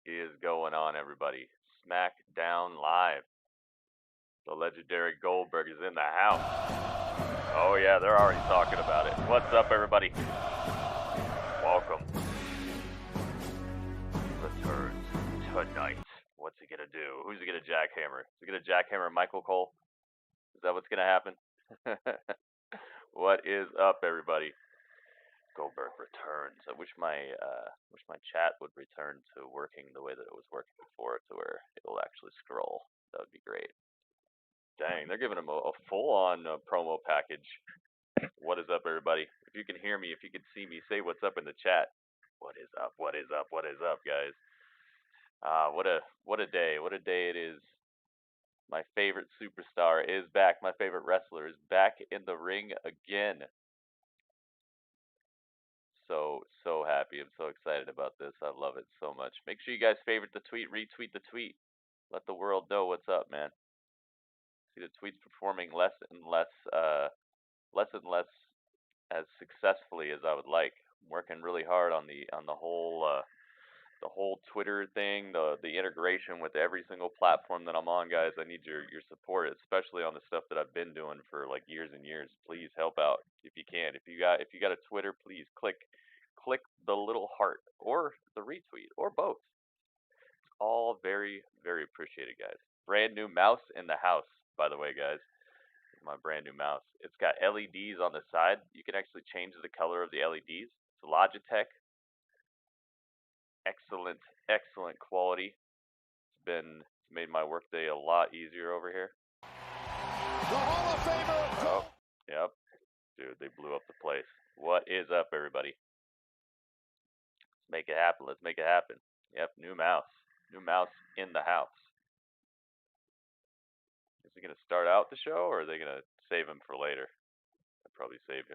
is going on, everybody? SmackDown Live. The legendary Goldberg is in the house. Oh yeah, they're already talking about it. What's up, everybody? Welcome. Returns tonight. What's he gonna do? Who's he gonna jackhammer? Is he gonna jackhammer Michael Cole? Is that what's gonna happen? What is up, everybody? Goldberg returns. I wish my chat would return to working the way that it was working before, to where it'll actually scroll. That would be great. Dang, they're giving him a full-on promo package. What is up, everybody? If you can hear me, if you can see me, say what's up in the chat. What is up? What is up? What is up, guys? What a day! What a day it is. My favorite superstar is back. My favorite wrestler is back in the ring again. So happy. I'm so excited about this. I love it so much. Make sure you guys favorite the tweet, retweet the tweet. Let the world know what's up, man. See the tweets performing less and less as successfully as I would like. I'm working really hard on the whole Twitter thing, the integration with every single platform that I'm on, guys. I need your support, especially on the stuff that I've been doing for like years and years. Please help out if you can. If you got a Twitter, please click the little heart or the retweet or both. It's all very, very appreciated, guys. Brand new mouse in the house, by the way, guys. My brand new mouse. It's got LEDs on the side. You can actually change the color of the LEDs. It's Logitech. Excellent quality. It's made my workday a lot easier over here. The Hall of Famer. Oh, yep. Dude, they blew up the place. What is up, everybody? Let's make it happen. Let's make it happen. Yep, new mouse. New mouse in the house. Is he going to start out the show, or are they going to save him for later? I'd probably save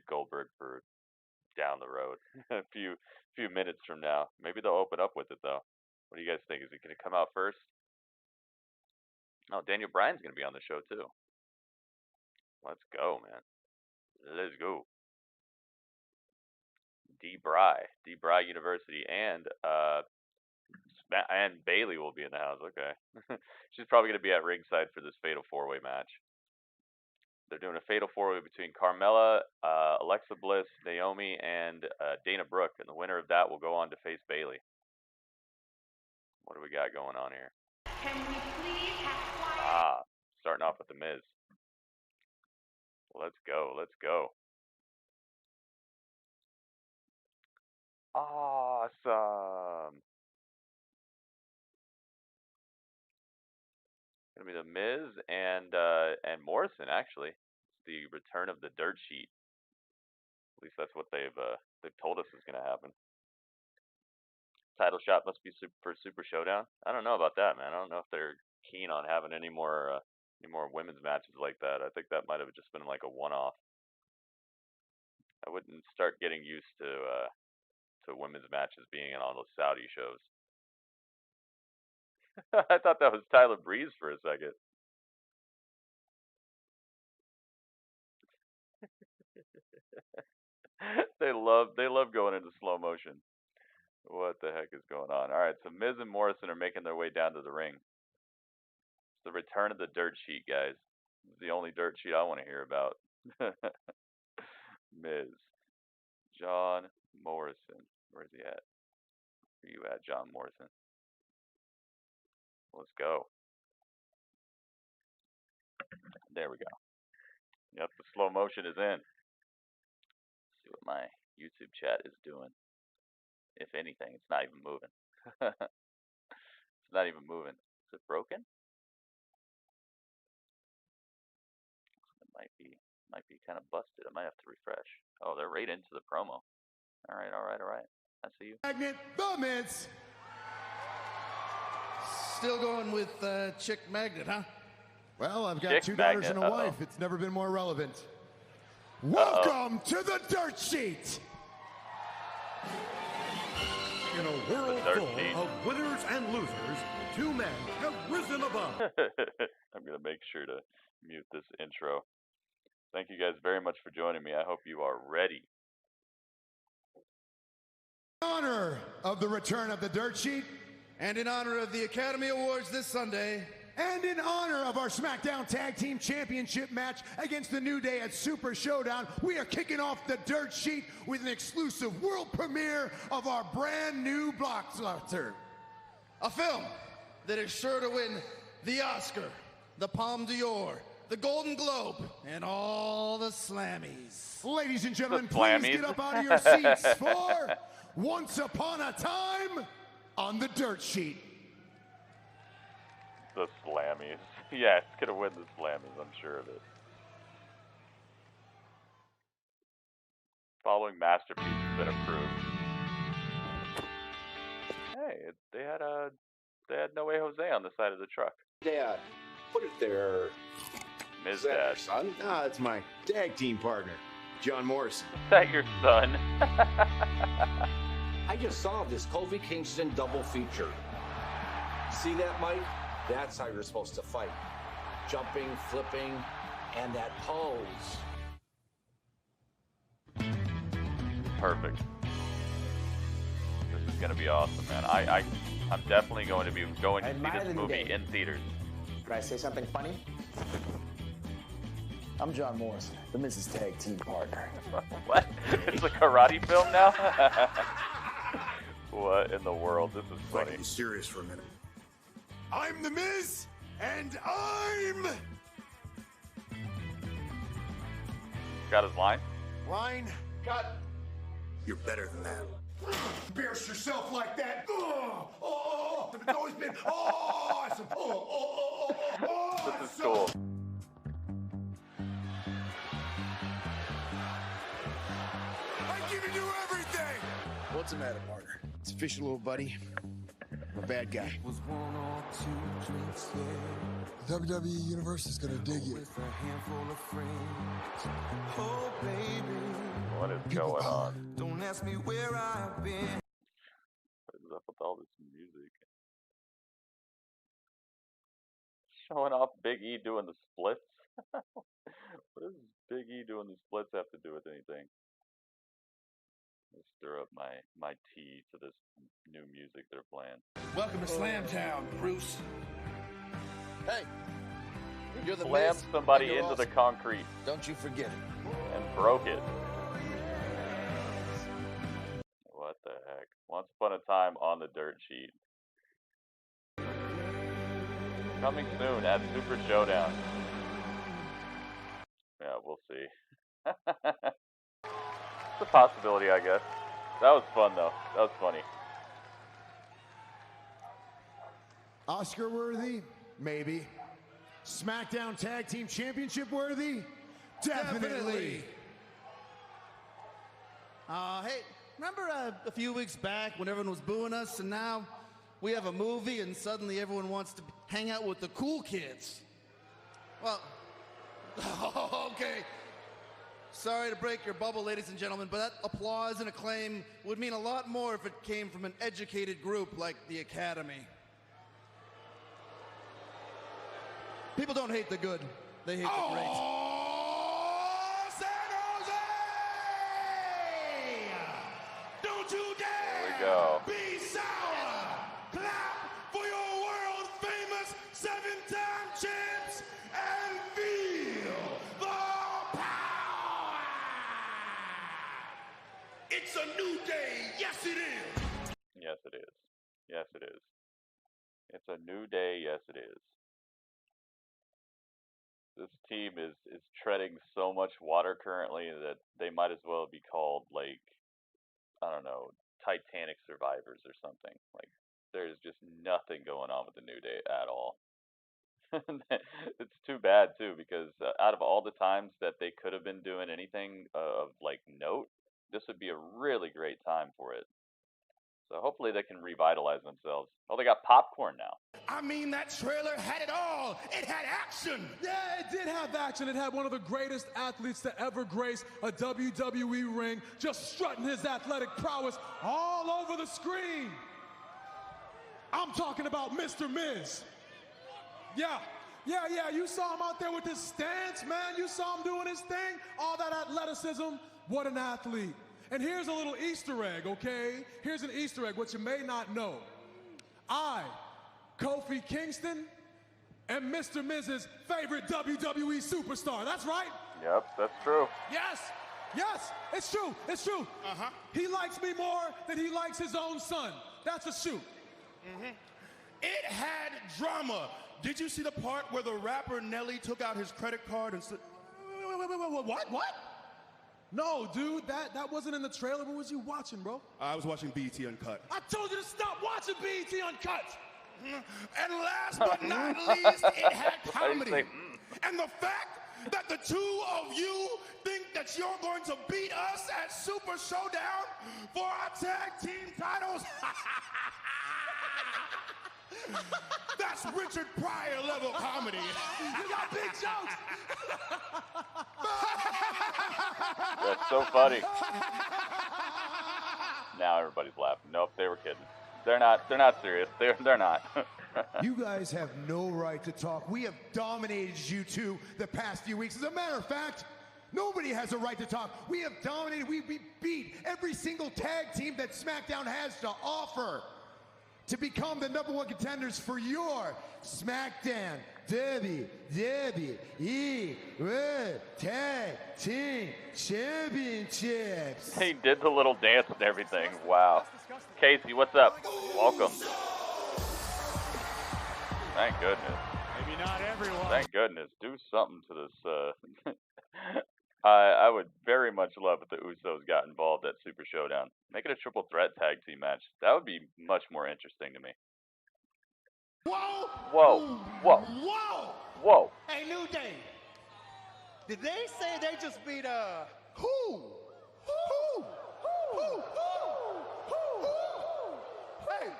Goldberg for down the road. a few minutes from now. Maybe they'll open up with it, though. What do you guys think? Is it going to come out first? Oh, Daniel Bryan's going to be on the show, too. Let's go, man. Let's go. 𝐷 University, and Bailey will be in the house. Okay. She's probably going to be at ringside for this Fatal 4-Way match. They're doing a Fatal 4-Way between Carmella, Alexa Bliss, Naomi, and Dana Brooke, and the winner of that will go on to face Bailey. What do we got going on here? Can we please have quiet? Starting off with The Miz. Let's go. Let's go. Awesome. Gonna be The Miz and Morrison, actually. It's the return of the dirt sheet. At least that's what they've told us is gonna happen. Title shot must be for Super Showdown. I don't know about that, man. I don't know if they're keen on having any more women's matches like that. I think that might have just been like a one-off. I wouldn't start getting used to women's matches being on all those Saudi shows. I thought that was Tyler Breeze for a second. They love going into slow motion. What the heck is going on? All right, so Miz and Morrison are making their way down to the ring. It's the return of the dirt sheet, guys. It's the only dirt sheet I want to hear about. Miz. John Morrison. Where's he at? Where you at, John Morrison? Let's go. There we go. Yep, the slow motion is in. Let's see what my YouTube chat is doing. If anything, it's not even moving. It's not even moving. Is it broken? It might be kind of busted. I might have to refresh. Oh, they're right into the promo. All right. I see you. Magnet, the Miz. Still going with Chick Magnet, huh? Well, I've got Chick 2 daughters Magnet, and a wife. It's never been more relevant. Welcome to the dirt sheet. In a world full of winners and losers, 2 men have risen above. I'm going to make sure to mute this intro. Thank you guys very much for joining me. I hope you are ready. In honor of the return of the dirt sheet, And in honor of the Academy Awards this Sunday, and in honor of our SmackDown Tag Team Championship match against the New Day at Super Showdown, we are kicking off the dirt sheet with an exclusive world premiere of our brand new blockbuster. A film that is sure to win the Oscar, the Palme d'Or, the Golden Globe, and all the Slammies. Ladies and gentlemen, The please Slammies. get up out of your seats for Once Upon a Time on the Dirt Sheet. The Slammies. Yeah, it's gonna win the Slammies, I'm sure of it. Following masterpiece has been approved. Hey, they had No Way Jose on the side of the truck. Dad, put it there. Ms. Is that Dad. your son? Ah, it's my tag team partner, John Morrison. Is that your son? I just saw this 𝐒𝐭⁰ double feature. See that, Mike? That's how you're supposed to fight. Jumping, flipping, and that pose. Perfect. This is gonna be awesome, man. I'm definitely going to be going to see this movie in theaters. Can I say something funny? I'm John Morrison, the Mrs. Tag Team partner. What? It's a karate film now? What in the world? This is funny. Be serious for a minute. I'm the Miz, and I'm... Got his line? Line, cut. You're better than that. Embarrass yourself like that. It's always been awesome. This is cool. I'm giving you everything. What's the matter, partner? It's official, little buddy. I'm a bad guy. The WWE Universe is gonna dig you. What is going on? Don't ask me where I've been. What is up with all this music? Showing off Big E doing the splits? What does Big E doing the splits have to do with anything? Let's stir up my tea to this new music they're playing. welcome to Slamtown, Bruce. Hey, you're the Slammed Miz, somebody and you're into the awesome. concrete Don't you forget it. and broke it. What the heck? Once upon a time on the dirt sheet. Coming soon at Super Showdown. Yeah, we'll see. It's a possibility, I guess. That was fun, though. That was funny. Oscar worthy? Maybe. SmackDown Tag Team Championship worthy? Definitely. Hey, remember a few weeks back when everyone was booing us, and now we have a movie and suddenly everyone wants to hang out with the cool kids? Well, okay. Sorry to break your bubble, ladies and gentlemen, but that applause and acclaim would mean a lot more if it came from an educated group like the Academy. People don't hate the good, they hate the great. San Jose! Don't you dare Here we go. be sour! Clap for your world famous 7-time champs and feel the power! It's a new day, yes it is! Yes, it is. Yes, it is. It's a new day. Yes, it is. This team is treading so much water currently that they might as well be called, like, I don't know, Titanic survivors or something. Like, there's just nothing going on with the New Day at all. It's too bad, too, because out of all the times that they could have been doing anything of, like, note, this would be a really great time for it. So hopefully they can revitalize themselves. Oh, they got popcorn now. I mean, that trailer had it all. It had action. Yeah, it did have action. It had one of the greatest athletes to ever grace a WWE ring, just strutting his athletic prowess all over the screen. I'm talking about Mr. Miz. Yeah, you saw him out there with his stance, man. You saw him doing his thing. All that athleticism. What an athlete. And here's a little Easter egg, okay? Here's an Easter egg, what you may not know. I, Kofi Kingston, am Mr. Miz's favorite WWE superstar. That's right. Yep, that's true. Yes, yes, it's true, it's true. He likes me more than he likes his own son. That's a shoot. It had drama. Did you see the part where the rapper Nelly took out his credit card and said, what? No, dude, that wasn't in the trailer. What was you watching, bro? I was watching BET Uncut. I told you to stop watching BET Uncut. And last but not least, it had comedy. Say, And the fact that the two of you think that you're going to beat us at Super Showdown for our tag team titles, that's Richard Pryor level comedy. You got big jokes. That's so funny. Now everybody's laughing. Nope, they were kidding. They're not serious. They're not. You guys have no right to talk. We have dominated you two the past few weeks. As a matter of fact, nobody has a right to talk. We have dominated. We beat every single tag team that SmackDown has to offer to become the #1 contenders for your SmackDown WWE World Tag Team Championships. He did the little dance and everything. Wow. Casey, what's up? Welcome. Thank goodness. Maybe not everyone. Thank goodness. Do something to this. I would very much love if the Usos got involved at Super Showdown. Make it a triple threat tag team match. That would be much more interesting to me. Whoa! Whoa! Whoa! Whoa! Whoa! Hey, New Day. Did they say they just beat Who? Hey,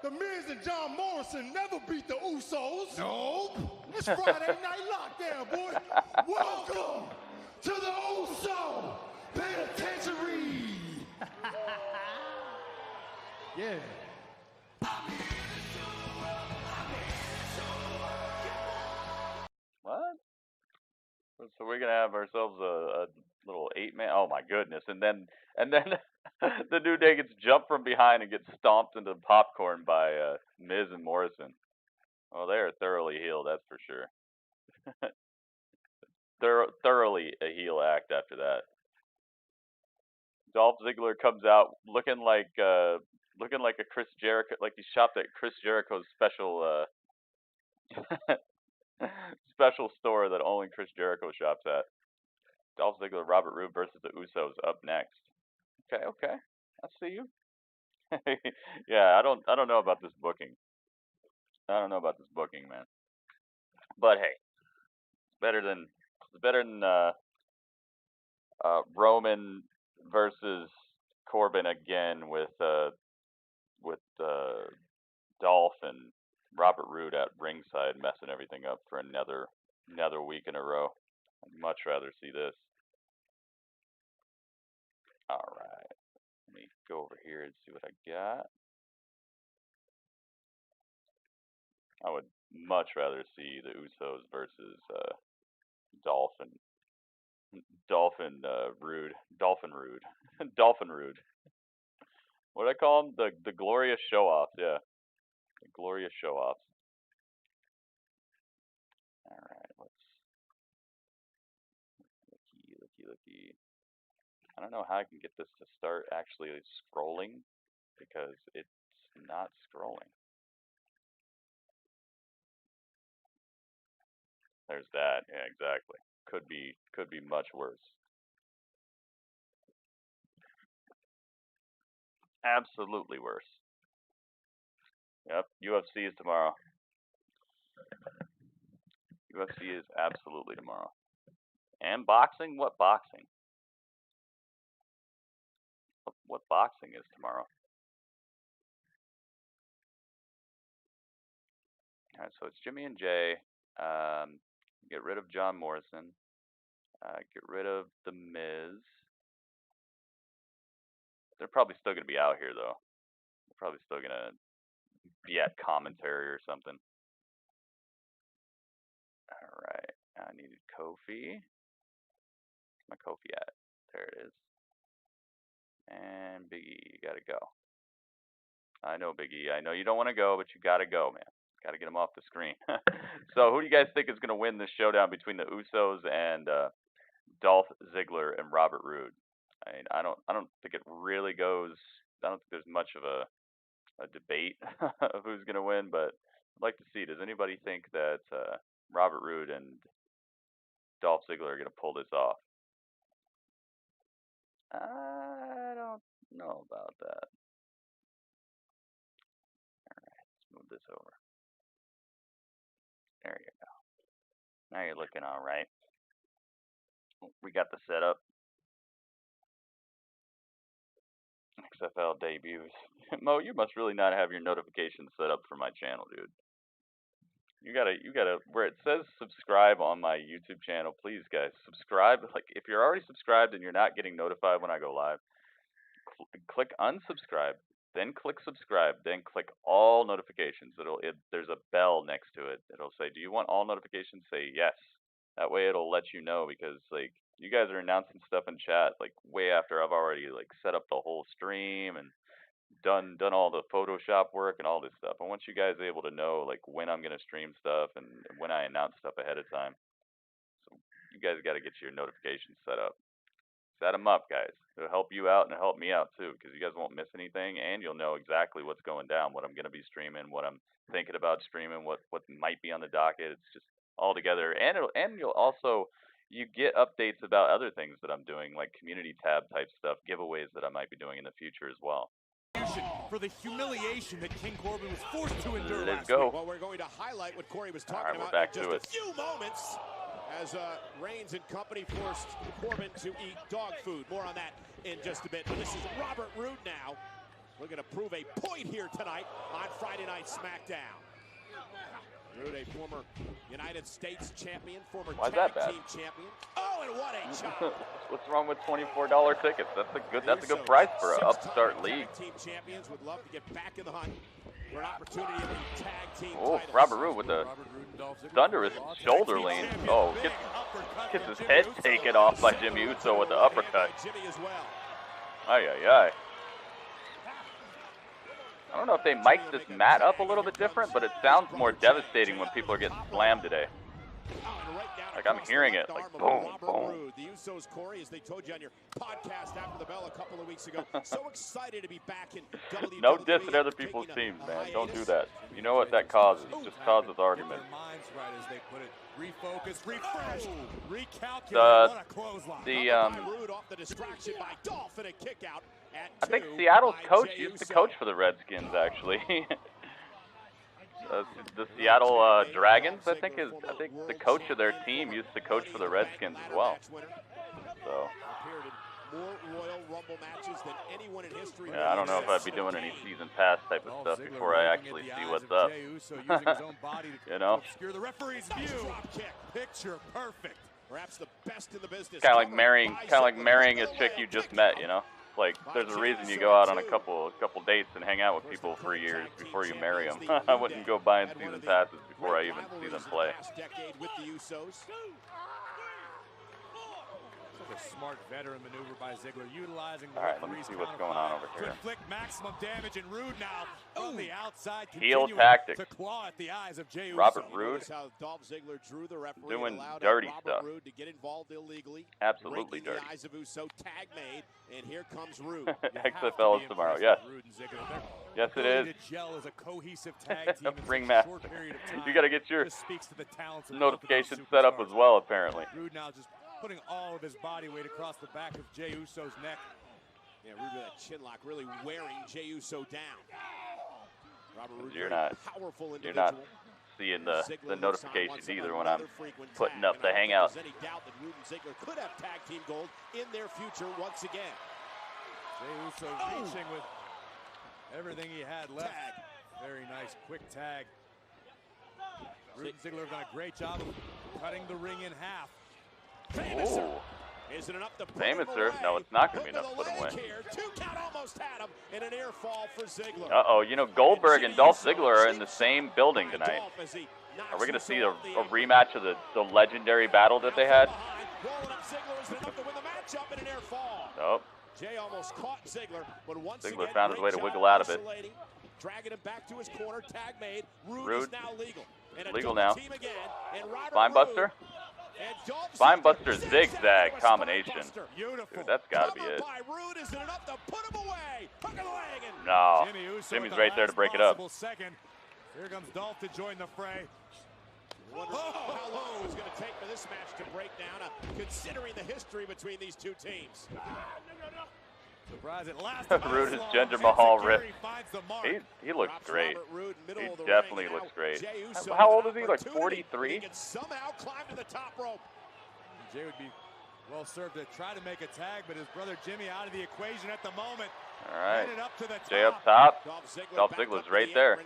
the Miz and John Morrison never beat the Usos. Nope. It's Friday Night Lockdown, boy. Welcome to the Uso Penitentiary. Yeah. What? So we're gonna have ourselves a little 8-man. Oh my goodness! And then the New Day gets jumped from behind and gets stomped into popcorn by Miz and Morrison. Oh, they are thoroughly healed, that's for sure. Thoroughly a heel act after that. Dolph Ziggler comes out looking like a Chris Jericho, like he shopped at Chris Jericho's special special store that only Chris Jericho shops at. Dolph Ziggler, Robert Roode versus the Usos up next. Okay, I see you. Yeah, I don't know about this booking. I don't know about this booking, man. But hey, it's better than Roman versus Corbin again with Dolph and Robert Roode at ringside messing everything up for another week in a row. I'd much rather see this. All right, let me go over here and see what I got. I would much rather see the Usos versus Dolph and Roode. Dolphin Roode. What do I call them? The glorious show-offs, yeah. The glorious show-offs. Alright, let's looky. I don't know how I can get this to start actually scrolling because it's not scrolling. There's that. Yeah, exactly. Could be much worse. Absolutely worse. Yep, UFC is tomorrow. UFC is absolutely tomorrow. And boxing? What boxing? What boxing is tomorrow? Alright, so it's Jimmy and Jay. Get rid of John Morrison. Get rid of The Miz. They're probably still going to be out here, though. They're probably still going to be at commentary or something. Alright, I needed Kofi. Where's my Kofi at? There it is. And Big E, you gotta go. I know, Big E. I know you don't want to go, but you got to go, man. Got to get him off the screen. So who do you guys think is going to win this showdown between the Usos and Dolph Ziggler and Robert Roode? I mean, I don't think it really goes. I don't think there's much of a debate of who's going to win, but I'd like to see. Does anybody think that Robert Roode and Dolph Ziggler are going to pull this off? I don't know about that. All right, let's move this over. There you go. Now you're looking all right. We got the setup. XFL debuts. Mo, you must really not have your notifications set up for my channel, dude. You gotta, where it says subscribe on my YouTube channel, please guys, subscribe. Like, if you're already subscribed and you're not getting notified when I go live, click unsubscribe, then click subscribe, then click all notifications. There's a bell next to it. It'll say, do you want all notifications? Say yes. That way it'll let you know, because like, you guys are announcing stuff in chat like way after I've already like set up the whole stream and done all the Photoshop work and all this stuff. I want you guys able to know like when I'm gonna stream stuff and when I announce stuff ahead of time. So you guys got to get your notifications set up. Set them up, guys. It'll help you out and it'll help me out too, because you guys won't miss anything and you'll know exactly what's going down, what I'm gonna be streaming, what I'm thinking about streaming, what might be on the docket. It's just all together, and you'll also. You get updates about other things that I'm doing, like community tab type stuff, giveaways that I might be doing in the future as well. For the humiliation that King Corbin was forced to endure Let's last go. week. Well, we're going to highlight what Corey was talking about back in just to a it. few moments as Reigns and company forced Corbin to eat dog food. More on that in just a bit. But this is Robert Roode now. We're going to prove a point here tonight on Friday Night SmackDown. Roode, a former United States champion, former tag team champion. Oh, and what a chop! What's wrong with $24 tickets? That's a good price for an upstart league. Team champions would love to get back in the hunt for an opportunity in the tag team. Oh, Robert Roode with the thunderous shoulder lean. Oh, gets his head taken off by Jimmy Uso with the uppercut. Ay, ay, ay. I don't know if they mic'd this mat up a little bit different, but it sounds more devastating when people are getting slammed today. Like, I'm hearing it, like, boom, boom. The Usos, Corey, as they told you on your podcast after the bell a couple of weeks ago, so excited to be back in WWE. No diss at other people's teams, man. Don't do that. You know what that causes? It just causes argument. Refocus, refresh, recalculate. What a clothesline. I think Seattle's coach used to coach for the Redskins, actually. The Seattle Dragons, I think the coach of their team used to coach for the Redskins as well. So. Yeah, I don't know if I'd be doing any season pass type of stuff before I actually see what's up. You know? Picture perfect. Perhaps the best in the business. Kind of like marrying a chick you just met, you know? Like, there's a reason you go out on a couple dates and hang out with people for years before you marry them. I wouldn't go buying season passes before I even see them play. A smart veteran maneuver by Ziggler, utilizing the let me see what's going on over here. To inflict maximum damage, and Roode now on the outside, heel tactic. To claw at the eyes of Jey Uso. Robert Roode how Dolph Ziggler drew the referee, doing dirty stuff. Roode to get involved illegally. Absolutely dirty. The eyes of Uso, tag made, and here comes Roode. XFL is tomorrow. Yes. Yes, it is. As a cohesive tag team Ring master. You got to get your notifications set up as well, apparently. Roode now just putting all of his body weight across the back of Jey Uso's neck. Yeah, Roode with that chin lock really wearing Jey Uso down. Robert Roode, you're not seeing the notifications either when I'm putting up the hangout. Any doubt that Roode and Ziggler could have tag team gold in their future once again. Jey Uso reaching with everything he had left. Very nice quick tag. Roode and Ziggler have done a great job of cutting the ring in half. Oh. Is it enough to Famouser? No, it's not going to be enough to put him away. 2 count almost had him, and an air fall for Ziggler. Uh-oh, you know, Goldberg and Dolph Ziggler are in the same building tonight. Are we going to see a rematch of the legendary battle that they had? Nope. Jey almost caught Ziggler, but once Ziggler found his way to wiggle out of it. dragging him back to his corner. Tag made. Rude. Is now legal. And legal now. Team again, and Spinebuster. Spinebuster zigzag combination. Dude, that's got to be it. No, Jimmy's right there to break it up. Here comes Dolph to join the fray. How long is going to take for this match to break down, considering the history between these two teams. Surprise at last. Rude is Jinder Mahal ripped. He looks great. He definitely looks great. How old is he? Like 43? He can somehow climb to the top rope. Jay would be well served to try to make a tag, but his brother Jimmy out of the equation at the moment. All right. Jay up top. Dolph Ziggler's right there.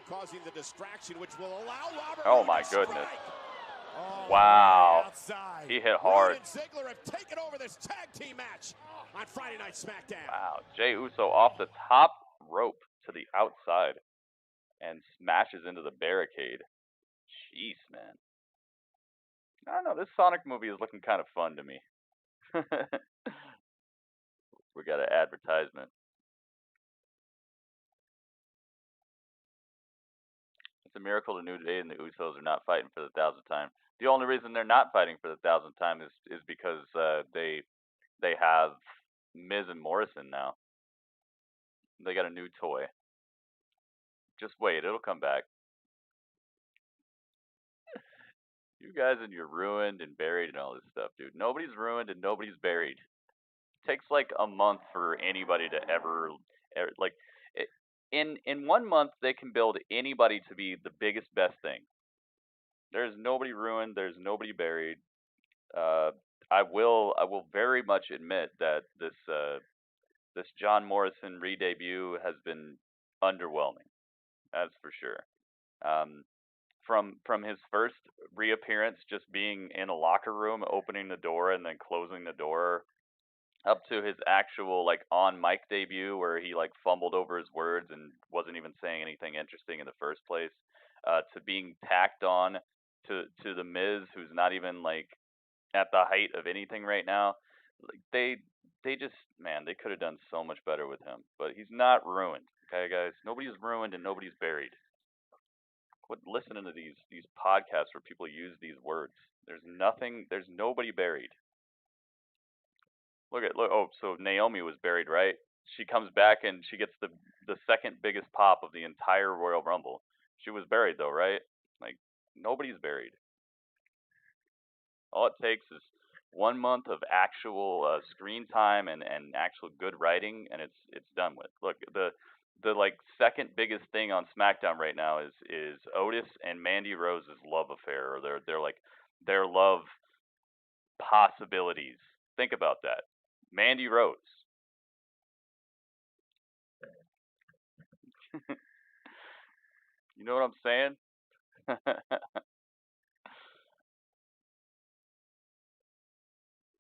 Oh my goodness. Wow. He hit hard. Ziggler have taken over this tag team match on Friday Night SmackDown. Wow. Jey Uso off the top rope to the outside and smashes into the barricade. Jeez, man. I don't know. This Sonic movie is looking kind of fun to me. We got an advertisement. It's a miracle the New Day and the Usos are not fighting for the 1,000th time. The only reason they're not fighting for the 1,000th time is because they have Miz and Morrison now. They got a new toy. Just wait, it'll come back. You guys and you're ruined and buried and all this stuff, dude. Nobody's ruined and nobody's buried. It takes like a month for anybody to ever like. In 1 month, they can build anybody to be the biggest, best thing. There's nobody ruined. There's nobody buried. I will very much admit that this John Morrison re-debut has been underwhelming. That's for sure. From his first reappearance, just being in a locker room, opening the door and then closing the door, up to his actual like on mic debut where he like fumbled over his words and wasn't even saying anything interesting in the first place, to being tacked on to the Miz, who's not even like at the height of anything right now. Like they just, man, they could have done so much better with him. But he's not ruined. Okay, guys, nobody's ruined and nobody's buried. Quit listening to these podcasts where people use these words. There's nobody buried. Look. Oh, so Naomi was buried, right? She comes back and she gets the second biggest pop of the entire Royal Rumble. She was buried though, right? Like, nobody's buried. All it takes is 1 month of actual screen time and actual good writing, and it's done with. Look, the like second biggest thing on SmackDown right now is Otis and Mandy Rose's love affair, or their love possibilities. Think about that. Mandy Rose. You know what I'm saying?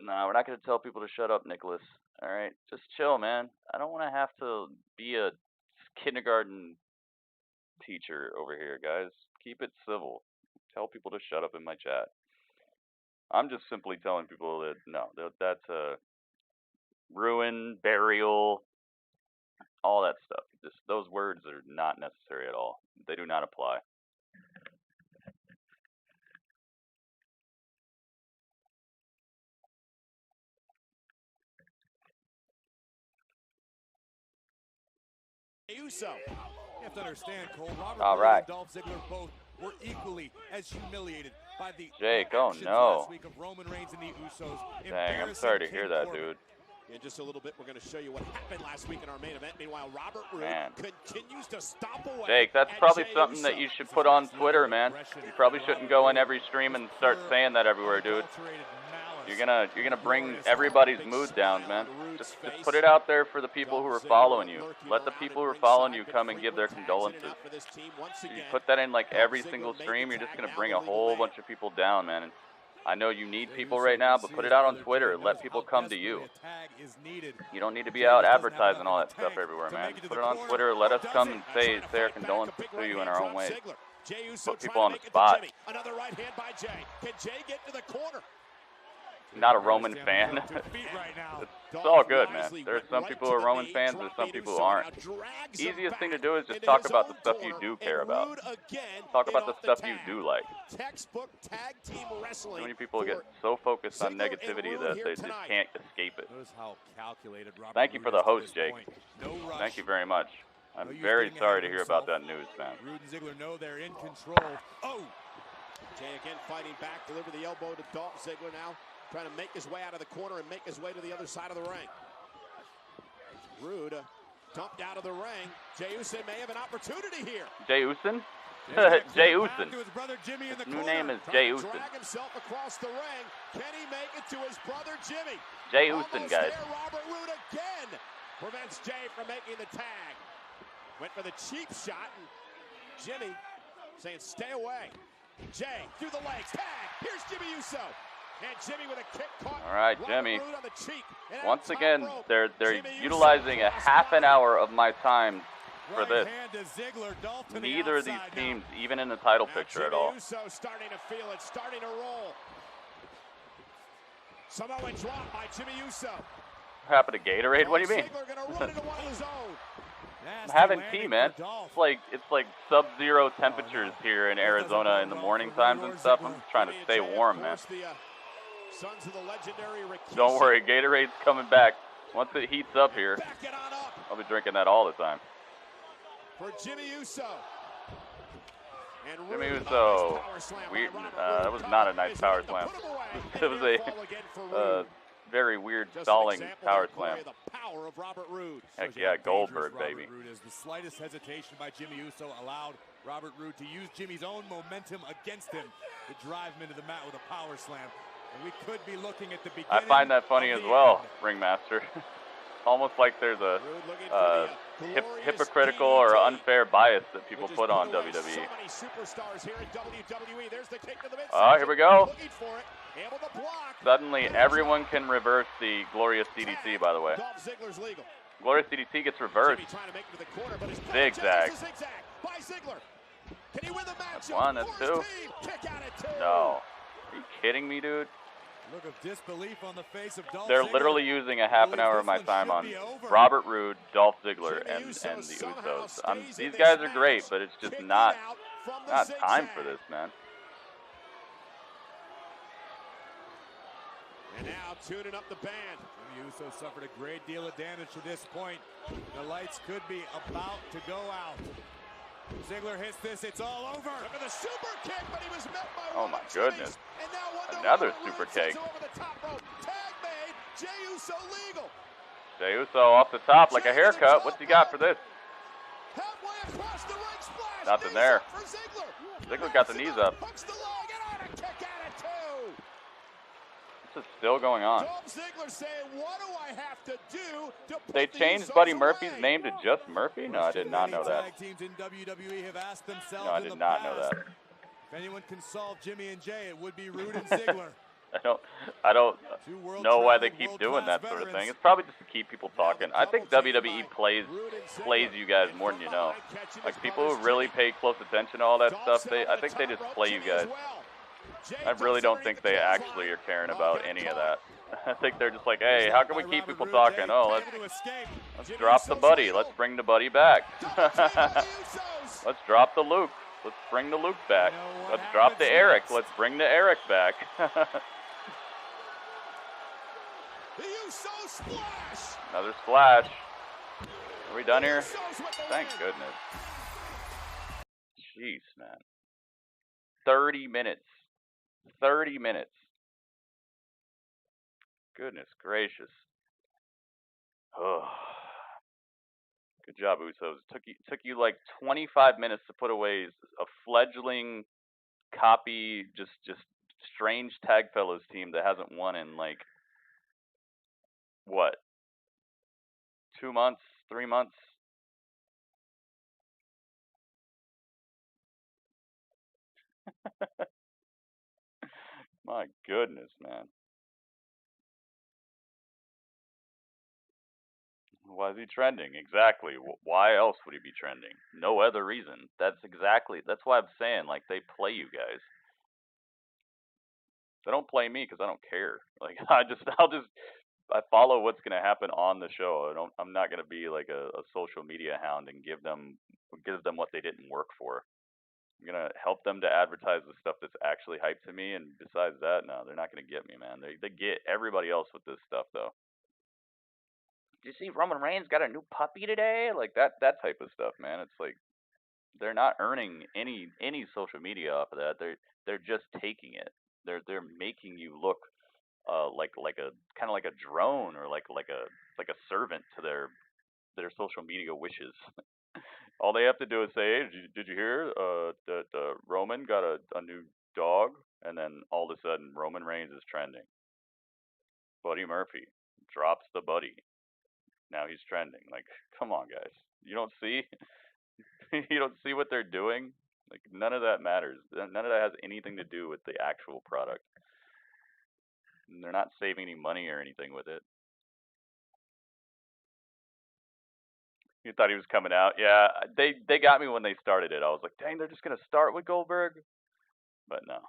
Nah, we're not going to tell people to shut up, Nicholas. All right? Just chill, man. I don't want to have to be a kindergarten teacher over here, guys. Keep it civil. Tell people to shut up in my chat. I'm just simply telling people that, no, that's ruin, burial, all that stuff. Just those words are not necessary at all. They do not apply. Uso. You have to understand, Cole. Robert All right. and Dolph Ziggler both were equally as humiliated by the Jake, oh no. last week of Roman Reigns and the Usos. Dang, I'm sorry to hear that, dude. In just a little bit, we're going to show you what happened last week in our main event. Meanwhile, Robert Roode continues to stop away. Jake, that's probably something that you should put on Twitter, man. You probably shouldn't go in every stream and start saying that everywhere, dude. You're gonna bring everybody's mood down, man. Just put it out there for the people who are following you. Let the people who are following you come and give their condolences. You put that in like every single stream, you're just gonna bring a whole bunch of people down, man. And I know you need people right now, but put it out on Twitter and let people come to you. You don't need to be out advertising all that stuff everywhere, man. Put it on Twitter, let us come and say our condolences to you in our own ways. Put people on the spot. Another right hand by Jay. Can Jay get to the corner? Not a Roman fan. It's all good, man. There's some people who are Roman fans, there's some people who aren't. Easiest thing to do is just talk about the stuff you do care about. Talk about the stuff you do like. Too many people get so focused on negativity that they just can't escape it. Thank you for the host, Jake. Thank you very much. I'm very sorry to hear about that news, man. Rude and Ziggler know they're in control. Oh! Jay again fighting back, deliver the elbow to Dolph Ziggler now. Trying to make his way out of the corner and make his way to the other side of the ring. Rude dumped out of the ring. Jey Uso may have an opportunity here. Jey Uso? Jey Uso. His new name is Jey Uso. Drag himself across the ring. Can he make it to his brother Jimmy? Jey Uso, guys. There, Robert Roode again prevents Jey from making the tag. Went for the cheap shot, and Jimmy saying, "Stay away." Jey through the legs. Tag. Here's Jimmy Uso. And Jimmy with a kick caught. All right, Jimmy. Once again, they're utilizing a half an hour of my time for this. Neither of these teams even in the title picture at all. Uso starting to feel it, starting to roll. Samoan drop by Jimmy Uso. What happened to Gatorade? What do you mean? I'm having tea, man. It's like sub-zero temperatures here in Arizona in the morning times and stuff. I'm just trying to stay warm, man. Don't worry, Gatorade's coming back. Once it heats up here, I'll be drinking that all the time. For Jimmy Uso. Jimmy Uso. Weird. That was not a nice power slam. It was a very weird stalling power slam. Heck yeah, Goldberg, baby. The slightest hesitation by Jimmy Uso allowed Robert Roode to use Jimmy's own momentum against him to drive him into the mat with a power slam. And we could be looking at the beginning. I find that funny as well, Ringmaster. Almost like there's a hypocritical or unfair bias that people put on WWE. Oh, here we go. Suddenly, everyone can reverse the Glorious DDT, by the way. Glorious DDT gets reversed. Zigzag. That's one, that's two. No. Are you kidding me, dude? Look of disbelief on the face of Dolph They're Ziggler. literally using a half an hour of my time on Robert Roode, Dolph Ziggler, and the Usos. These guys are great, but it's just not time for this, man. And now tuning up the band. Jimmy Uso suffered a great deal of damage to this point. The lights could be about to go out. Ziggler hits this, it's all over. Look at the super kick, but he was met by oh my goodness. Another super kick. Tag made, Jey Uso legal. Jey Uso off the top like a haircut. What's he got for this? Halfway across the ring, splash. Nothing there. Ziggler got the knees up. Hooks the leg and on a kick out of two. This is still going on. Dolph Ziggler saying, what do I have to do to put They changed Buddy Murphy's name to just Murphy? No, I did not know that. No, I did not know that. If anyone can solve Jimmy and Jey, it would be Roode and Ziggler. I don't know why they keep doing that sort of thing. It's probably just to keep people talking. I think WWE plays you guys more than you know. Like people who really pay close attention to all that stuff, I think they just play you guys. I really don't think they actually are caring about any of that. I think they're just like, hey, how can we keep people talking? Oh, let's drop the Buddy. Let's bring the Buddy back. Let's drop the Luke. Let's bring the Luke back. Let's drop the Eric. Let's bring the Eric back. Another splash. Are we done here? Thank goodness. Jeez, man. 30 minutes. 30 minutes. Goodness gracious. Oh. Good job, Usos. Took you like 25 minutes to put away a fledgling copy, just strange tag fellows team that hasn't won in like what? 2 months, 3 months. My goodness, man. Why is he trending? Exactly. Why else would he be trending? No other reason. That's why I'm saying, like, they play you guys. They don't play me because I don't care. Like, I'll just I follow what's gonna happen on the show. I'm not gonna be like a social media hound and give them what they didn't work for. I'm gonna help them to advertise the stuff that's actually hyped to me, and besides that, no, they're not gonna get me, man. They get everybody else with this stuff though. Did you see Roman Reigns got a new puppy today? Like that type of stuff, man. It's like they're not earning any social media off of that. They're just taking it. They're making you look like a kind of like a drone or like a servant to their social media wishes. All they have to do is say, hey, did you hear that Roman got a new dog? And then all of a sudden, Roman Reigns is trending. Buddy Murphy drops the buddy. Now he's trending. Like, come on, guys. You don't see? You don't see what they're doing? Like, none of that matters. None of that has anything to do with the actual product. And they're not saving any money or anything with it. You thought he was coming out. Yeah, they got me when they started it. I was like, dang, they're just going to start with Goldberg? But no.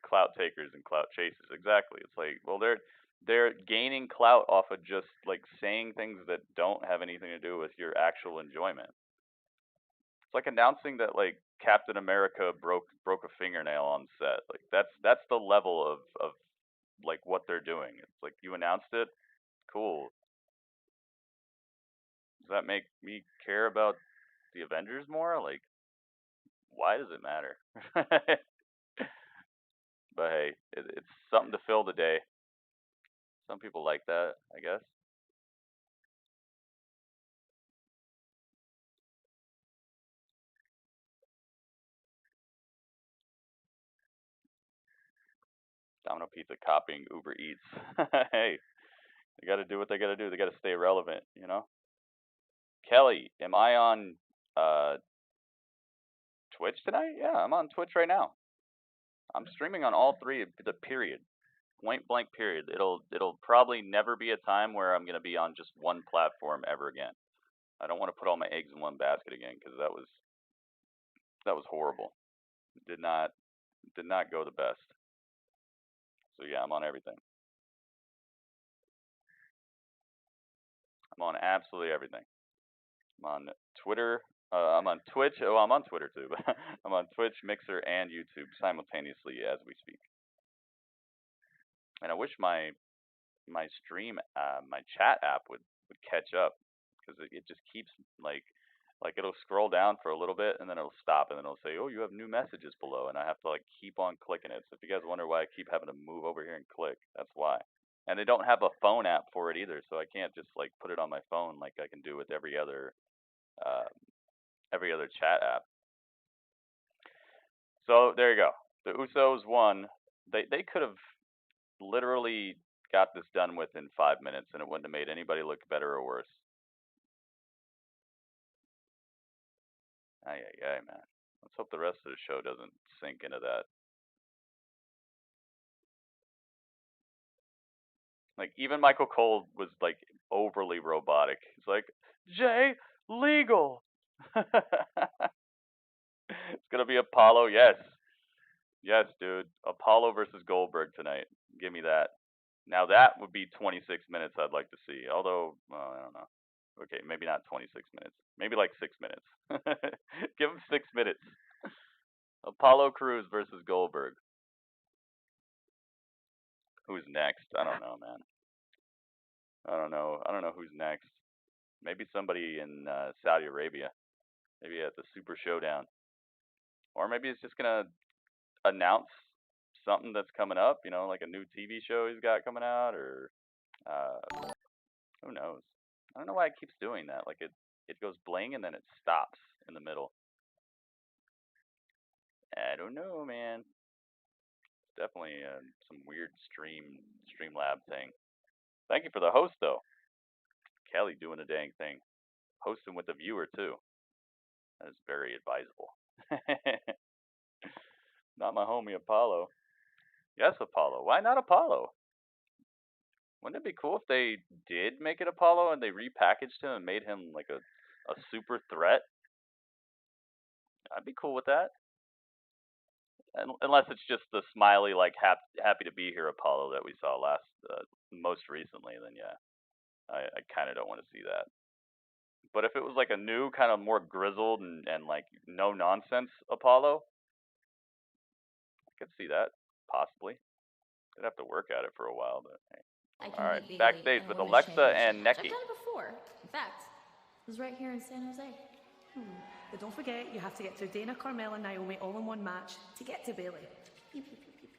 Clout takers and clout chasers. Exactly. It's like, well, they're gaining clout off of just like saying things that don't have anything to do with your actual enjoyment. It's like announcing that like Captain America broke a fingernail on set. Like that's the level of like what they're doing. It's like you announced it, cool. Does that make me care about the Avengers more? Like, why does it matter? But hey, it's something to fill the day. Some people like that, I guess. Domino Pizza copying Uber Eats. Hey, they got to do what they got to do. They got to stay relevant, you know? Kelly, am I on Twitch tonight? Yeah, I'm on Twitch right now. I'm streaming on all three, the period. Point blank period. It'll probably never be a time where I'm going to be on just one platform ever again. I don't want to put all my eggs in one basket again because that was horrible. Did not go the best. So yeah, I'm on everything. I'm on absolutely everything. I'm on Twitter. I'm on Twitch. Oh, I'm on Twitter too. I'm on Twitch, Mixer, and YouTube simultaneously as we speak. And I wish my stream, my chat app would catch up because it just keeps like it'll scroll down for a little bit and then it'll stop and then it'll say, oh, you have new messages below, and I have to like keep on clicking it. So if you guys wonder why I keep having to move over here and click, that's why. And they don't have a phone app for it either, so I can't just like put it on my phone like I can do with every other chat app. So there you go. The Usos won. They could have literally got this done within 5 minutes, and it wouldn't have made anybody look better or worse. Ay, man. Let's hope the rest of the show doesn't sink into that. Like, even Michael Cole was, like, overly robotic. He's like, Jay, legal. It's going to be Apollo. Yes. Yes, dude. Apollo versus Goldberg tonight. Give me that. Now, that would be 26 minutes I'd like to see. Although, well, I don't know. Okay, maybe not 26 minutes. Maybe like 6 minutes. Give him 6 minutes. Apollo Crews versus Goldberg. Who's next? I don't know, man. I don't know who's next. Maybe somebody in Saudi Arabia. Maybe at the Super Showdown. Or maybe it's just going to announce something that's coming up, you know, like a new TV show he's got coming out, or who knows. I don't know why it keeps doing that. Like it goes bling and then it stops in the middle. I don't know, man. It's definitely some weird Streamlab thing. Thank you for the host, though. Kelly doing the dang thing. Hosting with the viewer, too. That is very advisable. Not my homie Apollo. Yes, Apollo. Why not Apollo? Wouldn't it be cool if they did make it Apollo and they repackaged him and made him like a super threat? I'd be cool with that. unless it's just the smiley, like, happy to be here Apollo that we saw most recently, then yeah, I kind of don't want to see that. But if it was like a new, kind of more grizzled and like no nonsense Apollo, I could see that possibly. I'd have to work at it for a while, but hey. All right, backstage with Alexa and Nikki. I've done it before. In fact, it was right here in San Jose. But don't forget, you have to get through Dana, Carmella, and Naomi all in one match to get to Bayley.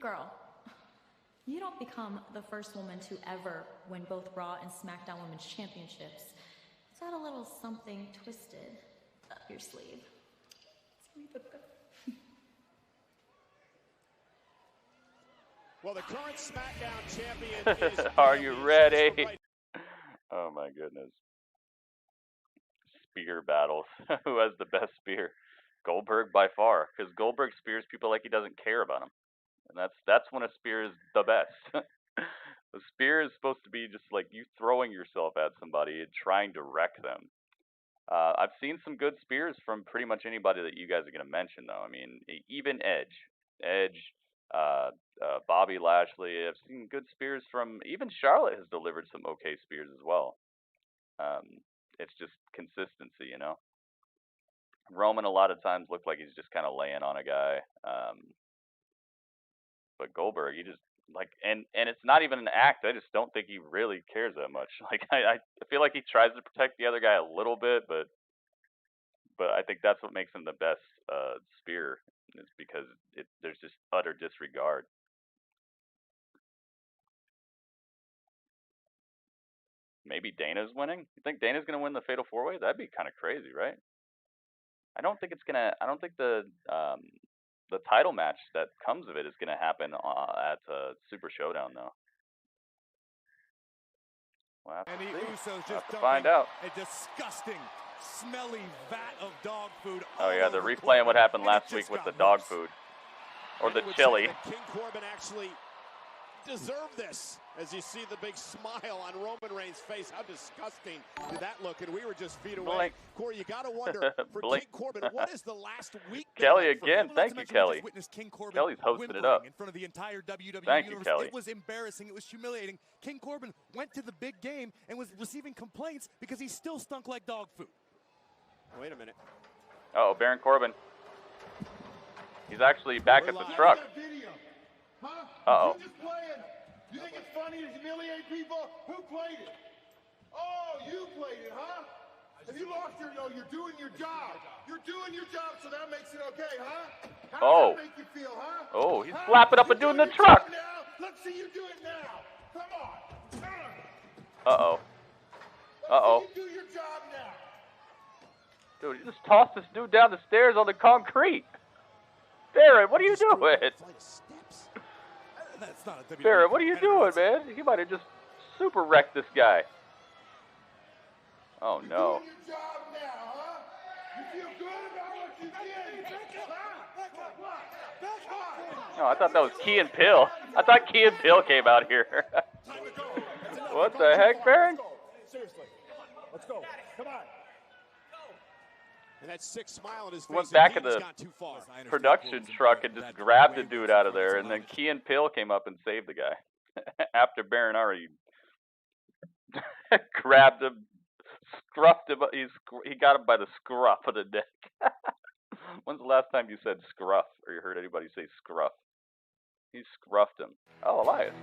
Girl, you don't become the first woman to ever win both Raw and SmackDown Women's Championships. Is that a little something twisted up your sleeve? Well, the current SmackDown champion is... Are you ready? Oh my goodness. Spear battles. Who has the best spear? Goldberg by far, because Goldberg spears people like he doesn't care about them, and that's when a spear is the best. A spear is supposed to be just like you throwing yourself at somebody and trying to wreck them. I've seen some good spears from pretty much anybody that you guys are going to mention, though. I mean, even Edge, Bobby Lashley. I've seen good spears from, even Charlotte has delivered some okay spears as well. It's just consistency, you know. Roman a lot of times looked like he's just kind of laying on a guy. But Goldberg, he just like, and it's not even an act. I just don't think he really cares that much. Like I feel like he tries to protect the other guy a little bit, but I think that's what makes him the best spear, is because there's just utter disregard. Maybe Dana's winning? You think Dana's gonna win the Fatal 4-Way? That'd be kind of crazy, right? I don't think the title match that comes of it is gonna happen at Super Showdown, though. We'll have And the Usos we'll just have to find out. a disgusting, smelly vat of dog food. Oh yeah, they're replaying what happened last week with the dog food. Or the chili. King Corbin actually deserved this, as you see the big smile on Roman Reigns' face. How disgusting did that look? And we were just feet away. Blink. Corey, you got to wonder, for King Corbin, what is the last week? Kelly again. Thank you, Kelly. Kelly's hosting it up. In front of the entire WWE Thank you, universe. Kelly. It was embarrassing. It was humiliating. King Corbin went to the big game and was receiving complaints because he still stunk like dog food. Wait a minute. Uh-oh, Baron Corbin. He's actually back at the truck. Uh-oh. You think it's funny to humiliate people? Who played it? Oh, you played it, huh? If you lost you're doing your job. You're doing your job, so that makes it okay, huh? How does that make you feel, huh? Oh, he's flapping up and doing the truck. Let's see you do it now. Come on. Uh-oh. Uh-oh. Let's see you do your job now. Dude, he just tossed this dude down the stairs on the concrete. Baron, what are you doing? That's not a WWE Baron, what are you doing, man? He might have just super wrecked this guy. Oh, no. You're doing your job now, huh? You feel good about what you did? Oh, I thought that was 𝐒𝐿. I thought 𝐒𝐿 came out here. What the heck, Baron? Seriously. Let's go. Come on. And that sick smile on his face. Went back in has the gone too far. production truck and just grabbed the dude out of there, and then 𝐒𝐿 came up and saved the guy. After Baron already grabbed him, scruffed him, he got him by the scruff of the neck. When's the last time you said scruff, or you heard anybody say scruff? He scruffed him. Oh, Elias.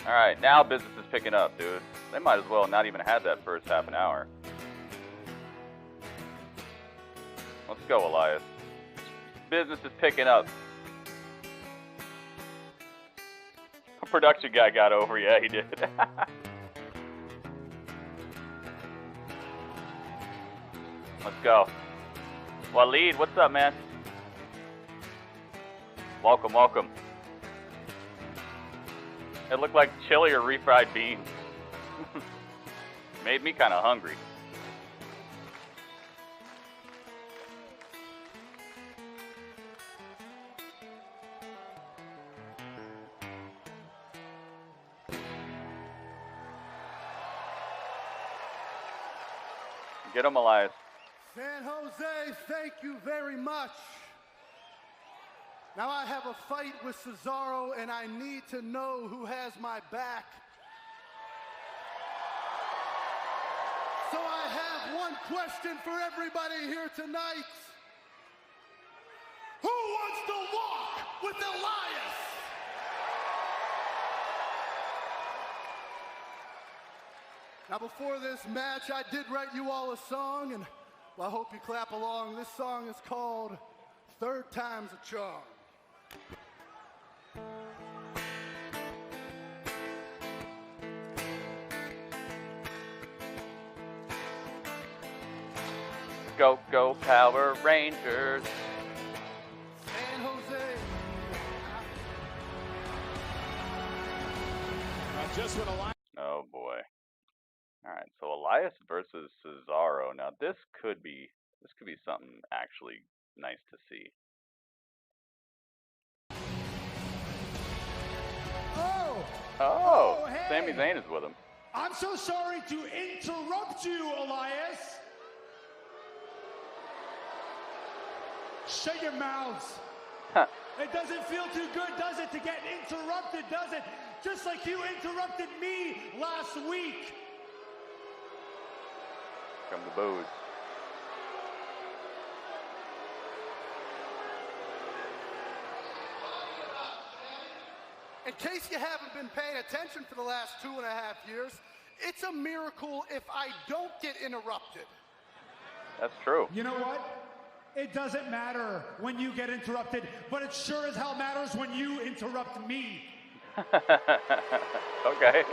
Alright, now business is picking up, dude. They might as well not even have that first half an hour. Let's go, Elias. Business is picking up. A production guy got over. Yeah, he did. Let's go. Waleed, what's up, man? Welcome, welcome. It looked like chili or refried beans. Made me kind of hungry. Get him, Elias. San Jose, thank you very much Now I have a fight with Cesaro, and I need to know who has my back. So I have one question for everybody here tonight. Who wants to walk with Elias? Now before this match, I did write you all a song, and well, I hope you clap along. This song is called Third Time's a Charm. Go, go, Power Rangers. San Jose. Just when Elias. Oh boy. All right, so Elias versus Cesaro. Now this could be something actually nice to see. Oh, hey. Sami Zayn is with him. I'm so sorry to interrupt you, Elias. Shut your mouths. It doesn't feel too good, does it, to get interrupted, does it? Just like you interrupted me last week. Come the booze. In case you haven't been paying attention for the last 2.5 years, it's a miracle if I don't get interrupted. That's true. You know what? It doesn't matter when you get interrupted, but it sure as hell matters when you interrupt me. Okay.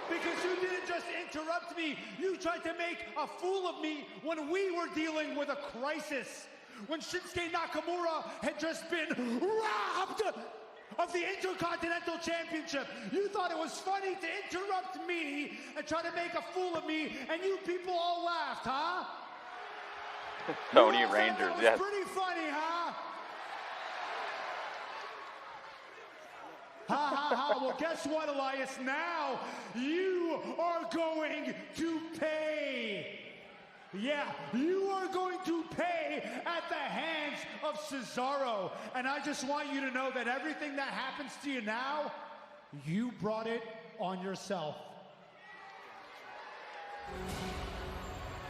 Because you didn't just interrupt me, you tried to make a fool of me when we were dealing with a crisis. When Shinsuke Nakamura had just been robbed of the Intercontinental Championship. You thought it was funny to interrupt me and try to make a fool of me, and you people all laughed, huh? Tony Rangers, yes. Pretty funny, huh? Ha ha ha. Well, guess what, Elias? Now you are going to pay. Yeah, you are going to pay at the hands of Cesaro. And I just want you to know that everything that happens to you now, you brought it on yourself.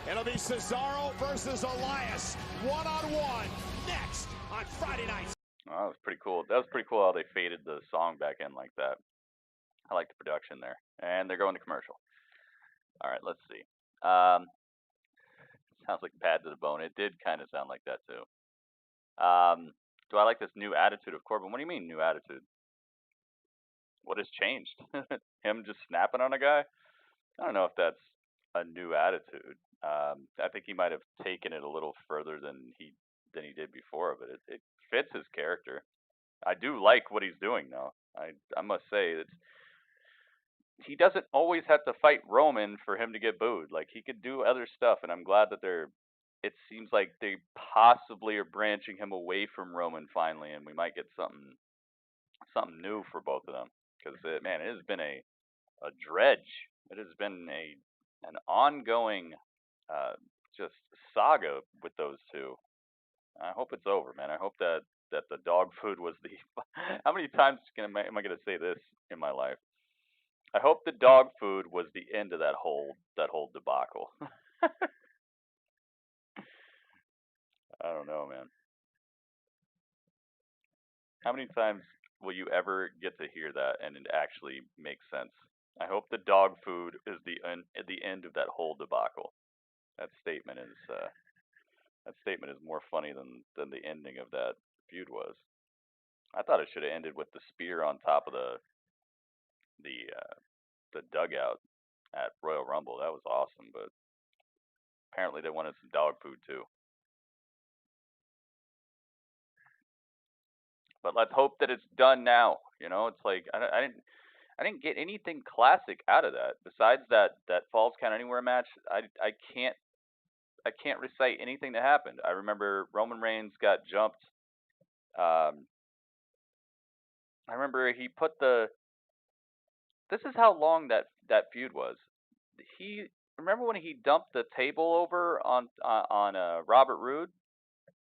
It'll be Cesaro versus Elias, one-on-one, next on Friday night. Oh, that was pretty cool. That was pretty cool how they faded the song back in like that. I like the production there. And they're going to commercial. All right, let's see. Sounds like Bad to the Bone. It did kind of sound like that, too. Do I like this new attitude of Corbin? What do you mean, new attitude? What has changed? Him just snapping on a guy? I don't know if that's a new attitude. I think he might have taken it a little further than he did before, but it fits his character. I do like what he's doing, though. I must say, he doesn't always have to fight Roman for him to get booed. Like, he could do other stuff, and I'm glad that it seems like they possibly are branching him away from Roman finally, and we might get something new for both of them. Because, man, it has been a dredge. It has been an ongoing just saga with those two. I hope it's over, man. I hope that the dog food was the... How many times am I going to say this in my life? I hope the dog food was the end of that whole debacle. I don't know, man. How many times will you ever get to hear that and it actually makes sense? I hope the dog food is the end of that whole debacle. That statement is more funny than the ending of that feud was. I thought it should have ended with the spear on top of the dugout at Royal Rumble. That was awesome, but apparently they wanted some dog food too. But let's hope that it's done now. You know, it's like I didn't get anything classic out of that besides that Falls Count Anywhere match. I can't recite anything that happened. I remember Roman Reigns got jumped. I remember he put the... This is how long that feud was. Remember when he dumped the table over on Robert Roode?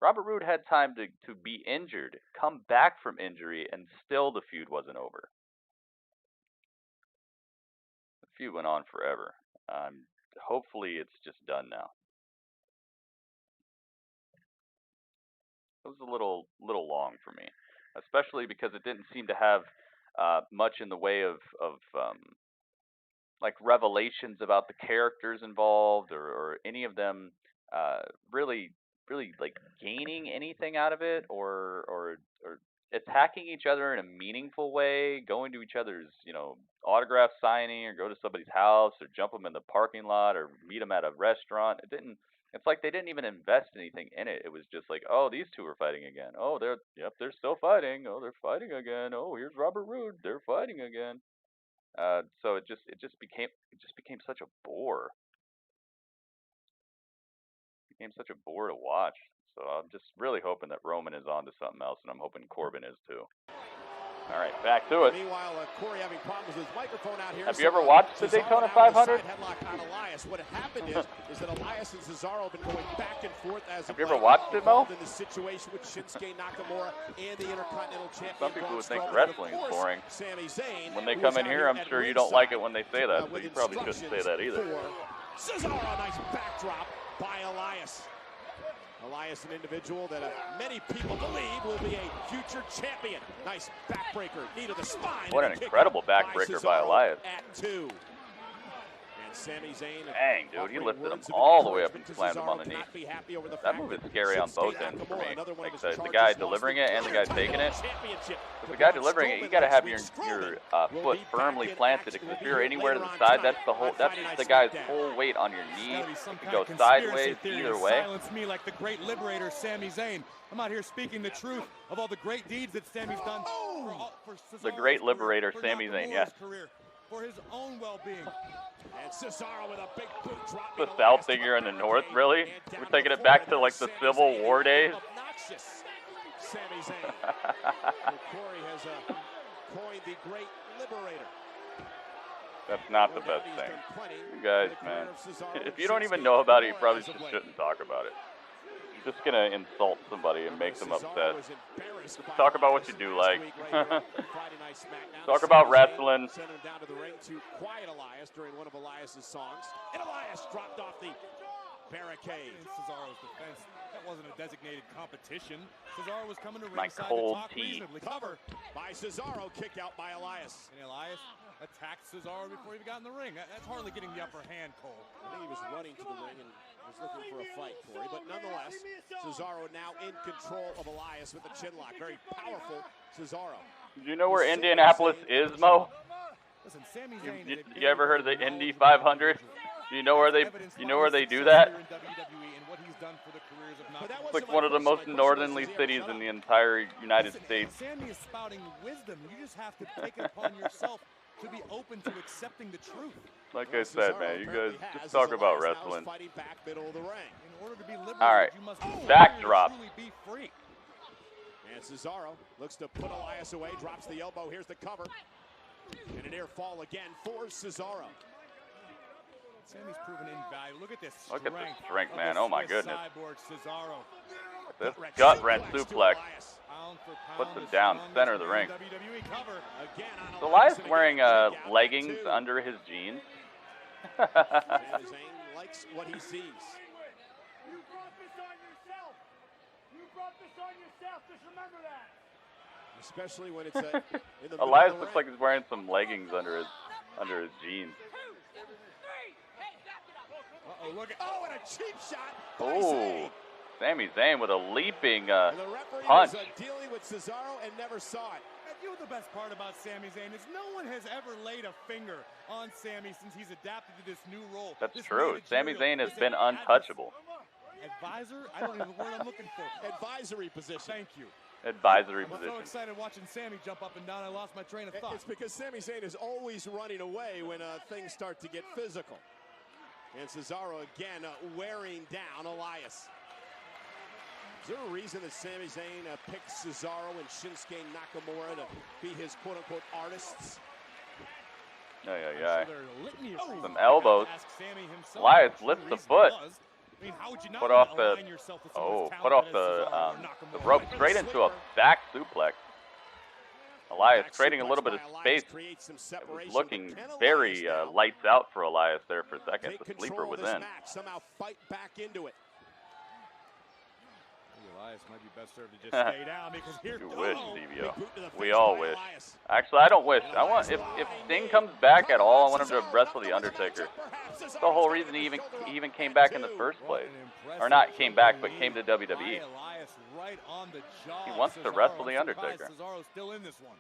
Robert Roode had time to be injured, come back from injury, and still the feud wasn't over. The feud went on forever. Hopefully it's just done now. It was a little long for me, especially because it didn't seem to have much in the way of like revelations about the characters involved, or any of them really like gaining anything out of it, or attacking each other in a meaningful way, going to each other's, autograph signing, or go to somebody's house, or jump them in the parking lot, or meet them at a restaurant. It's like they didn't even invest anything in it. It was just like, oh, these two are fighting again. Oh, they're still fighting. Oh, they're fighting again. Oh, here's Robert Roode. They're fighting again. So it just became such a bore. It became such a bore to watch. So I'm just really hoping that Roman is on to something else, and I'm hoping Corbin is too. All right, back to it. Meanwhile, Corey having problems with his microphone out here. Have you ever watched the Daytona 500? Headlock on Elias. What happened is that Elias and Cesaro have been going back and forth as have you ever watched it, Mo? In the situation with Shinsuke Nakamura and the Intercontinental Champion. Some people would think wrestling is boring. Sami Zayn, when they come in here, I'm sure you don't like it when they say that, but you probably shouldn't say that either. Cesaro, nice backdrop by Elias. Elias, an individual that many people believe will be a future champion. Nice backbreaker, knee to the spine. What an incredible backbreaker by Elias. At 2. And Sami Zayn. Dang, dude, he lifted him all the way up and slammed him on the knee. That move is scary on both ends for me. Like the guy delivering it and the guy taking it. With the guy delivering it, you got to have your foot firmly planted, because if you're anywhere to the side, that's the guy's whole weight on your knee. It can go sideways either way. Silence me like the great liberator Sami Zayn. I'm out here speaking the truth of all the great deeds that Sami's done. The great liberator Sami Zayn, yes. For his own well-being. And Cesaro with a big boot drop. The South figure in the North, really? We're taking it back to like the Civil War days. Sami Zayn. Corey has coined the great liberator. That's not the best thing. You guys, man. If you don't even know about it, you probably just shouldn't talk about it. You're just gonna insult somebody and make them upset. Just talk about what you do like. Talk about wrestling. Sent him down to the ring to quiet Elias during one of Elias's songs. And Elias dropped off the barricade. In Cesaro's defense, that wasn't a designated competition. Cesaro was coming to my ringside cold to talk tea. reasonably. Cover by Cesaro, kick out by Elias. And Elias attacked Cesaro before he even got in the ring. That's hardly getting the upper hand, Cole. I think he was running to the ring and was looking for a fight, Corey. But nonetheless, Cesaro now in control of Elias with a chin lock. Very powerful Cesaro. Do you know where Indianapolis is, Mo? Listen, Sami Zayn, you ever heard of the Indy 500? Do you know where they do that? It's like one of the most northerly cities in the entire United States. Sami is spouting wisdom. You just have to take it upon yourself to be open to accepting the truth. Like I said, man, you guys just talk about wrestling. All right, backdrop. And Cesaro looks to put Elias away, drops the elbow. Here's the cover. And a near fall again for Cesaro. Sami's proven invaluable. Look at this strength. Look at the strength, man. Oh my goodness. Cesaro. This gut wrench suplex puts him down center of the ring. So Elias wearing leggings under his jeans. Sami Zayn likes what he sees. You brought this on yourself. You brought this on yourself. Just remember that. Especially when it's in the Elias looks like he's wearing some leggings under his jeans. Uh-oh, look at, and a cheap shot. Oh, Sami Zayn with a leaping and the referee punch. was dealing with Cesaro and never saw it. And you know the best part about Sami Zayn is no one has ever laid a finger on Sami since he's adapted to this new role. That's true. Sami Zayn has been untouchable. Advisor? I don't even know the word I'm looking for. Advisory position. Thank you. Advisory I'm position. so excited watching Sami jump up and down, I lost my train of thought. It's because Sami Zayn is always running away when things start to get physical. And Cesaro again wearing down Elias. Is there a reason that Sami Zayn picked Cesaro and Shinsuke Nakamura to be his quote-unquote artists? Yeah. Some elbows. Elias lifts the foot. I mean, how would you not Put off the align yourself with someone as put off talented as the Cesaro or knock him the over? rope straight into a back suplex. Elias creating a little bit of space. It was looking very lights out for Elias there for a second. The sleeper was in. Somehow fight back into it. Elias might be best served to just stay down because here You wish, 𝐒𝐿𝐴. We all wish. Actually, I don't wish. I want if Sting comes back at all, I want him to wrestle the Undertaker. That's the whole reason he even came back in the first place, or not came back, but came to WWE. He wants to wrestle the Undertaker. Cesaro's still in this one.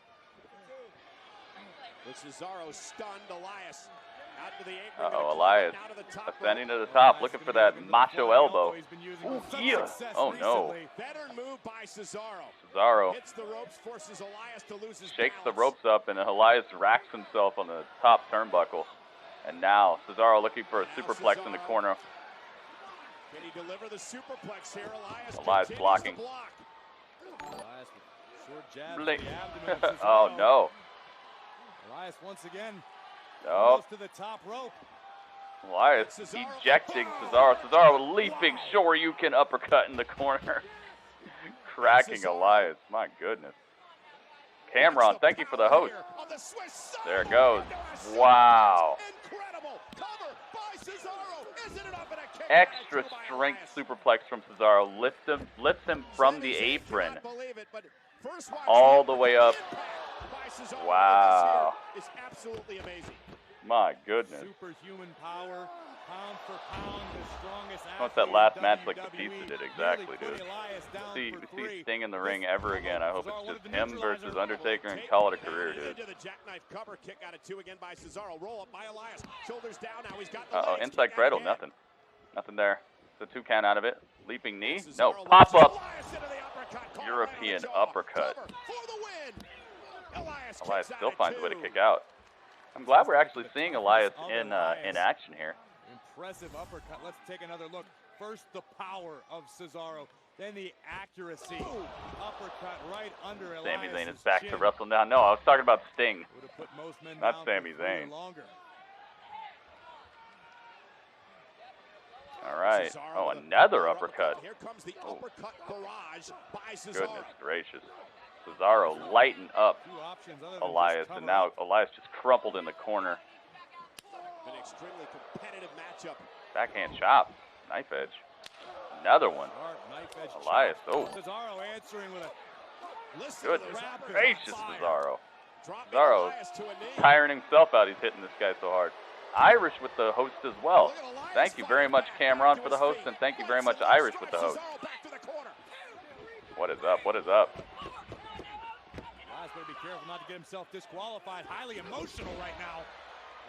With Cesaro stunned, Elias out to the apron. Uh-oh, Elias ascending to the top, looking for that macho elbow. Ooh, yeah. Oh, no. Better move by Cesaro. Cesaro Hits the ropes, forces Elias to lose his shakes the balance. ropes up, and Elias racks himself on the top turnbuckle. And now Cesaro looking for a superplex in the corner. Can he deliver the superplex here? Elias blocking. Elias with short jab to Blink. the abdomen of Oh, Cesaro. no. Elias once again No. goes to the top rope. Elias ejecting Cesaro. Cesaro leaping 𝐒𝐿𝐴 uppercut in the corner. Cracking Elias. My goodness. Cameron, thank you for the host. There it goes. Wow. Incredible cover by Cesaro. Isn't it up in a kick? Extra strength superplex from Cesaro. Lifts him from the apron all the way up. Wow. It's absolutely amazing. My goodness. Superhuman power, pound for pound, the strongest. What's that last match like Batista did exactly, dude? We see Sting in the ring ever again. I hope it's just him versus Undertaker and call it a career, dude. Into the jackknife cover, kick out of two again by Cesaro. Roll up by Elias. Shoulders down now. He's got the Uh-oh, legs. inside Kick out cradle, again. nothing. Nothing there. It's a 2 count out of it. Leaping knee. No, pop up. European uppercut. Elias still finds a way to kick out. I'm glad we're actually seeing Elias in action here. Impressive uppercut. Let's take another look. First, the power of Cesaro, then the accuracy. Uppercut right under Elias. Sami Zayn is back to wrestle now. No, I was talking about Sting. Would've put most men Not down Sami for Zayn. longer. All right. Oh, another uppercut. Here comes the uppercut barrage by Cesaro. Goodness gracious. Cesaro lighten up Elias, and now Elias just crumpled in the corner. An extremely competitive matchup. Backhand chop. Knife edge. Another one. Elias. Oh. Cesaro answering with a Goodness gracious, Cesaro. Dropping Cesaro Elias to a knee. tiring himself out. He's hitting this guy so hard. Irish with the host as well. Thank you very much, Cameron, for the host, and thank you very much, Irish, with the host. What is up? What is up? Elias better be careful not to get himself disqualified. Highly emotional right now.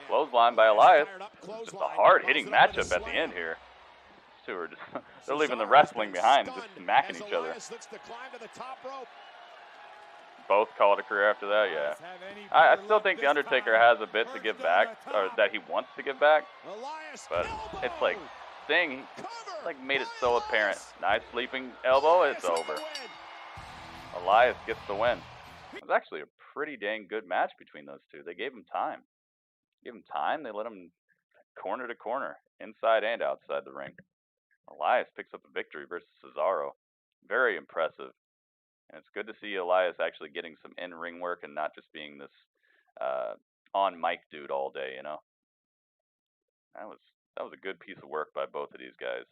Clothesline by Elias. Just a hard-hitting matchup at the end here. These two are just, they're leaving the wrestling behind and just smacking each other. Elias looks to climb to the top rope. Both call it a career after that, yeah. I still think The Undertaker has a bit to give back, or that he wants to give back. But it's like, Sting, like made it so apparent. Nice sleeping elbow, it's over. Elias gets the win. It was actually a pretty dang good match between those two. They gave him time. Give him time, they let him corner to corner, inside and outside the ring. Elias picks up a victory versus Cesaro. Very impressive. And it's good to see Elias actually getting some in-ring work and not just being this on-mic dude all day, you know. That was a good piece of work by both of these guys.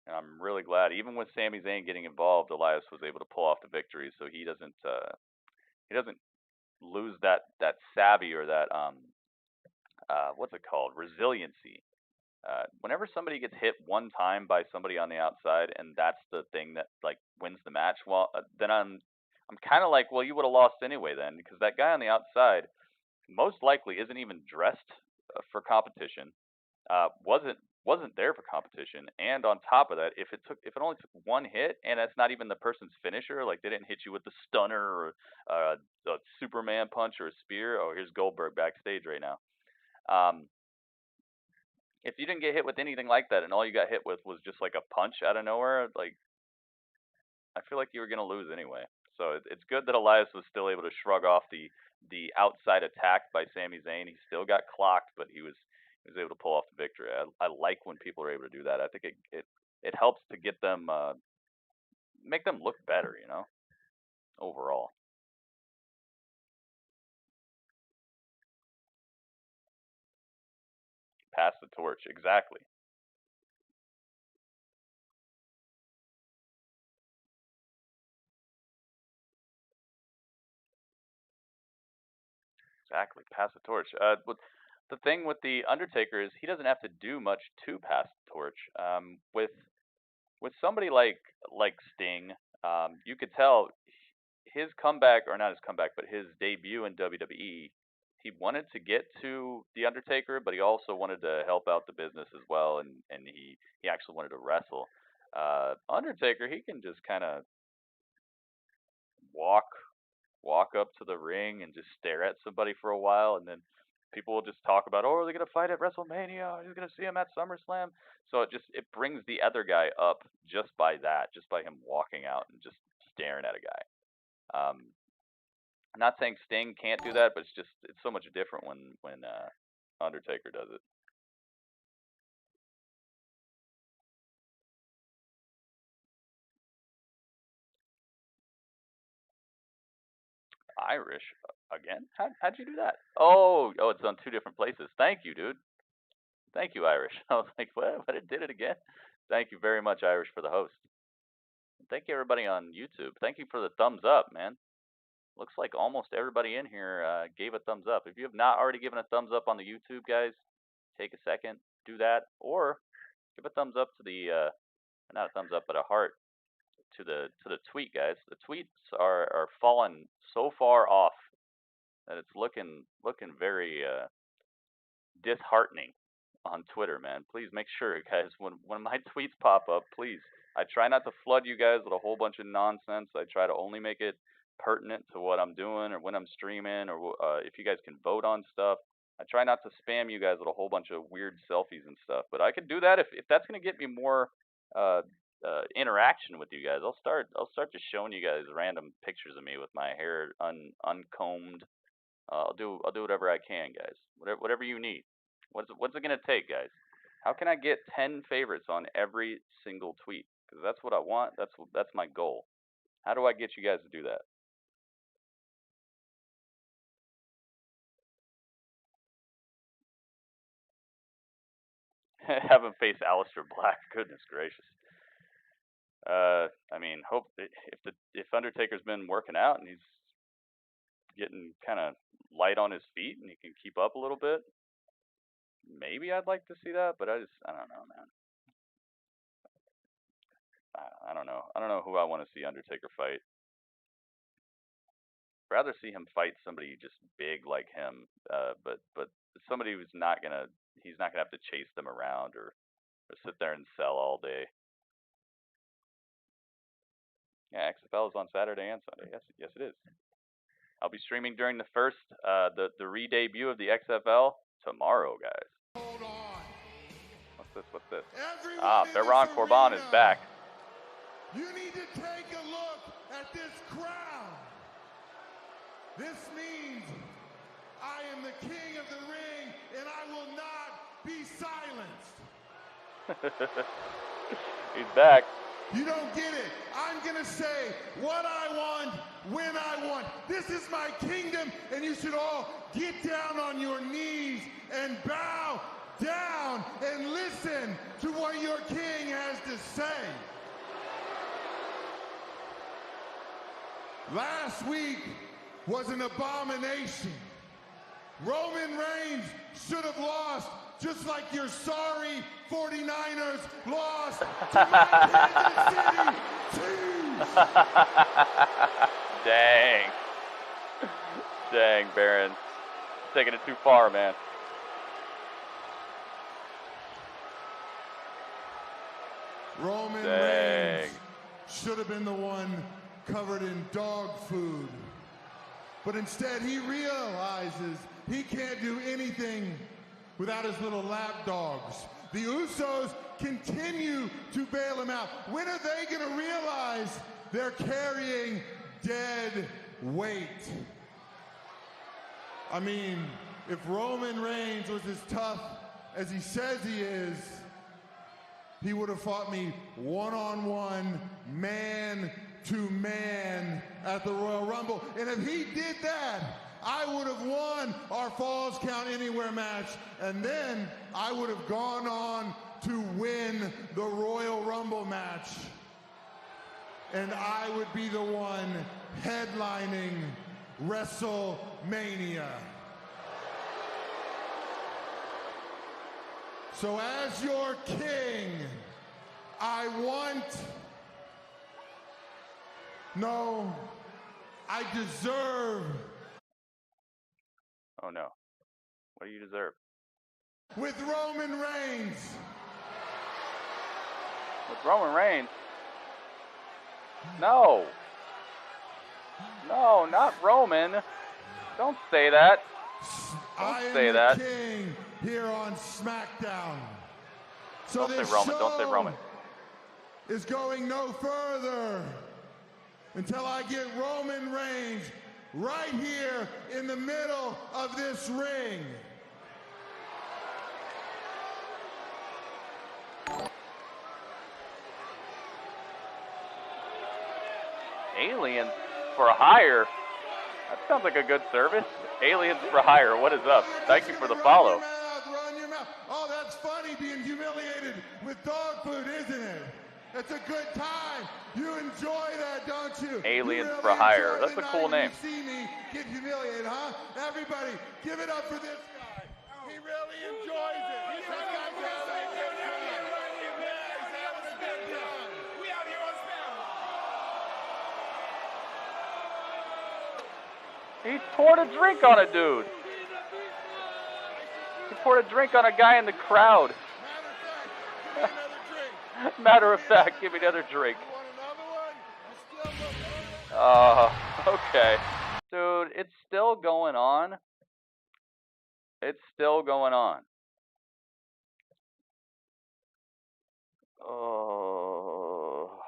And I'm really glad, even with Sami Zayn getting involved, Elias was able to pull off the victory, so he doesn't lose that savvy or that what's it called, resiliency. Whenever somebody gets hit one time by somebody on the outside, and that's the thing that like wins the match, well, then I'm kind of like, well, you would have lost anyway then, because that guy on the outside most likely isn't even dressed for competition, wasn't there for competition, and on top of that, if it only took one hit, and that's not even the person's finisher, like they didn't hit you with the stunner or a Superman punch or a spear. Oh, here's Goldberg backstage right now. If you didn't get hit with anything like that, and all you got hit with was just like a punch out of nowhere, like I feel like you were gonna lose anyway. So it's good that Elias was still able to shrug off the outside attack by Sami Zayn. He still got clocked, but he was he was able to pull off the victory. I like when people are able to do that. I think it helps to get them, make them look better, you know, overall. Pass the torch, exactly. Exactly, pass the torch. The thing with the Undertaker is he doesn't have to do much to pass the torch. With somebody like Sting, you could tell his comeback, or not his comeback, but his debut in WWE. He wanted to get to the Undertaker, but he also wanted to help out the business as well, and he actually wanted to wrestle. Undertaker, he can just kind of walk up to the ring and just stare at somebody for a while, and then people will just talk about, oh, are they gonna fight at WrestleMania? He's gonna see him at SummerSlam. So it brings the other guy up just by that, just by him walking out and just staring at a guy. I'm not saying Sting can't do that, but it's so much different when Undertaker does it. Irish again? How'd you do that? Oh, it's on 2 different places. Thank you, dude. Thank you, Irish. I was like, what? It did it again? Thank you very much, Irish, for the host. And thank you, everybody on YouTube. Thank you for the thumbs up, man. Looks like almost everybody in here gave a thumbs up. If you have not already given a thumbs up on the YouTube, guys, take a second, do that, or give a thumbs up to the not a thumbs up, but a heart to the tweet, guys. The tweets are falling so far off that it's looking very disheartening on Twitter, man. Please make sure, guys, when my tweets pop up, please. I try not to flood you guys with a whole bunch of nonsense. I try to only make it pertinent to what I'm doing or when I'm streaming, or if you guys can vote on stuff. I try not to spam you guys with a whole bunch of weird selfies and stuff, but I can do that if that's going to get me more interaction with you guys. I'll start just showing you guys random pictures of me with my hair uncombed. I'll do whatever I can, guys. Whatever you need. What's it gonna take, guys? How can I get 10 favorites on every single tweet? Because that's what I want. That's my goal. How do I get you guys to do that? Have him face Aleister Black. Goodness gracious. I mean, hope if Undertaker's been working out and he's getting kind of light on his feet and he can keep up a little bit, maybe I'd like to see that. But I don't know, man. I don't know. I don't know who I want to see Undertaker fight. I'd rather see him fight somebody just big like him, but somebody who's he's not gonna have to chase them around or sit there and sell all day. Yeah, XFL is on Saturday and Sunday. Yes, it is. I'll be streaming during the first, the re-debut of the XFL tomorrow, guys. Hold on. What's this? Everyone Baron Corbin is back. You need to take a look at this crowd. This means I am the king of the ring, and I will not be silenced. He's back. You don't get it. I'm going to say what I want, when I want. This is my kingdom, and you should all get down on your knees and bow down and listen to what your king has to say. Last week was an abomination. Roman Reigns should have lost, just like your sorry 49ers lost to my Kansas City Chiefs. Dang, Baron. Taking it too far, man. Roman Reigns should have been the one covered in dog food. But instead, he realizes he can't do anything without his little lap dogs. The Usos continue to bail him out. When are they going to realize they're carrying dead weight? I mean, if Roman Reigns was as tough as he says he is, he would have fought me one-on-one, man-to-man at the Royal Rumble. And if he did that, I would have won our Falls Count Anywhere match, and then I would have gone on to win the Royal Rumble match. And I would be the one headlining WrestleMania. So as your king, I deserve. Oh no. What do you deserve? With Roman Reigns. With Roman Reigns? No. No, not Roman. Don't say that. Don't say that. King here on SmackDown. So don't say Roman. Don't say Roman. Is going no further until I get Roman Reigns right here in the middle of this ring. Aliens for hire. That sounds like a good service. Aliens for hire. What is up? Thank you for the follow. Run your mouth. Oh, that's funny being humiliated with dog food, isn't it? It's a good time. You enjoy that, don't you? Aliens for hire. That's a cool name. You see me get humiliated, huh? Everybody, give it up for this guy. He really enjoys it. He poured a drink on a dude. He poured a drink on a guy in the crowd. Matter of fact, give me another drink. Okay. Dude, it's still going on. It's still going on. Oh.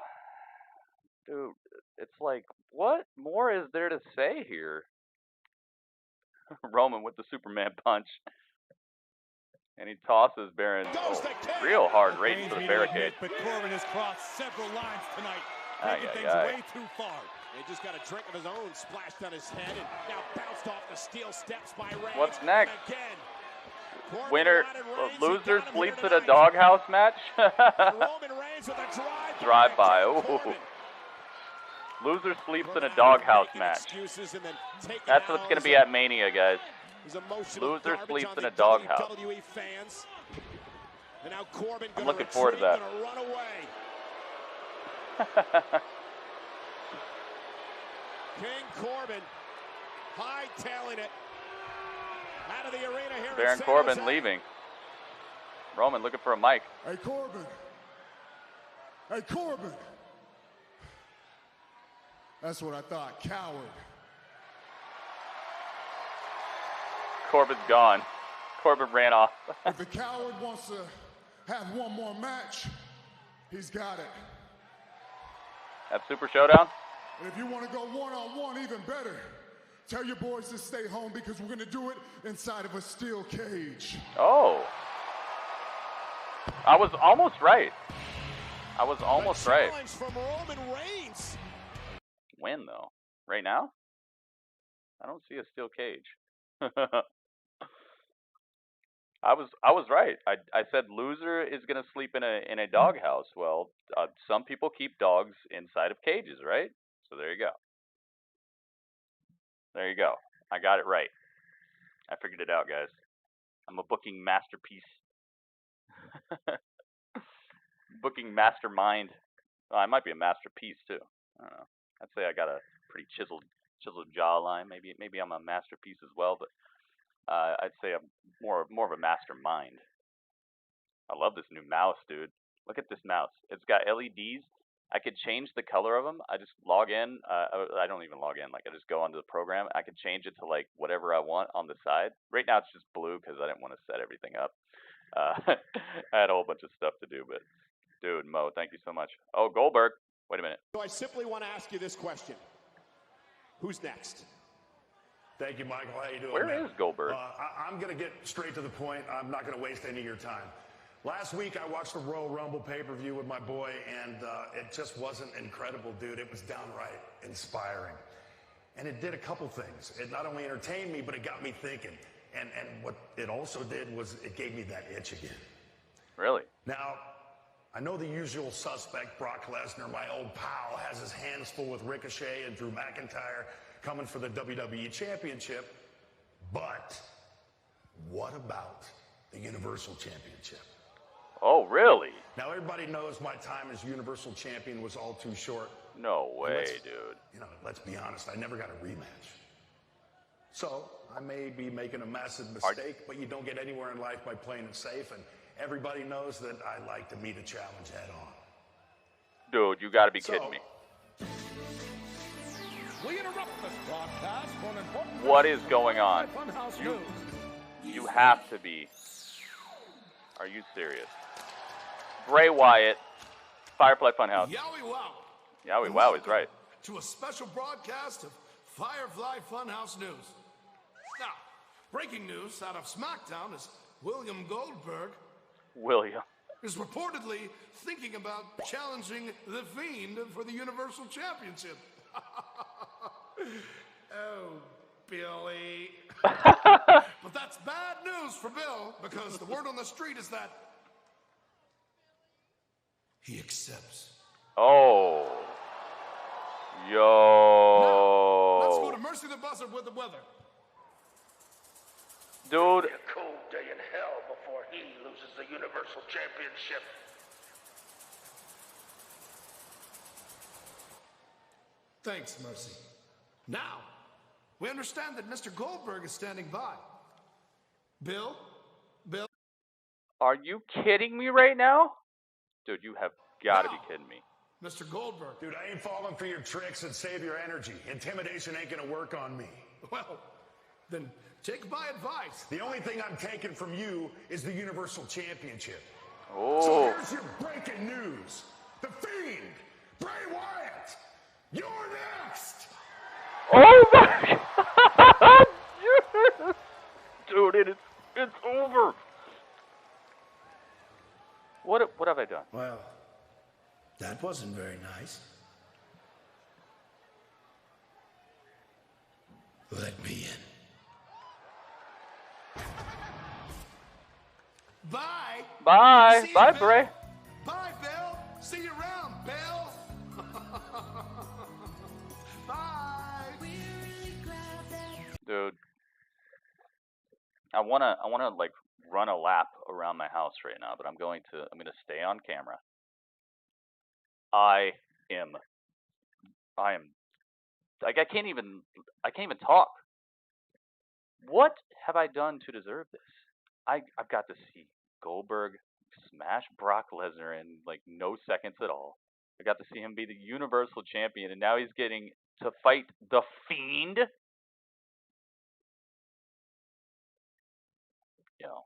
Dude, it's like, what more is there to say here? Roman with the Superman punch. And he tosses Baron real hard right into the barricade. But Corbin has crossed several lines tonight. Taking things way too far. He just got a drink of his own splashed on his head and now bounced off the steel steps by Reigns. What's next? Again, Winner, loser sleeps in a doghouse match? Roman Reigns with a drive-by. Ooh. Loser sleeps in a doghouse match. That's what's going to be at Mania, guys. Loser sleeps in a doghouse. I'm looking forward to that. King Corbin hightailing it out of the arena here. Baron Corbin leaving. Roman looking for a mic. Hey, Corbin. Hey, Corbin. That's what I thought. Coward. Corbin's gone. Corbin ran off. If the coward wants to have one more match, he's got it. At Super Showdown? And if you want to go one-on-one, even better, tell your boys to stay home because we're going to do it inside of a steel cage. Oh. I was almost right. I was almost right. Challenge from Roman Reigns. When, though? Right now? I don't see a steel cage. I was right. I said loser is gonna sleep in a doghouse. Well, some people keep dogs inside of cages, right? So there you go. There you go. I got it right. I figured it out, guys. I'm a booking masterpiece. Booking mastermind. I might be a masterpiece too. I don't know. I'd say I got a pretty chiseled jawline. Maybe I'm a masterpiece as well, but I'd say I'm more of a mastermind. I love this new mouse, dude. Look at this mouse. It's got LEDs. I could change the color of them. I just log in. I don't even log in. Like, I just go onto the program. I can change it to like whatever I want on the side. Right now it's just blue because I didn't want to set everything up. I had a whole bunch of stuff to do, but dude, Mo, thank you so much. Oh, Goldberg. Wait a minute. So I simply want to ask you this question. Who's next? Thank you, Michael. How you doing, Where man? is Goldberg? I'm going to get straight to the point. I'm not going to waste any of your time. Last week, I watched the Royal Rumble pay-per-view with my boy, and it just wasn't incredible, dude. It was downright inspiring. And it did a couple things. It not only entertained me, but it got me thinking. And what it also did was it gave me that itch again. Really? Now, I know the usual suspect, Brock Lesnar, my old pal, has his hands full with Ricochet and Drew McIntyre coming for the WWE Championship. But what about the Universal Championship? Oh, really? Now, everybody knows my time as Universal Champion was all too short. No way, dude. You know, let's be honest, I never got a rematch. So, I may be making a massive mistake, but you don't get anywhere in life by playing it safe, and everybody knows that I like to meet a challenge head on. Dude, you gotta be kidding me. We interrupt this broadcast for an important What is going on? Funhouse News. You have to be. Are you serious? Bray Wyatt, Firefly Funhouse. Yowie wow. Yowie wow is right. To a special broadcast of Firefly Funhouse News. Now, breaking news out of SmackDown is William Goldberg is reportedly thinking about challenging the Fiend for the Universal Championship. Oh, Billy. But that's bad news for Bill, because the word on the street is that he accepts. Oh. Yo. Now, let's go to Mercy the Buzzard with the weather. Dude. It'll be a cold day in hell before he loses the Universal Championship. Thanks, Mercy. Now, we understand that Mr. Goldberg is standing by. Bill? Are you kidding me right now? Dude, you have got to be kidding me. Mr. Goldberg. Dude, I ain't falling for your tricks and save your energy. Intimidation ain't gonna work on me. Well, then take my advice. The only thing I'm taking from you is the Universal Championship. Oh. So here's your breaking news. The Fiend, Bray Wyatt, you're next. Oh my God! Yes! Dude, it's over. What have I done? Well, that wasn't very nice. Let me in. Bye. Bye. See you, Bye, Bill. Bray. Bye, Bill. See you around, Bill. Bye. Dude. I wanna like run a lap around my house right now, but I'm gonna stay on camera. I am like I can't even talk. What have I done to deserve this? I've got to see Goldberg smash Brock Lesnar in like no seconds at all. I got to see him be the Universal Champion, and now he's getting to fight the Fiend. Yo,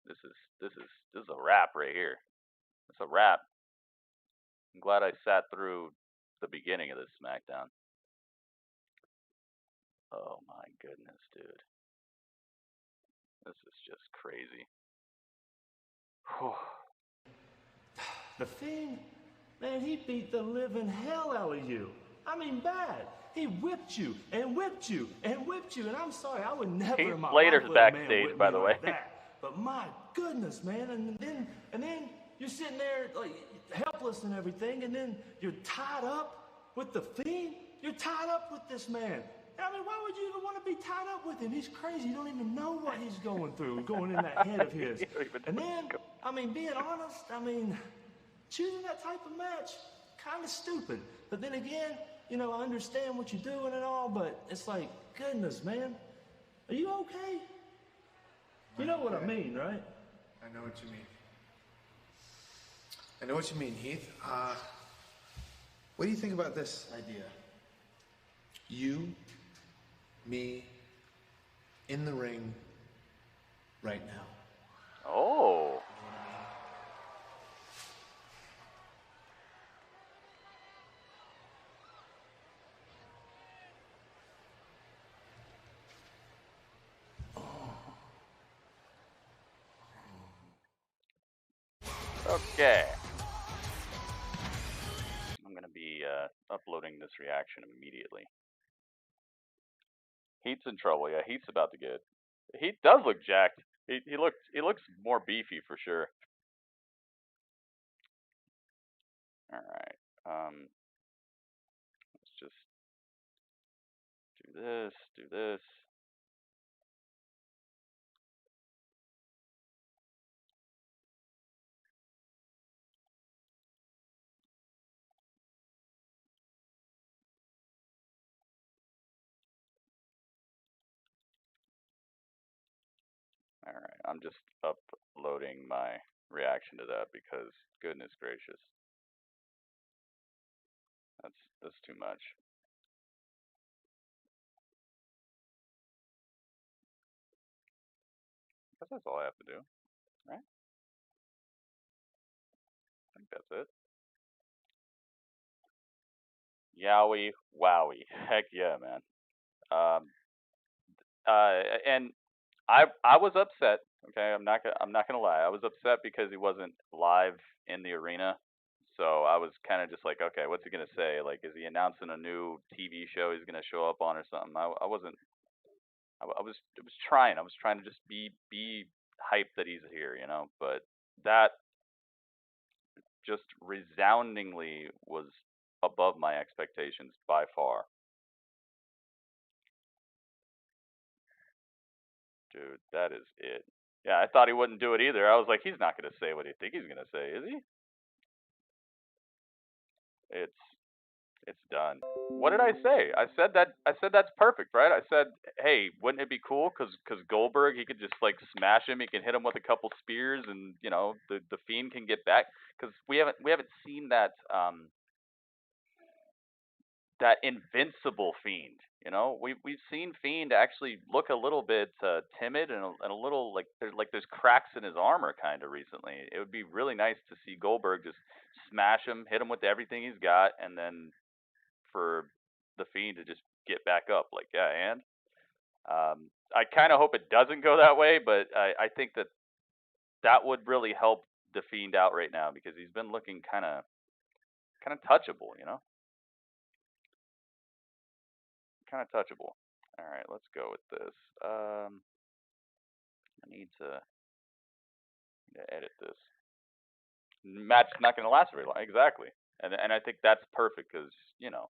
this is a wrap right here. It's a wrap. I'm glad I sat through the beginning of this SmackDown. Oh my goodness, dude. This is just crazy. The Fiend, man, he beat the living hell out of you. I mean, bad. He whipped you and whipped you and whipped you, and I'm sorry, I would never Heath in my Slater's life let a man backstage, whip by me the like way. that. But my goodness, man, and then you're sitting there like helpless and everything, and then you're tied up with the Fiend. You're tied up with this man. I mean, why would you even want to be tied up with him? He's crazy. You don't even know what he's going through, going in that head of his. And then, I mean, being honest, I mean, choosing that type of match, kind of stupid. But then again, you know, I understand what you're doing and all, but it's like, goodness, man, are you okay? You know what I mean, right? I know what you mean. I know what you mean, Heath. What do you think about this idea? You, me, in the ring, right now. Oh. Okay. I'm gonna be uploading this reaction immediately. Heat's in trouble. Yeah, Heat's about to get. Heat does look jacked. He looks more beefy for sure. All right. Let's just do this. Do this. All right. I'm just uploading my reaction to that because goodness gracious, that's too much. I guess that's all I have to do, right? I think that's it. Yowie, wowie, heck yeah, man. And I was upset. Okay, I'm not gonna lie. I was upset because he wasn't live in the arena. So I was kind of just like, okay, what's he gonna say? Like, is he announcing a new TV show he's gonna show up on or something? I wasn't. I was trying. I was trying to just be hyped that he's here, you know. But that just resoundingly was above my expectations by far. Dude, that is it. Yeah, I thought he wouldn't do it either. I was like, he's not going to say what he think he's going to say, is he? It's done. What did I say? I said that's perfect, right? I said, hey, wouldn't it be cool cuz Goldberg, he could just like smash him, he can hit him with a couple spears and, you know, the Fiend can get back cuz we haven't seen that that invincible Fiend. You know, we've seen Fiend actually look a little bit timid and a little like there's cracks in his armor kind of recently. It would be really nice to see Goldberg just smash him, hit him with everything he's got, and then for the Fiend to just get back up. Like, yeah, and I kind of hope it doesn't go that way, but I think that would really help the Fiend out right now because he's been looking kind of touchable, you know. Kind of touchable. All right, let's go with this. I need to edit this. Match not going to last very long. Exactly, and I think that's perfect because you know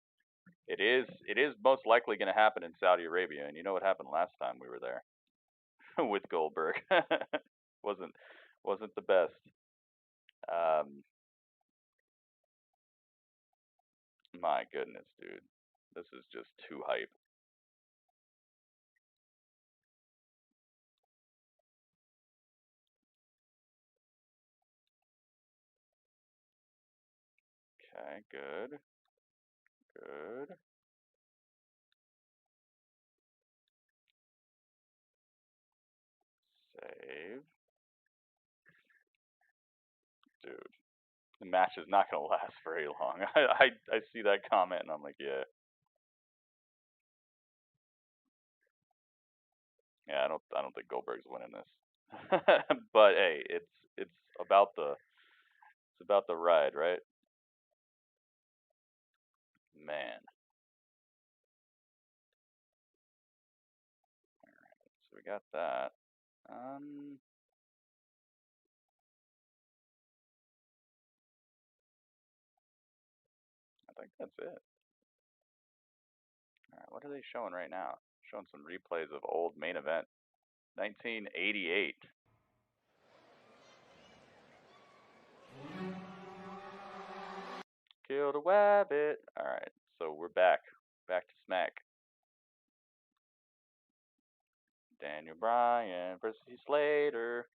it is most likely going to happen in Saudi Arabia, and you know what happened last time we were there with Goldberg. wasn't the best. My goodness, dude, this is just too hype. Okay, good. Good. Save. Dude, the match is not going to last very long. I see that comment and I'm like, yeah. Yeah, I don't think Goldberg's winning this. But hey, it's about the ride, right? Man. Alright, so we got that. I think that's it. Alright, what are they showing right now? Showing some replays of old main event. 1988. Kill the rabbit. Alright, so we're back. Back to Smack. Daniel Bryan versus Slater.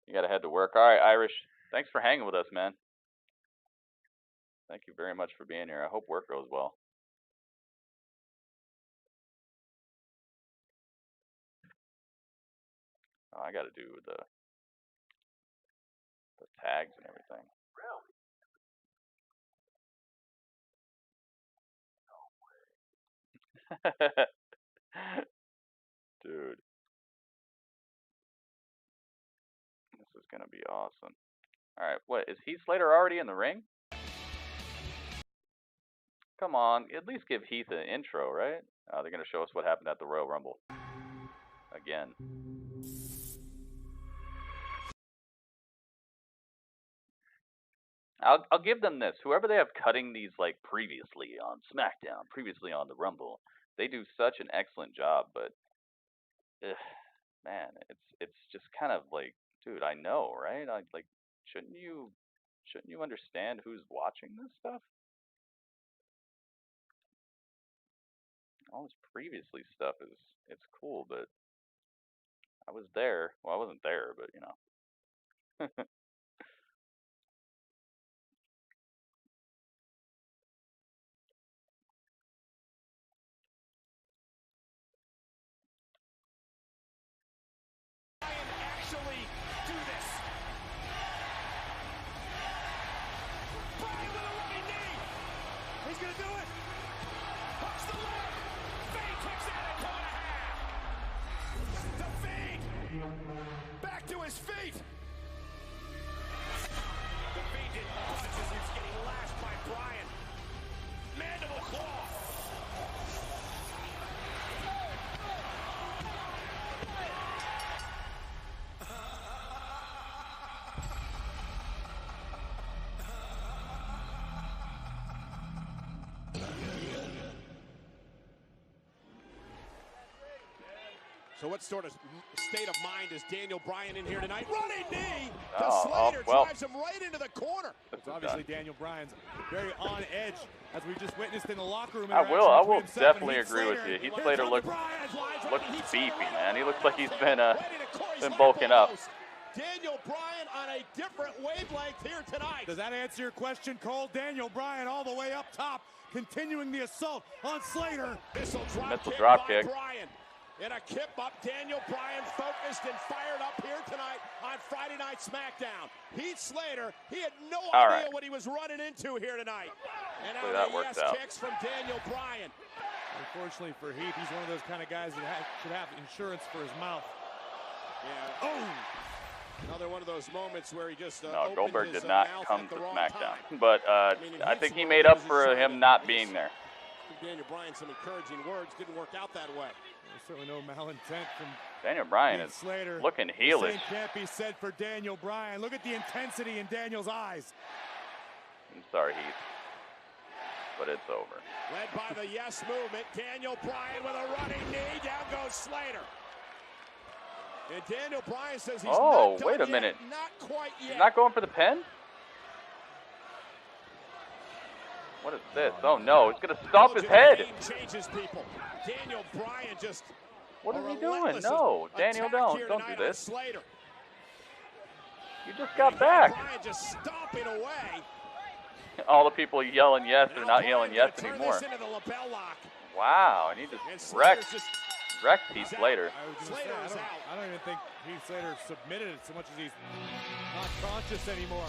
You gotta head to work. Alright, Irish. Thanks for hanging with us, man. Thank you very much for being here. I hope work goes well. Oh, I gotta do the tags and everything. Dude. going to be awesome. All right, what, is Heath Slater already in the ring? Come on, at least give Heath an intro, right? They're going to show us what happened at the Royal Rumble. Again. I'll give them this. Whoever they have cutting these, like, previously on SmackDown, previously on the Rumble, they do such an excellent job, but man, it's just kind of like, dude, I know, right? Like, shouldn't you understand who's watching this stuff? All this previously stuff it's cool, but I was there. Well, I wasn't there, but you know. Actually do this. Bryan with a running knee. He's gonna do it. Hooks the leg. Fiend kicks out at 2.5. The Fiend back to his feet. The Fiend didn't budge as he was getting lashed by Bryan. Mandible claw. So what sort of state of mind is Daniel Bryan in here tonight? Running knee to Slater, drives him right into the corner. It's obviously Daniel Bryan's very on edge, as we just witnessed in the locker room. I will definitely agree with you. Heath Slater looks beefy, man. He looks like he's been bulking up. Daniel Bryan on a different wavelength here tonight. Does that answer your question, Cole? Daniel Bryan all the way up top, continuing the assault on Slater. Missile drop kick. Bryan. In a kip up, Daniel Bryan focused and fired up here tonight on Friday Night SmackDown. Heath Slater, he had no idea what he was running into here tonight. And now that works out. Kicks from Daniel Bryan. Unfortunately for Heath, he's one of those kind of guys that should have insurance for his mouth. Yeah. Oh! Another one of those moments where he just no, Goldberg did not come to SmackDown. But I think he made up for him not being there. Daniel Bryan some encouraging words. Didn't work out that way. There's certainly no malintent from Daniel Bryan is Slater. Looking heelish. The same can't be said for Daniel Bryan. Look at the intensity in Daniel's eyes. I'm sorry, Heath, but it's over. Led by the yes movement, Daniel Bryan with a running knee. Down goes Slater. And Daniel Bryan says he's not done wait a yet. minute. Not quite yet. He's not going for the pin? What is this? Oh no, it's gonna stomp his head. Changes people. Daniel Bryan just. What is he doing? No, Daniel, don't do this. You just got back. Bryan just stomping away. All the people yelling yes are not yelling yes anymore. Wow, and he just wrecked Heath Slater. I don't even think Heath Slater submitted it so much as he's not conscious anymore.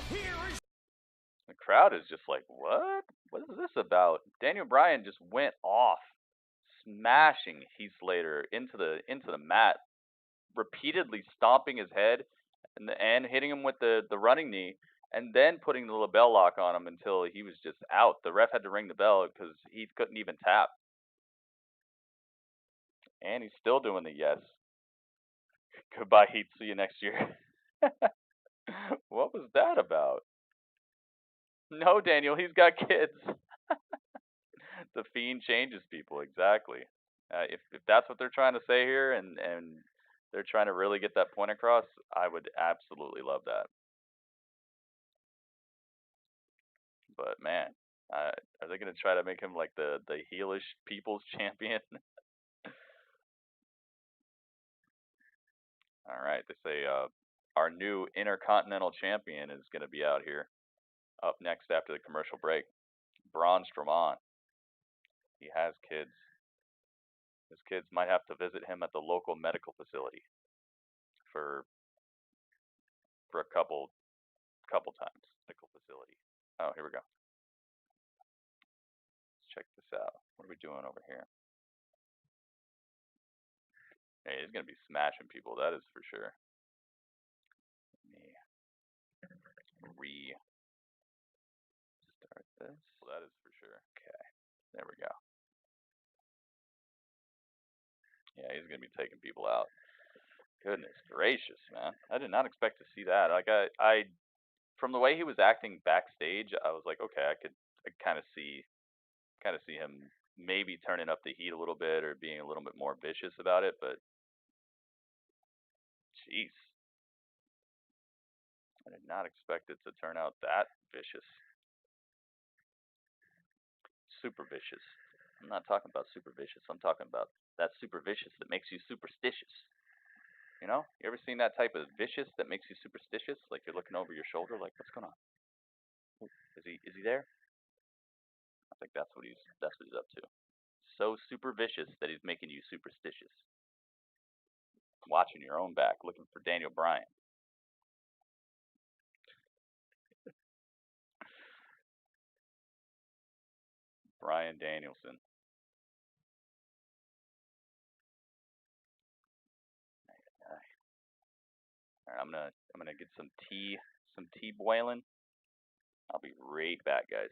The crowd is just like, what? What is this about? Daniel Bryan just went off, smashing Heath Slater into the mat, repeatedly stomping his head and hitting him with the running knee, and then putting the label lock on him until he was just out. The ref had to ring the bell because Heath couldn't even tap. And he's still doing the yes. Goodbye, Heath. See you next year. What was that about? No, Daniel, he's got kids. The Fiend changes people, exactly. If that's what they're trying to say here, and they're trying to really get that point across, I would absolutely love that. But man, are they going to try to make him like the heelish people's champion? All right, they say our new Intercontinental Champion is going to be out here. Up next after the commercial break, Braun Strowman. He has kids. His kids might have to visit him at the local medical facility for a couple times. Medical facility. Oh, here we go. Let's check this out. What are we doing over here? Hey, he's gonna be smashing people. That is for sure. Let me restart this. Well, that is for sure. Okay, there we go. Yeah, he's gonna be taking people out. Goodness gracious, man! I did not expect to see that. Like I from the way he was acting backstage, I was like, okay, I kind of see him maybe turning up the heat a little bit or being a little bit more vicious about it. But jeez, I did not expect it to turn out that vicious. Super vicious. I'm not talking about super vicious. I'm talking about that super vicious that makes you superstitious. You know, you ever seen that type of vicious that makes you superstitious? Like you're looking over your shoulder, like what's going on? Is he there? I think that's what he's up to. So super vicious that he's making you superstitious. Watching your own back, looking for Daniel Bryan. Bryan Danielson. All right, I'm gonna get some tea boiling. I'll be right back, guys.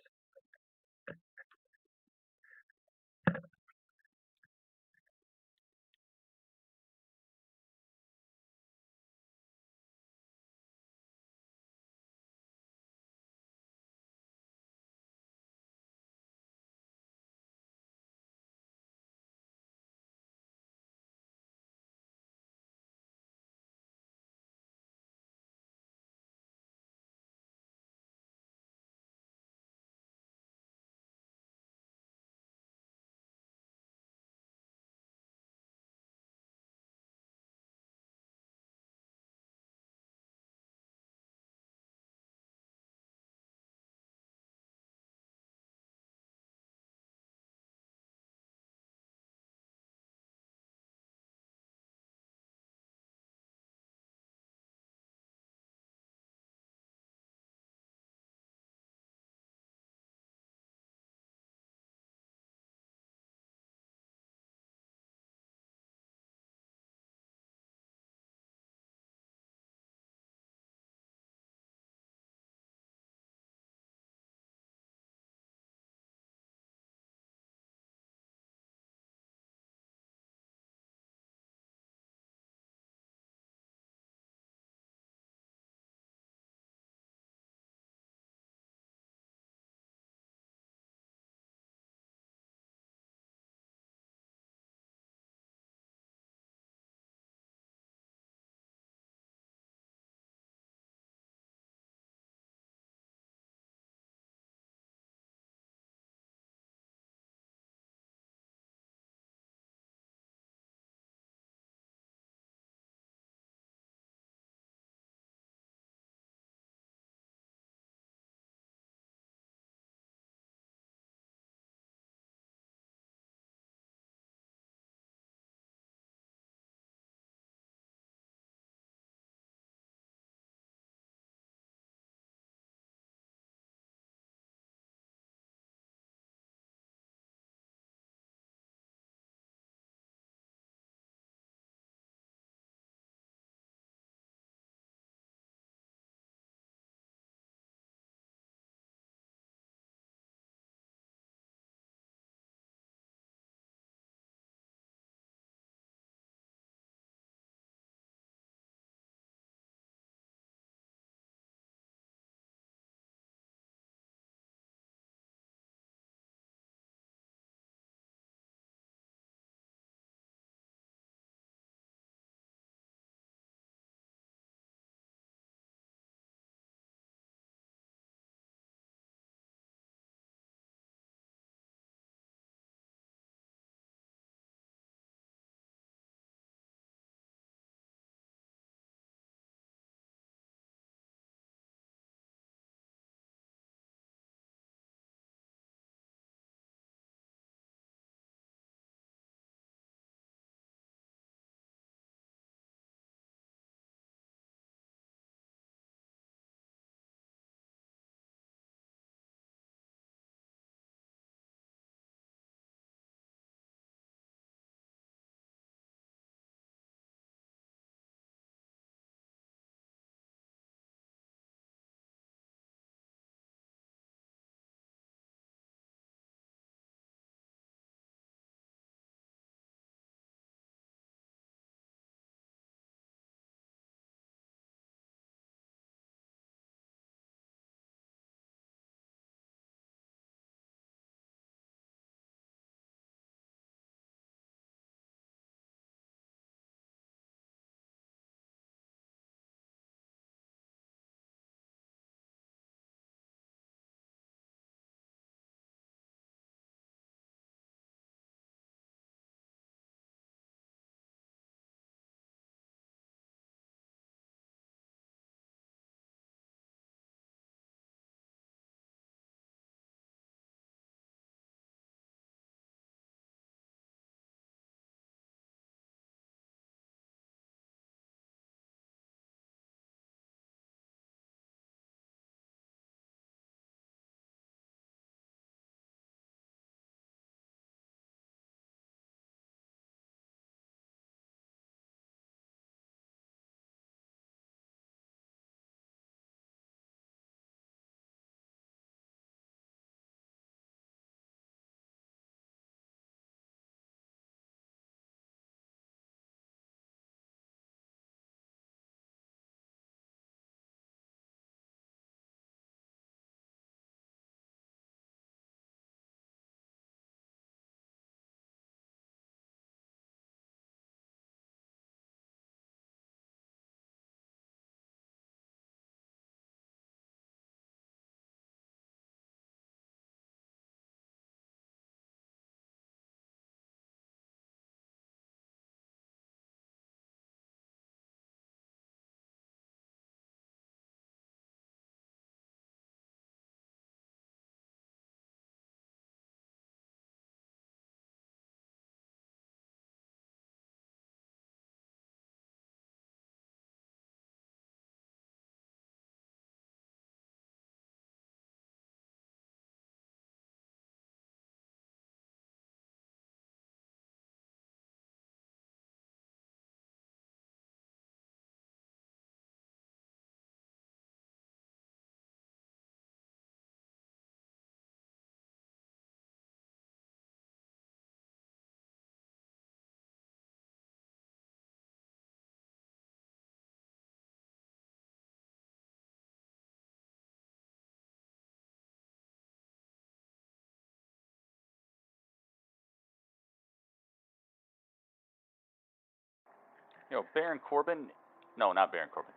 You know, Baron Corbin. No, not Baron Corbin.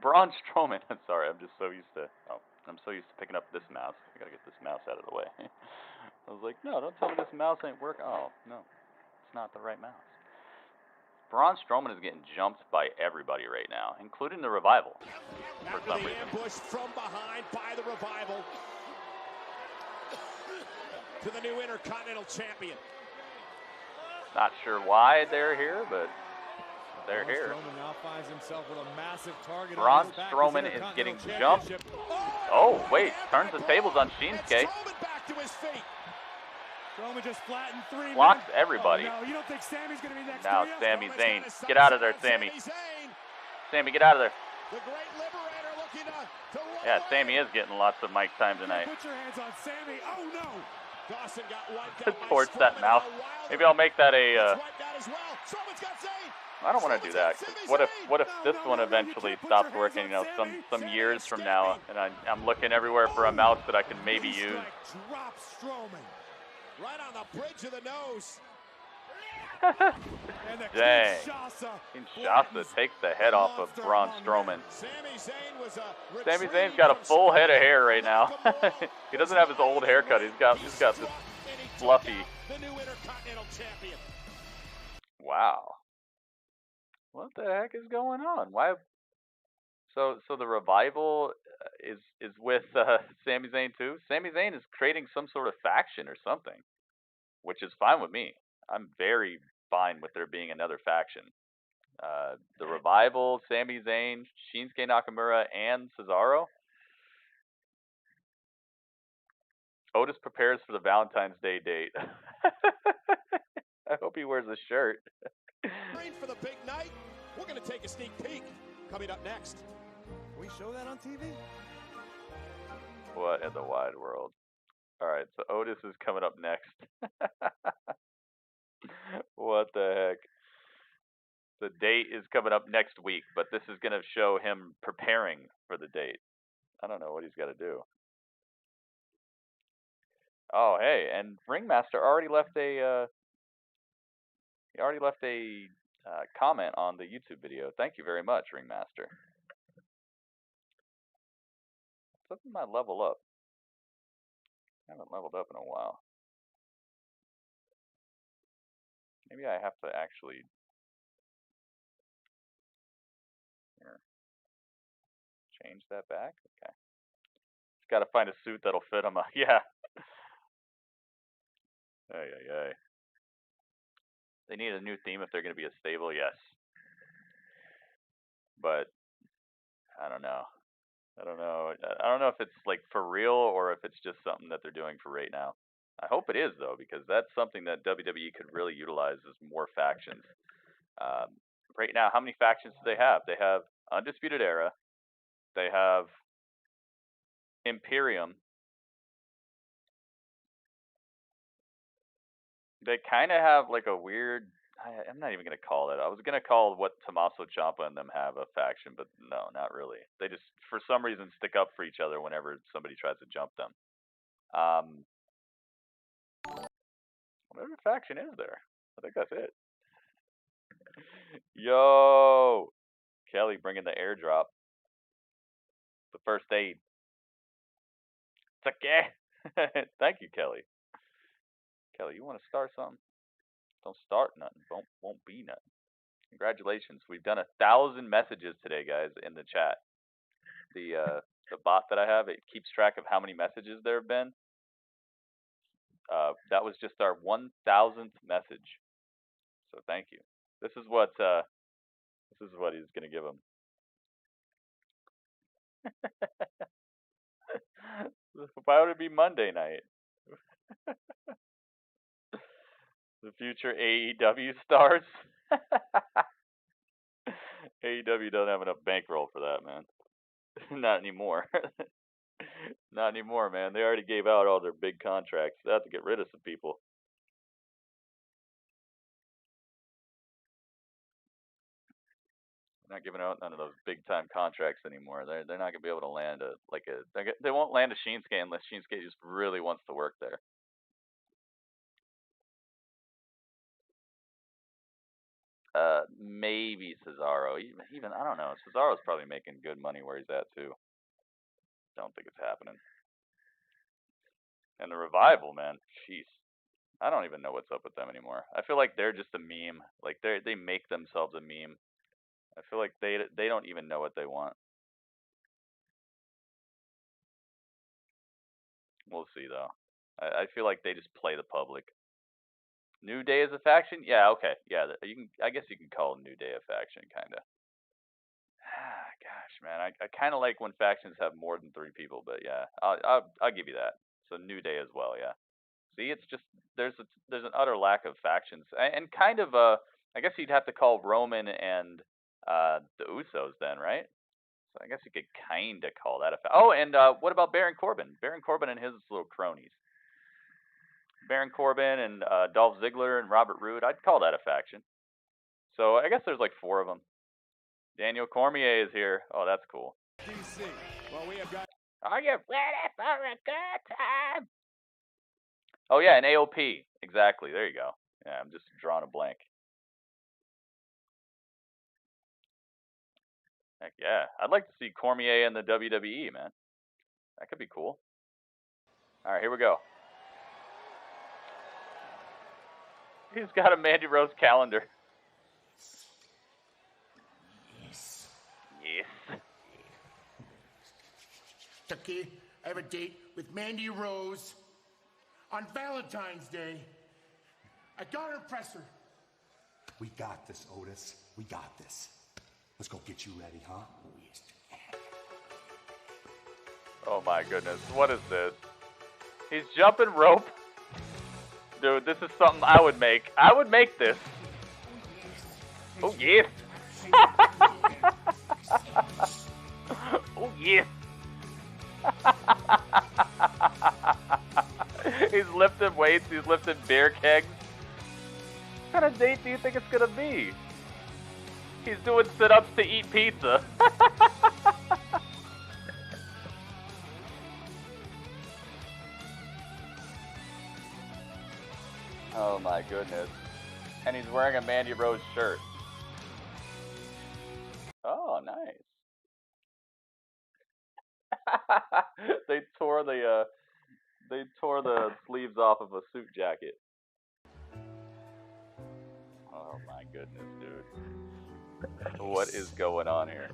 Braun Strowman. I'm sorry. I'm just so used to. Oh, I'm so used to picking up this mouse. I gotta get this mouse out of the way. I was like, no, don't tell me this mouse ain't working. Oh, no, it's not the right mouse. Braun Strowman is getting jumped by everybody right now, including the Revival. For some reason. Ambush from behind by the Revival to the new Intercontinental Champion. Not sure why they're here, but they're here. Strowman now finds himself with a massive target. Braun Strowman is getting jumped. Oh, wait, turns the tables on 𝐒𝐿𝐲. Strowman back to his feet. Strowman just flattened 3 Blocks men. everybody. Oh, no, you don't think Sammy's going to be next? Now Sami Zayn. Get out of there, Sami. Sami, get out of there. The great liberator looking to Yeah, Sami is getting lots of mic time tonight. Put your hands on Sami. Oh, no. Dawson got wiped out. Torch that mouse. Maybe I'll make that a. I don't want to do that. 'Cause what if this one eventually stops working? You know, some years from now, and I'm looking everywhere for a mouse that I can maybe use. Drop Strowman right on the bridge of the nose. Dang. Kinshasa takes the head off of Braun Strowman. Sami Zayn's got a full head of hair right now. He doesn't have his old haircut. He's got this fluffy. The new Intercontinental Champion. Wow. What the heck is going on? Why? So the Revival is with Sami Zayn too. Sami Zayn is creating some sort of faction or something, which is fine with me. I'm very fine with there being another faction. The Revival, Sami Zayn, 𝐒𝐿𝐲 Nakamura, and Cesaro. Otis prepares for the Valentine's Day date. I hope he wears a shirt. For the big night, we're going to take a sneak peek. Coming up next. Can we show that on TV? What in the wide world? All right, so Otis is coming up next. What the heck? The date is coming up next week, but this is going to show him preparing for the date. I don't know what he's got to do. Oh, hey, and Ringmaster already left a comment on the YouTube video. Thank you very much, Ringmaster. What's up with my level up? I haven't leveled up in a while. Maybe I have to actually change that back. Okay. Just got to find a suit that'll fit him. Yeah. Ay. They need a new theme if they're going to be a stable, yes. But I don't know. I don't know if it's like for real or if it's just something that they're doing for right now. I hope it is though, because that's something that WWE could really utilize is more factions. Right now, how many factions do they have? They have Undisputed Era. They have Imperium. They kind of have like a weird. I'm not even gonna call it. I was gonna call what Tommaso Ciampa and them have a faction, but no, not really. They just, for some reason, stick up for each other whenever somebody tries to jump them. Whatever faction is there? I think that's it. Yo, Kelly bringing the airdrop. The first aid. It's okay. Thank you, Kelly. Kelly, you want to start something? Don't start nothing. Won't be nothing. Congratulations. We've done 1,000 messages today, guys, in the chat. The bot that I have, it keeps track of how many messages there have been. That was just our 1,000th message. So thank you. This is what he's gonna give him. Why would it be Monday night? The future AEW stars. AEW doesn't have enough bankroll for that, man. Not anymore. Not anymore, man. They already gave out all their big contracts. They have to get rid of some people. They're not giving out none of those big time contracts anymore. They're not gonna be able to land they won't land a 𝐒𝐿𝐲 unless 𝐒𝐿𝐲 just really wants to work there. maybe Cesaro. Even I don't know. Cesaro's probably making good money where he's at too. Don't think it's happening. And the Revival, man, jeez, I don't even know what's up with them anymore. I feel like they're just a meme. Like they make themselves a meme. I feel like they don't even know what they want. We'll see though. I feel like they just play the public. New Day is a faction? Yeah, okay. Yeah, you can. I guess you can call New Day a faction, kind of. Gosh, man, I kind of like when factions have more than 3 people, but yeah, I'll give you that. So New Day as well, yeah. See, it's just there's an utter lack of factions, and kind of I guess you'd have to call Roman and the Usos then, right? So I guess you could kind of call that a faction. Oh, and what about Baron Corbin? Baron Corbin and his little cronies. Baron Corbin and Dolph Ziggler and Robert Roode. I'd call that a faction. So I guess there's like 4 of them. Daniel Cormier is here. Oh, that's cool. DC. Well, we have got. Are you ready for a good time? Oh yeah, an AOP. Exactly. There you go. Yeah, I'm just drawing a blank. Heck yeah. I'd like to see Cormier in the WWE, man. That could be cool. All right, here we go. He's got a Mandy Rose calendar. Yes. Yes. Okay, I have a date with Mandy Rose on Valentine's Day. I gotta impress her. We got this, Otis. We got this. Let's go get you ready, huh? Oh my goodness, what is this? He's jumping rope. Dude, this is something I would make. I would make this. Oh yes. Oh yes. He's lifting weights, he's lifting beer kegs. What kind of date do you think it's gonna be? He's doing sit-ups to eat pizza. Oh my goodness. And he's wearing a Mandy Rose shirt. Oh, nice. They tore the sleeves off of a suit jacket. Oh my goodness, dude. What is going on here?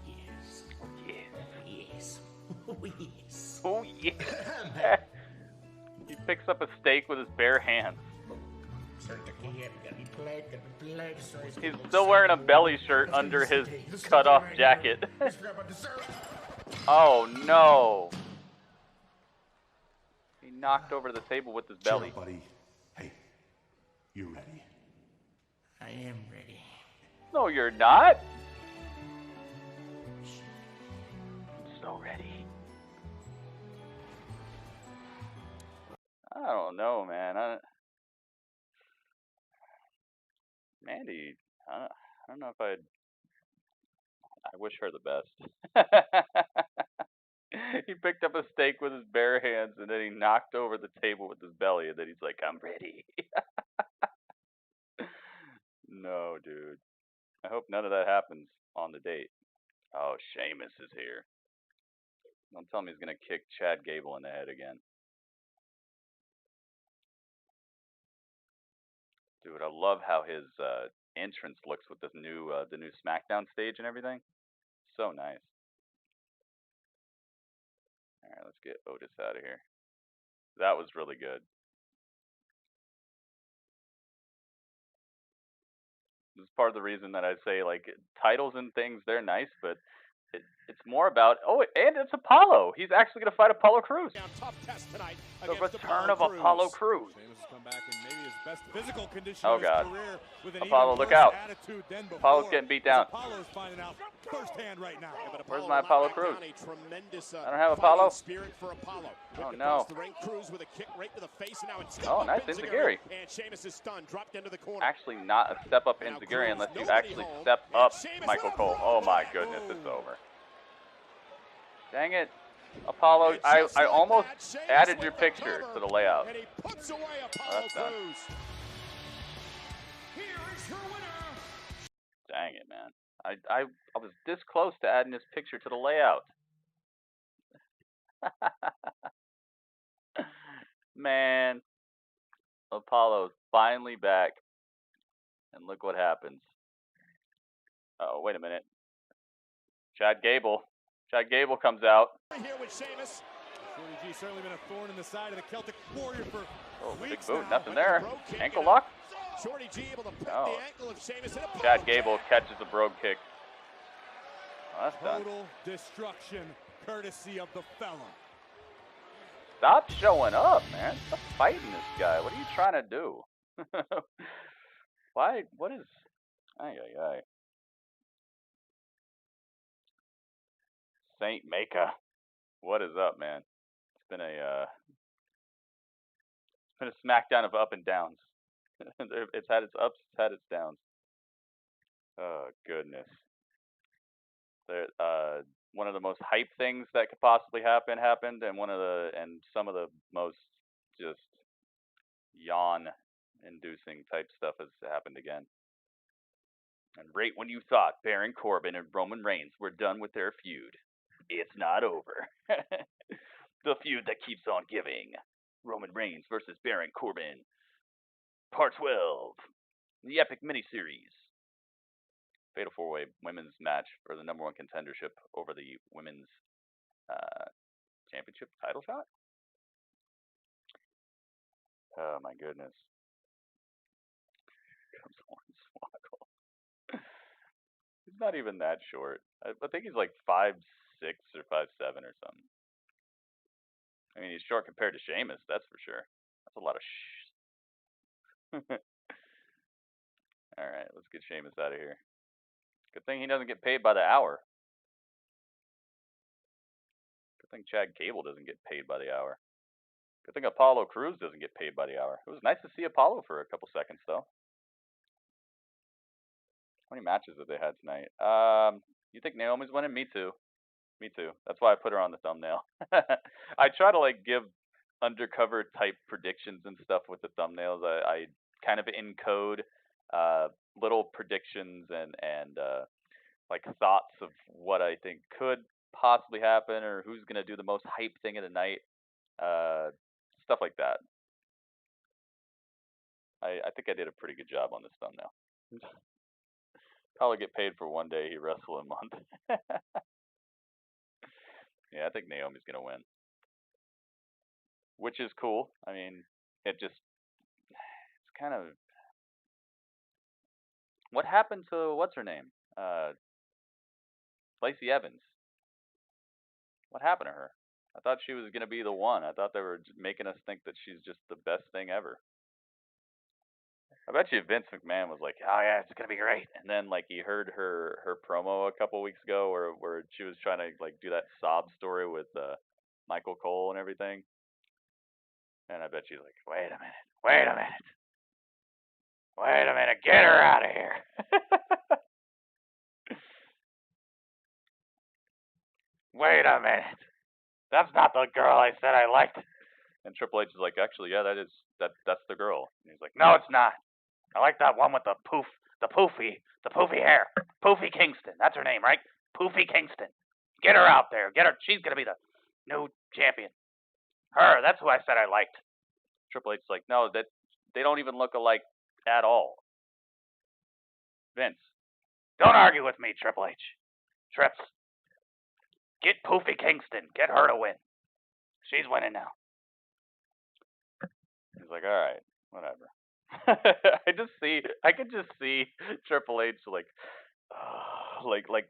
Yes. Oh yes. Yes. Oh yes. Oh yes. He picks up a steak with his bare hands. He's still wearing a belly shirt under his cut-off jacket. Oh no! He knocked over the table with his belly. Sure, buddy. Hey, you ready? I am ready. No, you're not. I'm so ready. I don't know, man. Mandy, I don't know if I wish her the best. He picked up a steak with his bare hands, and then he knocked over the table with his belly, and then he's like, I'm ready. No, dude. I hope none of that happens on the date. Oh, Sheamus is here. Don't tell me he's going to kick Chad Gable in the head again. Dude, I love how his entrance looks with this new the new SmackDown stage and everything. So nice. All right, let's get Otis out of here. That was really good. This is part of the reason that I say, like, titles and things, they're nice, but it's more about, oh, and it's Apollo. He's actually going to fight Apollo Crews. The return of Apollo Crews. Oh, God. Apollo, look out. Apollo's getting beat down. Where's my Apollo Crews? I don't have Apollo. Oh, no. Oh, nice Enziguri. Actually, not a step up Enziguri unless you actually step up Michael Cole. Oh, my goodness, it's over. Dang it. Apollo, I almost added your picture to the layout. Oh, that's done. Dang it, man. I was this close to adding this picture to the layout. Man, Apollo's finally back. And look what happens. Oh, wait a minute. Chad Gable comes out. Here with Sheamus. Shorty G certainly been a thorn in the side of the Celtic Warrior for big weeks boot, now. nothing there. Ankle lock? Shorty G able to put No. the ankle of Sheamus in a Chad Gable catches a brogue kick. Oh, that's done. Total destruction, courtesy of the fella. Stop showing up, man. Stop fighting this guy. What are you trying to do? Why? What is... Ay. Saint Maka. What is up, man? It's been a SmackDown of up and downs. It's had its ups, it's had its downs. Oh goodness. One of the most hype things that could possibly happen happened, and some of the most just yawn-inducing type stuff has happened again. And right when you thought Baron Corbin and Roman Reigns were done with their feud, it's not over. The feud that keeps on giving. Roman Reigns versus Baron Corbin. Part 12. The epic miniseries. Fatal 4-Way women's match for the number one contendership over the women's championship title shot. Oh my goodness. Comes Hornswoggle. He's not even that short. I think he's like 5'6" or 5'7" or something. I mean, he's short compared to Sheamus, that's for sure. That's a lot of Alright, let's get Sheamus out of here. Good thing he doesn't get paid by the hour. Good thing Chad Gable doesn't get paid by the hour. Good thing Apollo Crews doesn't get paid by the hour. It was nice to see Apollo for a couple seconds, though. How many matches have they had tonight? You think Naomi's winning? Me too. Me too. That's why I put her on the thumbnail. I try to like give undercover type predictions and stuff with the thumbnails. I kind of encode little predictions and like thoughts of what I think could possibly happen or who's gonna do the most hype thing of the night. Stuff like that. I think I did a pretty good job on this thumbnail. Probably get paid for one day he wrestle a month. Yeah, I think Naomi's gonna win, which is cool. I mean, it's kind of what happened to what's her name, Lacey Evans. What happened to her? I thought she was gonna be the one. I thought they were making us think that she's just the best thing ever. I bet you Vince McMahon was like, "Oh yeah, it's gonna be great," and then like he heard her promo a couple weeks ago, where she was trying to like do that sob story with Michael Cole and everything, and I bet she's like, "Wait a minute, get her out of here." Wait a minute, that's not the girl I said I liked. And Triple H is like, "Actually, yeah, that's the girl." And he's like, "No, it's not. I like that one with the poofy hair. Poofy Kingston. That's her name, right? Poofy Kingston. Get her out there. Get her. She's gonna be the new champion. Her. That's who I said I liked." Triple H's like, "No, that they don't even look alike at all." Vince, don't argue with me, Triple H. Trips. Get Poofy Kingston. Get her to win. She's winning now. He's like, "All right, whatever." I could just see Triple H like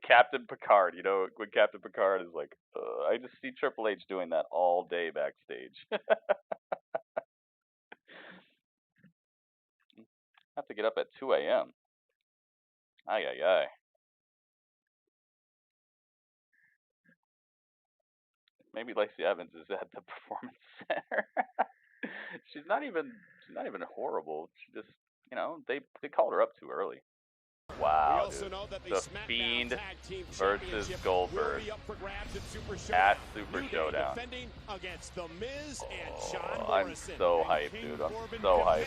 Captain Picard, you know, when Captain Picard is like, I just see Triple H doing that all day backstage. Have to get up at 2 a.m. Ay. Maybe Lacey Evans is at the Performance Center. She's not even horrible. She just, you know, they called her up too early. Wow, dude. The Fiend versus Goldberg at Super Showdown. Against the Miz and John I'm Morrison. so hyped, dude. I'm so hyped.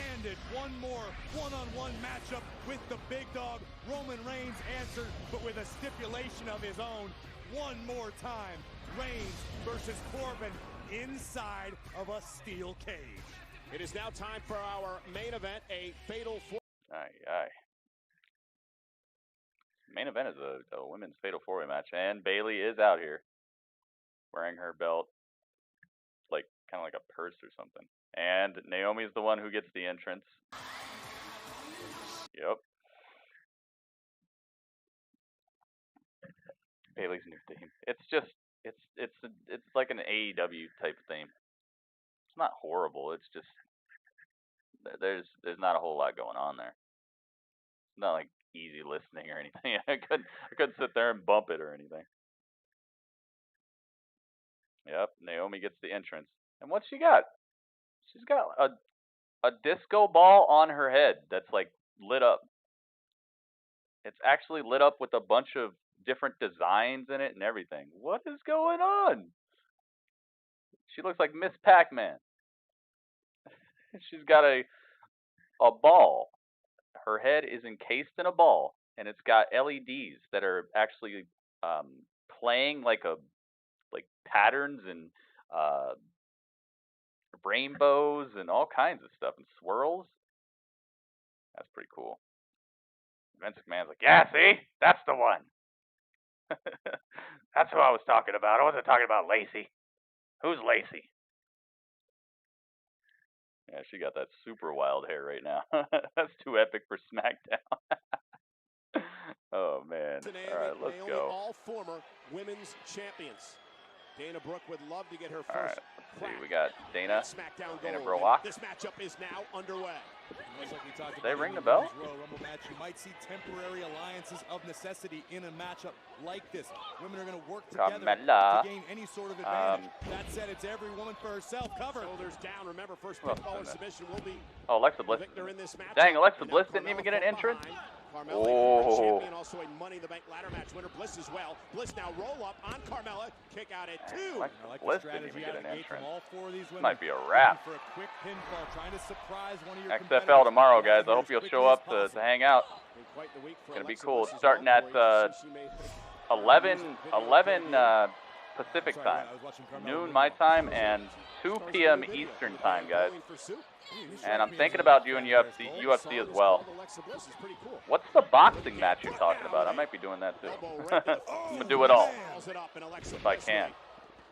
One more one-on-one matchup with the big dog. Roman Reigns answered, but with a stipulation of his own. One more time, Reigns versus Corbin inside of a steel cage. It is now time for our main event, a fatal four. Aye. Main event is a women's fatal four-way match, and Bayley is out here wearing her belt, like kind of like a purse or something. And Naomi's the one who gets the entrance. Yep. Bayley's new theme. It's just it's like an AEW type theme. It's not horrible. It's just there's not a whole lot going on there. It's not like easy listening or anything. I couldn't sit there and bump it or anything. Yep, Naomi gets the entrance. And what's she got? She's got a disco ball on her head that's like lit up. It's actually lit up with a bunch of different designs in it and everything. What is going on? She looks like Miss Pac-Man. She's got a ball. Her head is encased in a ball, and it's got LEDs that are actually playing like patterns and rainbows and all kinds of stuff and swirls. That's pretty cool. Vince McMahon's like, yeah, see? That's the one. That's who I was talking about. I wasn't talking about Lacey. Who's Lacey? Yeah, she got that super wild hair right now. That's too epic for SmackDown. Oh, man. All right, let's go. All former women's champions. Dana Brooke would love to get her first. All right, let's see. We got Dana. SmackDown Dana Gold. Brooke. This matchup is now underway. Did they ring the bell? Royal Rumble match, you might see temporary alliances of necessity in a matchup like this. Women are going to work together Carmella. to gain any sort of advantage. That said, it's every woman for herself. Cover. Shoulders down. Remember, first pinfall or submission will be Alexa Bliss. victor in this match. Dang, Alexa Bliss didn't even get an entrance. Carmella, champion, also a Money in the Bank ladder match winner. Bliss as well. Bliss now roll up on Carmella. Kick out at 2. Alexa Bliss didn't even get an entrance. All four of these women. Might be a wrap. For a quick pinfall, trying to surprise one of your XFL tomorrow, guys. I hope you'll show up to hang out. It's going to be cool. It's starting at 11 Pacific time, noon my time, and 2 p.m. Eastern time, guys. And I'm thinking about doing UFC as well. What's the boxing match you're talking about? I might be doing that too. I'm going to do it all, if I can.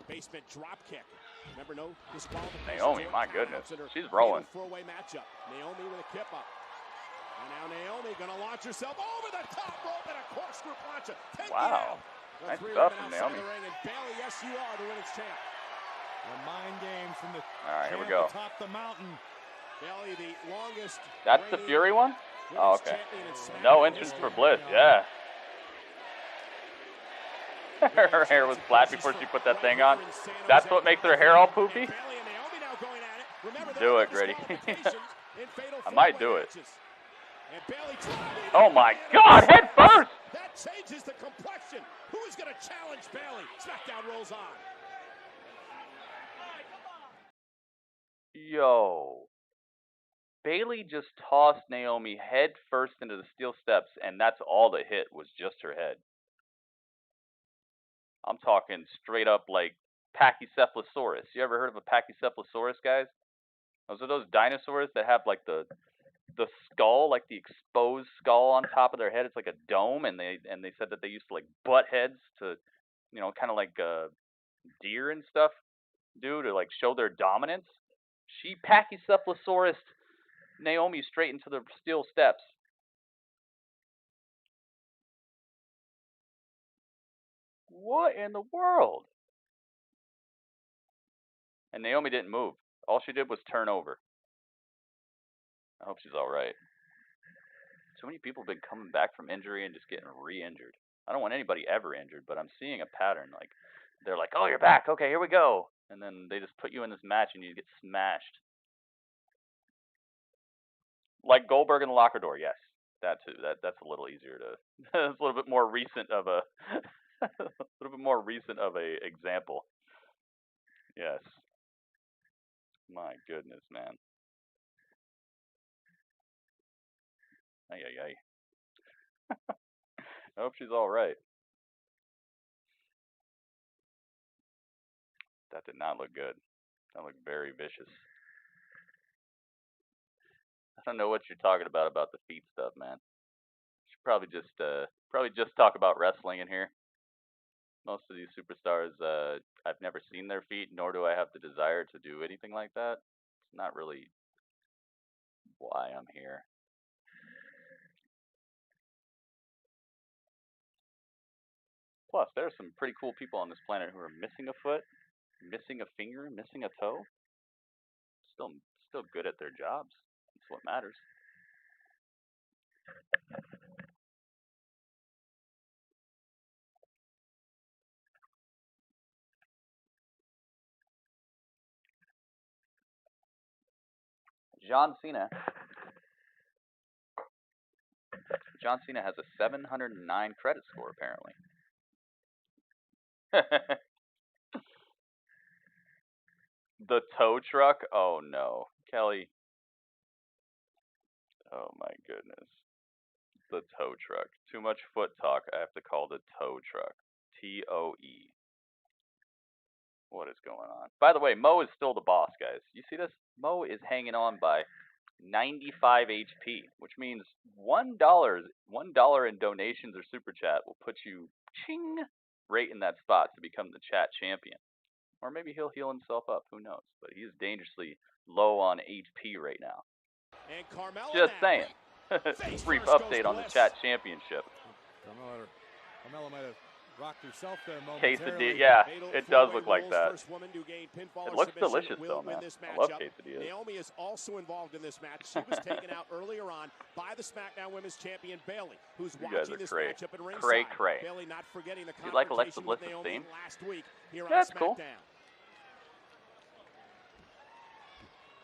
Basement drop kick. Remember, no disqualification. Naomi, my goodness. She's rolling. Four-way matchup. Naomi with a kip up. And now Naomi going to launch herself over the top rope and a corkscrew plancha. Wow. Nice stuff from Naomi. And Bayley, yes, you are the women's champ. The mind games from the all right, here we go. Top the mountain. Bayley, the longest. That's the Fury one? Oh, okay. No entrance for Bliss, yeah. Her hair was flat before she put that thing on. That's what makes her hair all poofy? Do it, Gritty. I might do it. Oh my God, head first! That changes the complexion. Who is going to challenge Bayley? SmackDown rolls on. Yo. Bayley just tossed Naomi head first into the steel steps, and that's all that hit was just her head. I'm talking straight up like Pachycephalosaurus. You ever heard of a Pachycephalosaurus, guys? Those are those dinosaurs that have like the skull, like the exposed skull on top of their head. It's like a dome, and they said that they used to like butt heads to, you know, kind of like deer and stuff do to like show their dominance. She Pachycephalosaurus Naomi straight into the steel steps. What in the world? And Naomi didn't move. All she did was turn over. I hope she's all right. So many people have been coming back from injury and just getting re-injured. I don't want anybody ever injured, but I'm seeing a pattern. Like, they're like, oh, you're back. Okay, here we go. And then they just put you in this match and you get smashed. Like Goldberg in the locker door, yes. That too. That's a little easier to. It's a little bit more recent of a. A little bit more recent of a example. Yes. My goodness, man. Ay ay ay. I hope she's all right. That did not look good. That looked very vicious. I don't know what you're talking about the feet stuff, man. Should probably just talk about wrestling in here. Most of these superstars, I've never seen their feet, nor do I have the desire to do anything like that. It's not really why I'm here. Plus, there are some pretty cool people on this planet who are missing a foot, missing a finger, missing a toe. Still good at their jobs. That's what matters. John Cena has a 709 credit score, apparently. The tow truck? Oh no. Kelly. Oh my goodness. The tow truck. Too much foot talk. I have to call the tow truck. TOE. What is going on? By the way, Mo is still the boss, guys. You see this? Mo is hanging on by 95 HP, which means $1 in donations or super chat will put you ching right in that spot to become the chat champion. Or maybe he'll heal himself up, who knows? But he is dangerously low on HP right now. And Carmella just saying. Brief update on the chat championship. Carmella might have rocked herself there 𝐾𝐸𝐯, yeah, it does look like that. It looks delicious though, man. I love 𝐾𝐸𝐯. Naomi is also involved in this match. She was taken out earlier on by the SmackDown Women's Champion Bayley, who's watching this matchup at ringside. Cray. Bayley not forgetting the you like Alexa confrontation with Bliss's Naomi theme? last week here on That's SmackDown. cool.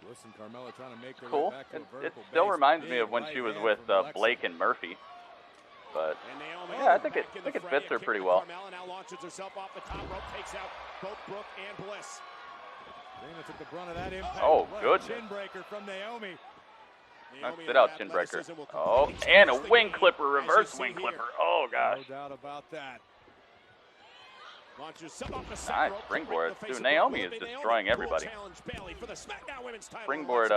Bliss and Carmella trying to make their Cool. way back to a It vertical still base. reminds me Big of when right she was hand with from Alexa. Blake and Murphy. But yeah, I think it fits her pretty well. Carmella now launches herself off the top rope, takes out both Brooke and Bliss. Dana took the brunt of that impact. Oh, What a goodness. chin breaker from Naomi. Nice sit out chin breaker. Oh, and a wing clipper, reverse wing clipper. Oh gosh. No doubt about that. Nice springboard. Dude, Naomi is destroying everybody. Springboard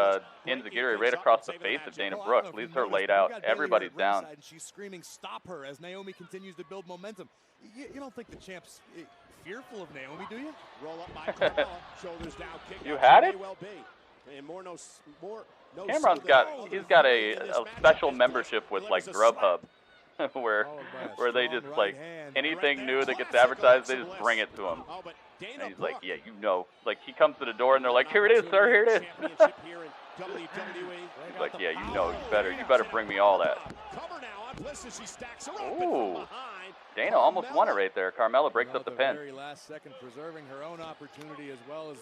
enziguri right across the face of Dana Brooke. Leaves her laid out. Everybody's down. And she's screaming, "Stop her!" as Naomi continues to build momentum. You don't think the champ's fearful of Naomi, do you? Roll up by Carmella, shoulders down, kick You out. had She it? may well be. And Cameron's he's got a special membership with like Grubhub. where they just like anything new that gets advertised, they just bring it to him. And he's like, yeah, you know, like he comes to the door and they're like, here it is, sir, here it is. He's like, yeah, you know, you better bring me all that. Ooh, Dana almost won it right there. Carmella breaks up the pin. Very last second, preserving her own opportunity as well as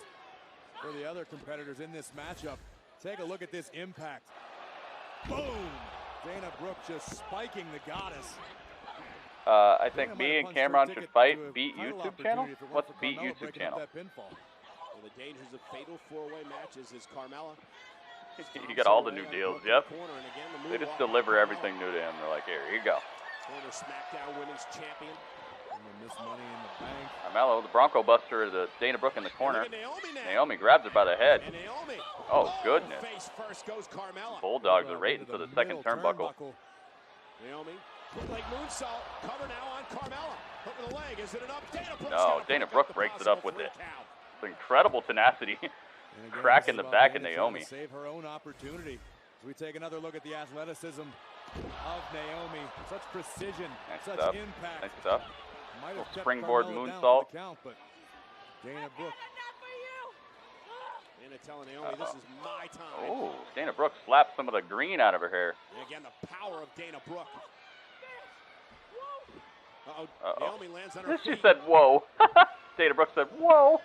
for the other competitors in this matchup. Take a look at this impact. Boom! Dana Brooke just spiking the goddess. I think me and Cameron should fight Beat YouTube channel. What's Beat YouTube channel? The dangers of fatal four-way matches is Carmella. You got all the new deals, yep. They just deliver everything new to him. They're like, here you go. Former SmackDown Women's Champion. Miss money in the bank. Carmella, the Bronco Buster, the Dana Brooke in the corner. Naomi grabs her by the head. Oh, goodness. Face first goes Carmella. Bulldogs are right into the second turnbuckle. Naomi, leg moonsault, cover now on Carmella. Hook of the leg, is it enough? No, Dana Brooke breaks it up with it. Incredible tenacity. Crack in the back of Naomi. Save her own opportunity. As we take another look at the athleticism of Naomi. Such precision, such impact. Nice stuff. Little springboard moonsault. But Dana Brooke. Dana telling Naomi, this is my time. Oh, Dana Brooke slapped some of the green out of her hair. And again, the power of Dana Brooke. Naomi lands on her She feet. said, whoa. Dana Brooke said, whoa.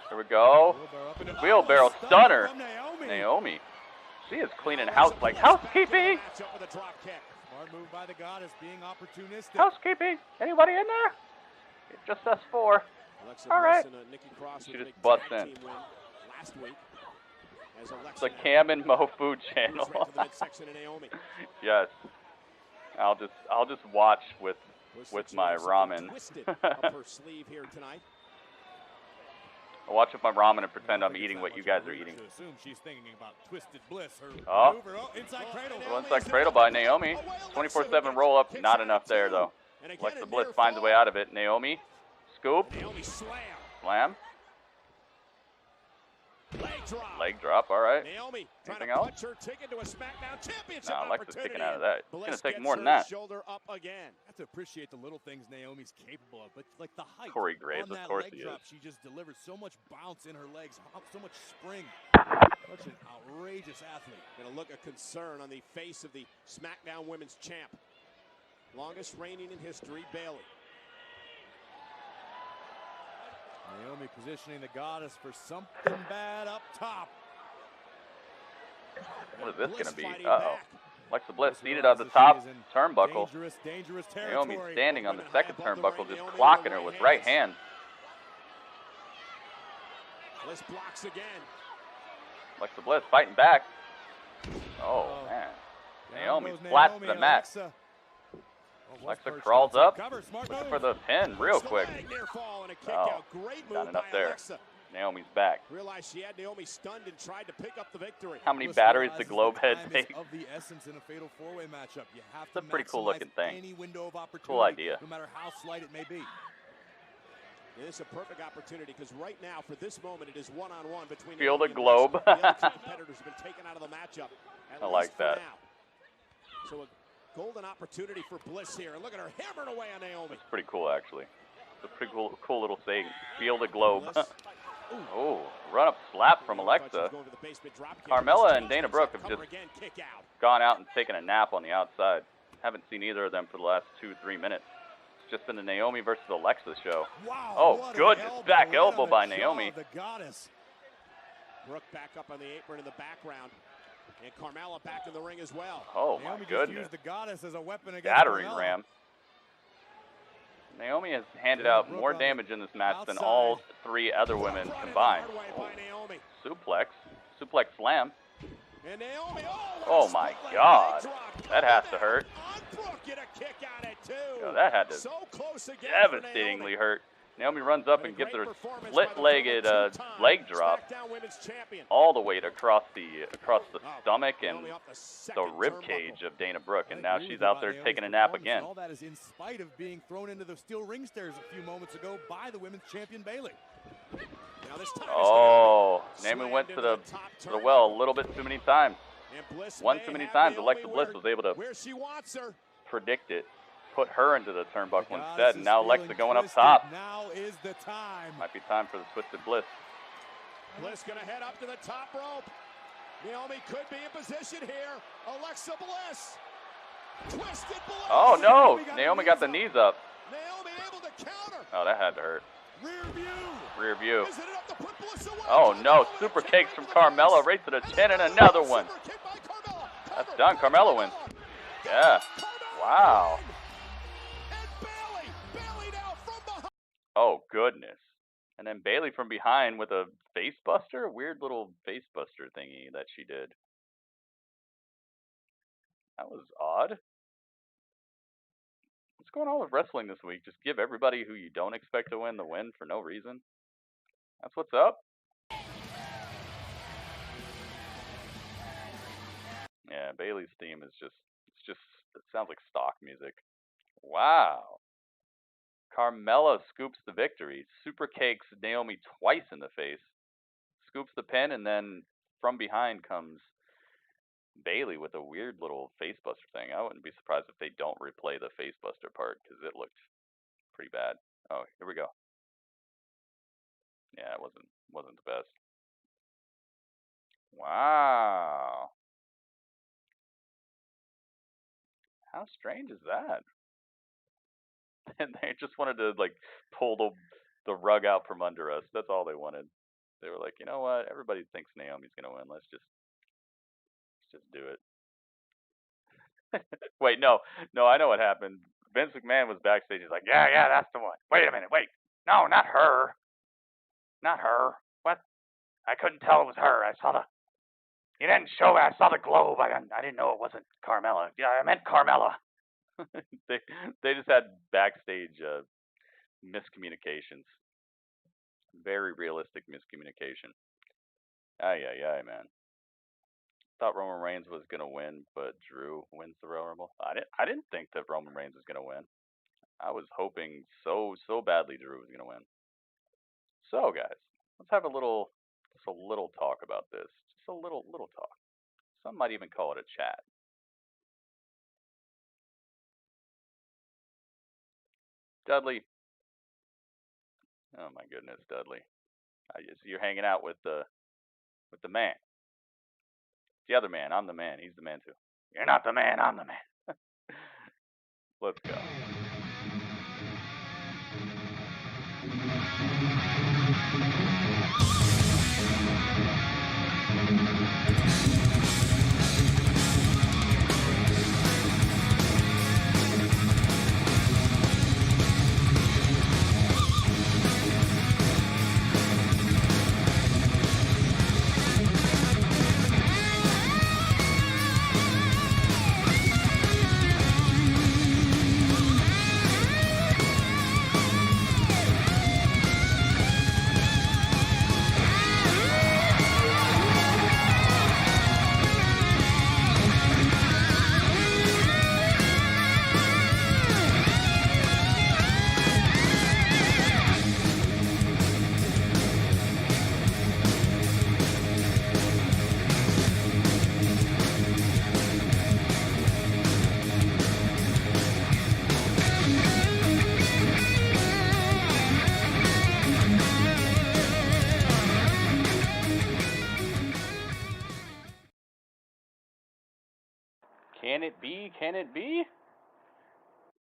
Here we go. Wheelbarrow stunner. Naomi. She is cleaning house like housekeeping. Smart move by the Goddess, being opportunistic. Housekeeping. Anybody in there? It's just us four. All right. She just busts in. It's the Cam and Mo food channel. Yes. I'll just watch with my ramen. I'll watch with my ramen and pretend I'm eating what you guys are eating. Oh, inside cradle by Naomi. 24/7 roll up, not enough there though. Alexa Bliss finds a way out of it. Naomi, scoop, slam. Leg drop, all right. Anything else? No, Alexa's kicking out of that. It's going to take more than that. Have to appreciate the little things Naomi's capable of, but like the height. Corey Graves, of course he is. She just delivers so much bounce in her legs, so much spring. Such an outrageous athlete. Gonna look a concern on the face of the SmackDown Women's Champ. Longest reigning in history, Bayley. Naomi positioning the Goddess for something bad up top. What is this going to be? Uh-oh. Alexa Bliss seated on the top turnbuckle. Dangerous Naomi standing on the second turnbuckle, just clocking her with right hand. Bliss blocks again. Alexa Bliss fighting back. Oh, man. Naomi's flat to the mat. Alexa crawls up, looking for the pin real quick. Oh, not enough there. Naomi's back. Realized she had Naomi stunned and tried to pick up the victory. How many batteries the globe head take? Of the essence in a fatal four-way matchup. You have it's a pretty cool looking thing. Any window of opportunity, cool idea. No matter how slight it may be. It's a perfect opportunity because right now, for this moment, it is one-on-one between. Feel the globe. The other two competitors have been taken out of the matchup. I like that. So a golden opportunity for Bliss here. And look at her hammering away on Naomi. It's pretty cool, actually. It's a pretty cool little saying. Feel the globe. Oh, run up slap from Alexa. Carmella and Dana Brooke have just gone out and taken a nap on the outside. Haven't seen either of them for the last 2-3 minutes. It's just been the Naomi versus Alexa show. Wow, oh, goodness. Back elbow by Naomi. The Goddess. Brooke back up on the apron in the background. And Carmella back in the ring as well. Oh, Naomi my goodness. Used the Goddess as a weapon against battering Carmella. ram. Naomi has handed out more damage in this match than all three other women combined. Oh. Suplex slam. And Naomi, oh my God. That has to hurt. Oh, that had to devastatingly hurt. Naomi runs up and gets her split-legged leg drop all the way across the stomach and the rib cage of Dana Brooke, and now she's out there taking a nap again. All that is in spite of being thrown into the steel ring stairs a few moments ago by the women's champion Bayley. Oh, Naomi went to the well a little bit too many times. One too many times. Alexa Bliss was able to predict it. Put her into the turnbuckle instead, and now Alexa going up top. Now is the time. Might be time for the Twisted Bliss. Bliss gonna head up to the top rope. Naomi could be in position here. Alexa Bliss. Twisted Bliss. Oh no! Naomi got the knees up. Naomi able to counter. Oh, that had to hurt. Rear view. Is it enough to put Bliss away? Oh no! Super kicks from Carmella right to the chin, and another one. That's done. Carmella wins. Yeah. Wow. Oh, goodness. And then Bayley from behind with a face buster? A weird little face buster thingy that she did. That was odd. What's going on with wrestling this week? Just give everybody who you don't expect to win the win for no reason? That's what's up? Yeah, Bayley's theme is just, it sounds like stock music. Wow. Carmella scoops the victory. Super kicks Naomi twice in the face. Scoops the pin, and then from behind comes Bayley with a weird little facebuster thing. I wouldn't be surprised if they don't replay the facebuster part, because it looked pretty bad. Oh, here we go. Yeah, it wasn't the best. Wow. How strange is that? And they just wanted to like pull the rug out from under us. That's all they wanted. They were like, you know what? Everybody thinks Naomi's gonna win. Let's just just do it. Wait, no, I know what happened. Vince McMahon was backstage. He's like, yeah, that's the one. Wait a minute, wait. No, not her. Not her. What? I couldn't tell it was her. I saw the... You didn't show it. I saw the globe. I didn't know it wasn't Carmella. Yeah, I meant Carmella. They just had backstage miscommunications. Very realistic miscommunication. Ay, man. Thought Roman Reigns was gonna win, but Drew wins the Royal Rumble. I didn't think that Roman Reigns was gonna win. I was hoping so badly Drew was gonna win. So guys, let's have just a little talk about this. Just a little talk. Some might even call it a chat. Dudley. Oh my goodness, Dudley. You're hanging out with the man. The other man. I'm the man. He's the man too. You're not the man. I'm the man. Let's go. Can it be? Can it be?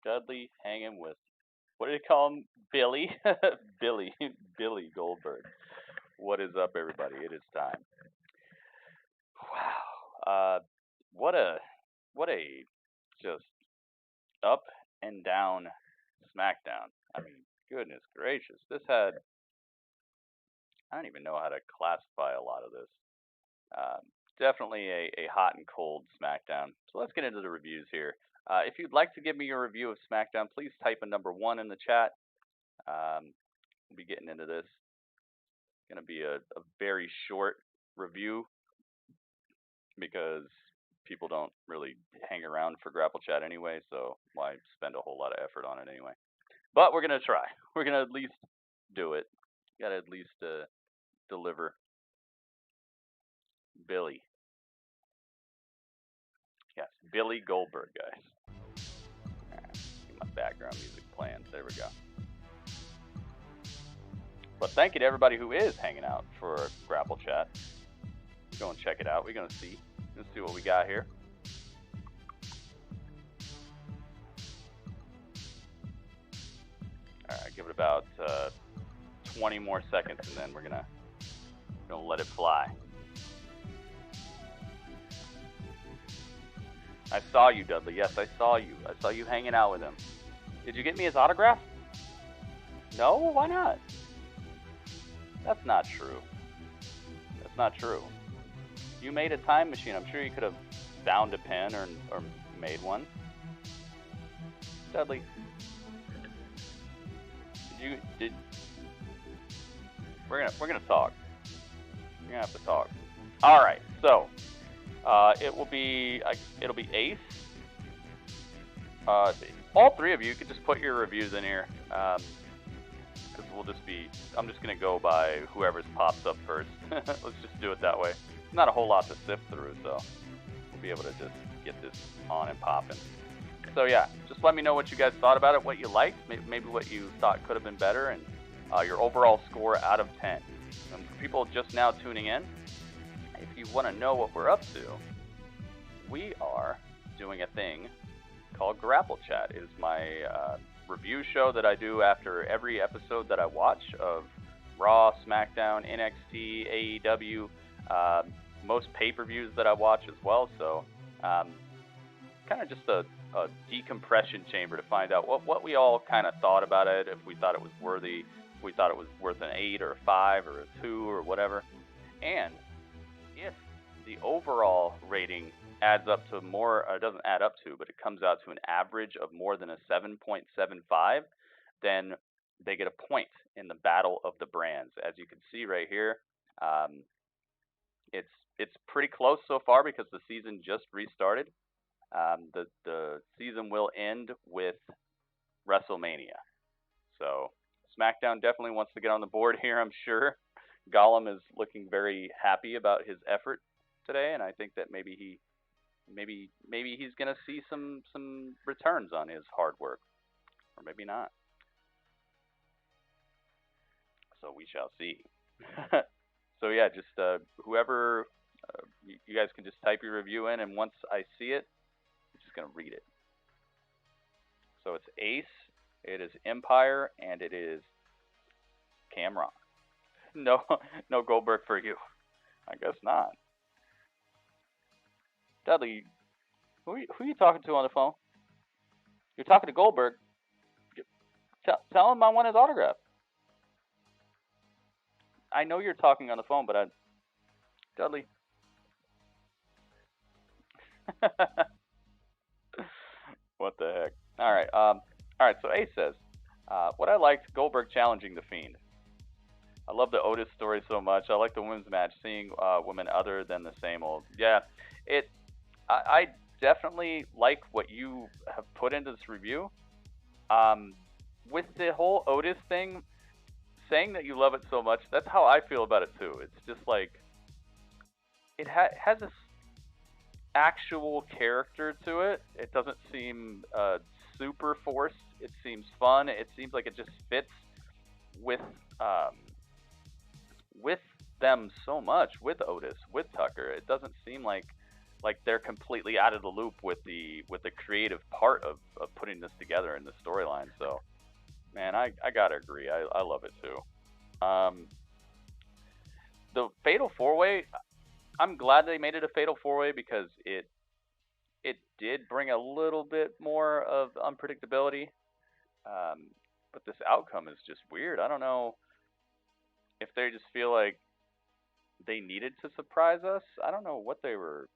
Dudley hanging with, what did he call him? Billy? Billy Goldberg. What is up, everybody? It is time. Wow. What a just up and down SmackDown. I mean, goodness gracious. This had, I don't even know how to classify a lot of this. Definitely a hot and cold SmackDown. So let's get into the reviews here. If you'd like to give me your review of SmackDown, please type a number 1 in the chat. We'll be getting into this. It's going to be a very short review because people don't really hang around for Grapple Chat anyway, so why spend a whole lot of effort on it anyway. But we're going to try. We're going to at least do it. Got to at least deliver. Billy. Yes, Billy Goldberg, guys. Alright, get my background music playing. There we go. But thank you to everybody who is hanging out for Grapple Chat. Go and check it out. We're gonna see what we got here. Alright, give it about 20 more seconds and then we're gonna let it fly. I saw you, Dudley. Yes, I saw you. I saw you hanging out with him. Did you get me his autograph? No? Why not? That's not true. That's not true. You made a time machine. I'm sure you could have found a pen or made one. Dudley. We're gonna talk. We're gonna have to talk. All right. So. It'll be Ace. All three of you could just put your reviews in here, because I'm just gonna go by whoever's pops up first. Let's just do it that way. Not a whole lot to sift through, so we'll be able to just get this on and popping. So yeah, just let me know what you guys thought about it, what you liked, maybe what you thought could have been better, and your overall score out of 10. And for people just now tuning in, if you want to know what we're up to, we are doing a thing called Grapple Chat. It is my review show that I do after every episode that I watch of Raw, SmackDown, NXT, AEW, most pay-per-views that I watch as well. So kind of just a decompression chamber to find out what we all kind of thought about it, if we thought it was worthy, if we thought it was worth an 8 or a 5 or a 2 or whatever. And if the overall rating adds up to more, or doesn't add up to, but it comes out to an average of more than a 7.75, then they get a point in the Battle of the Brands. As you can see right here, it's pretty close so far because the season just restarted. The season will end with WrestleMania. So SmackDown definitely wants to get on the board here, I'm sure. Gollum is looking very happy about his effort today, and I think that maybe he's gonna see some returns on his hard work, or maybe not. So we shall see. So yeah, just whoever you guys can just type your review in, and once I see it, I'm just gonna read it. So it's Ace, it is Empire, and it is Cameron. No Goldberg for you. I guess not. Dudley, who are you talking to on the phone? You're talking to Goldberg. Tell him I want his autograph. I know you're talking on the phone, but Dudley. What the heck? All right. So Ace says, what I liked, Goldberg challenging the Fiend. I love the Otis story so much. I like the women's match, seeing women other than the same old. Yeah, I definitely like what you have put into this review. With the whole Otis thing, saying that you love it so much, that's how I feel about it too. It's just like, it has this actual character to it. It doesn't seem super forced. It seems fun. It seems like it just fits with them so much, with Otis, with Tucker. It doesn't seem like they're completely out of the loop with the creative part of putting this together in the storyline. So, man, I gotta agree. I love it too. The Fatal 4-Way, I'm glad they made it a Fatal 4-Way because it did bring a little bit more of unpredictability. But this outcome is just weird. I don't know if they just feel like they needed to surprise us. I don't know what they were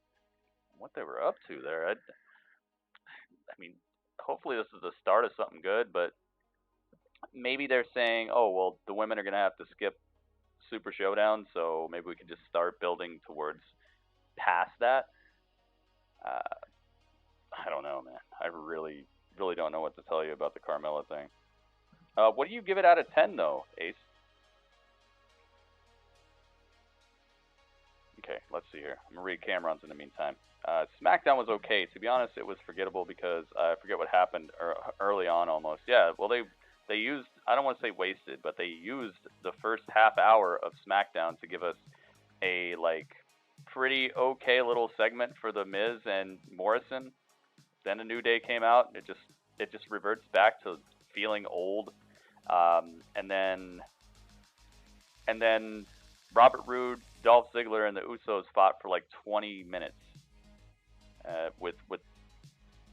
up to there. I mean, hopefully this is the start of something good, but maybe they're saying, oh, well, the women are going to have to skip Super Showdown, so maybe we can just start building towards past that. I don't know, man. I really don't know what to tell you about the Carmella thing. What do you give it out of 10, though, Ace? Okay, let's see here. I'm going to read Cameron's in the meantime. SmackDown was okay. To be honest, it was forgettable because I forget what happened early on almost. Yeah, well, they used, I don't want to say wasted, but they used the first half hour of SmackDown to give us a, like, pretty okay little segment for The Miz and Morrison. Then a New Day came out, and it just reverts back to feeling old. And then Robert Roode, Dolph Ziggler, and the Usos fought for like 20 minutes with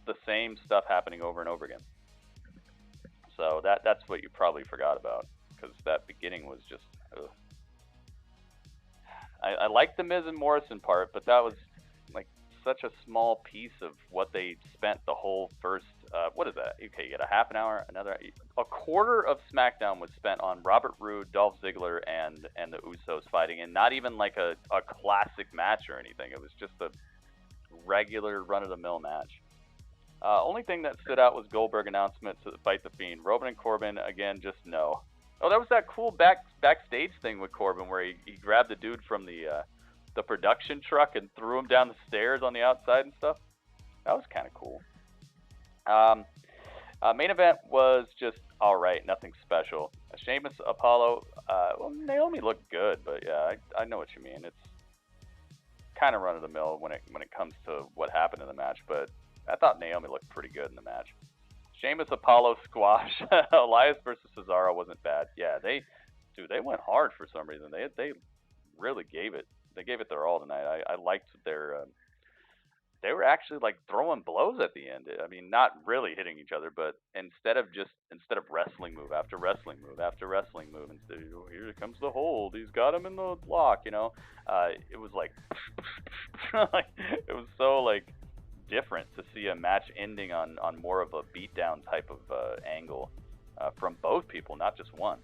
the same stuff happening over and over again. So that's what you probably forgot about, because that beginning was just, ugh. I like the Miz and Morrison part, but that was like such a small piece of what they spent the whole first, what is that? Okay, you get a half an hour, a quarter of SmackDown was spent on Robert Roode, Dolph Ziggler, and the Usos fighting, and not even like a classic match or anything. It was just a regular run-of-the-mill match. Only thing that stood out was Goldberg announcement to fight the Fiend. Roman and Corbin, again, just no. Oh, that was that cool backstage thing with Corbin where he grabbed the dude from the production truck and threw him down the stairs on the outside and stuff. That was kind of cool. Main event was just alright, nothing special. Sheamus, Apollo, well, Naomi looked good, but yeah, I know what you mean. It's kind of run-of-the-mill when it comes to what happened in the match, but I thought Naomi looked pretty good in the match. Sheamus, Apollo squash. Elias versus Cesaro wasn't bad. Yeah, they went hard for some reason. They really gave it They gave it their all tonight. I liked their. They were actually like throwing blows at the end. I mean, not really hitting each other, but instead of wrestling move after wrestling move after wrestling move, instead of, here comes the hold, he's got him in the lock, you know. It was like, like it was so like different to see a match ending on more of a beatdown type of angle from both people, not just one.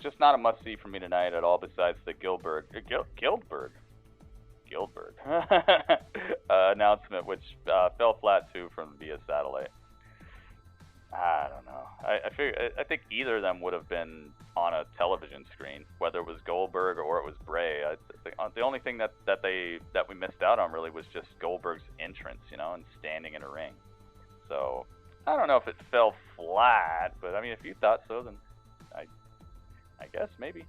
Just not a must-see for me tonight at all, besides the Goldberg announcement, which fell flat too from via satellite. I don't know. I think either of them would have been on a television screen, whether it was Goldberg or it was Bray. The only thing that we missed out on really was just Goldberg's entrance, you know, and standing in a ring. So I don't know if it fell flat, but I mean, if you thought so, then I guess maybe.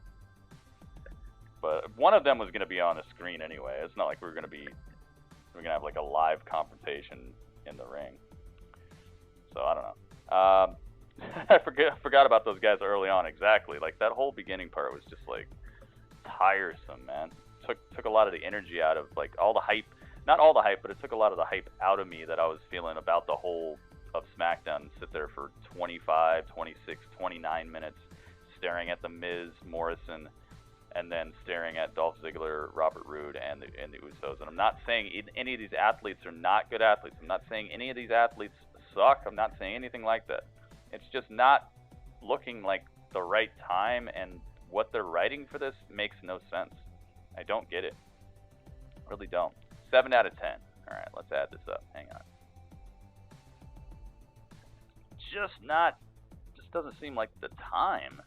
But one of them was going to be on a screen anyway. It's not like we're going to have like a live confrontation in the ring. So I don't know. I forgot about those guys early on. Exactly. Like that whole beginning part was just like tiresome, man. Took a lot of the energy out of like all the hype. Not all the hype, but it took a lot of the hype out of me that I was feeling about the whole of SmackDown. Sit there for 25, 26, 29 minutes staring at the Miz, Morrison, and then staring at Dolph Ziggler, Robert Roode, and the Usos. And I'm not saying any of these athletes are not good athletes. I'm not saying any of these athletes suck. I'm not saying anything like that. It's just not looking like the right time, and what they're writing for this makes no sense. I don't get it. Really don't. 7 out of 10. All right, let's add this up. Hang on. Just doesn't seem like the time.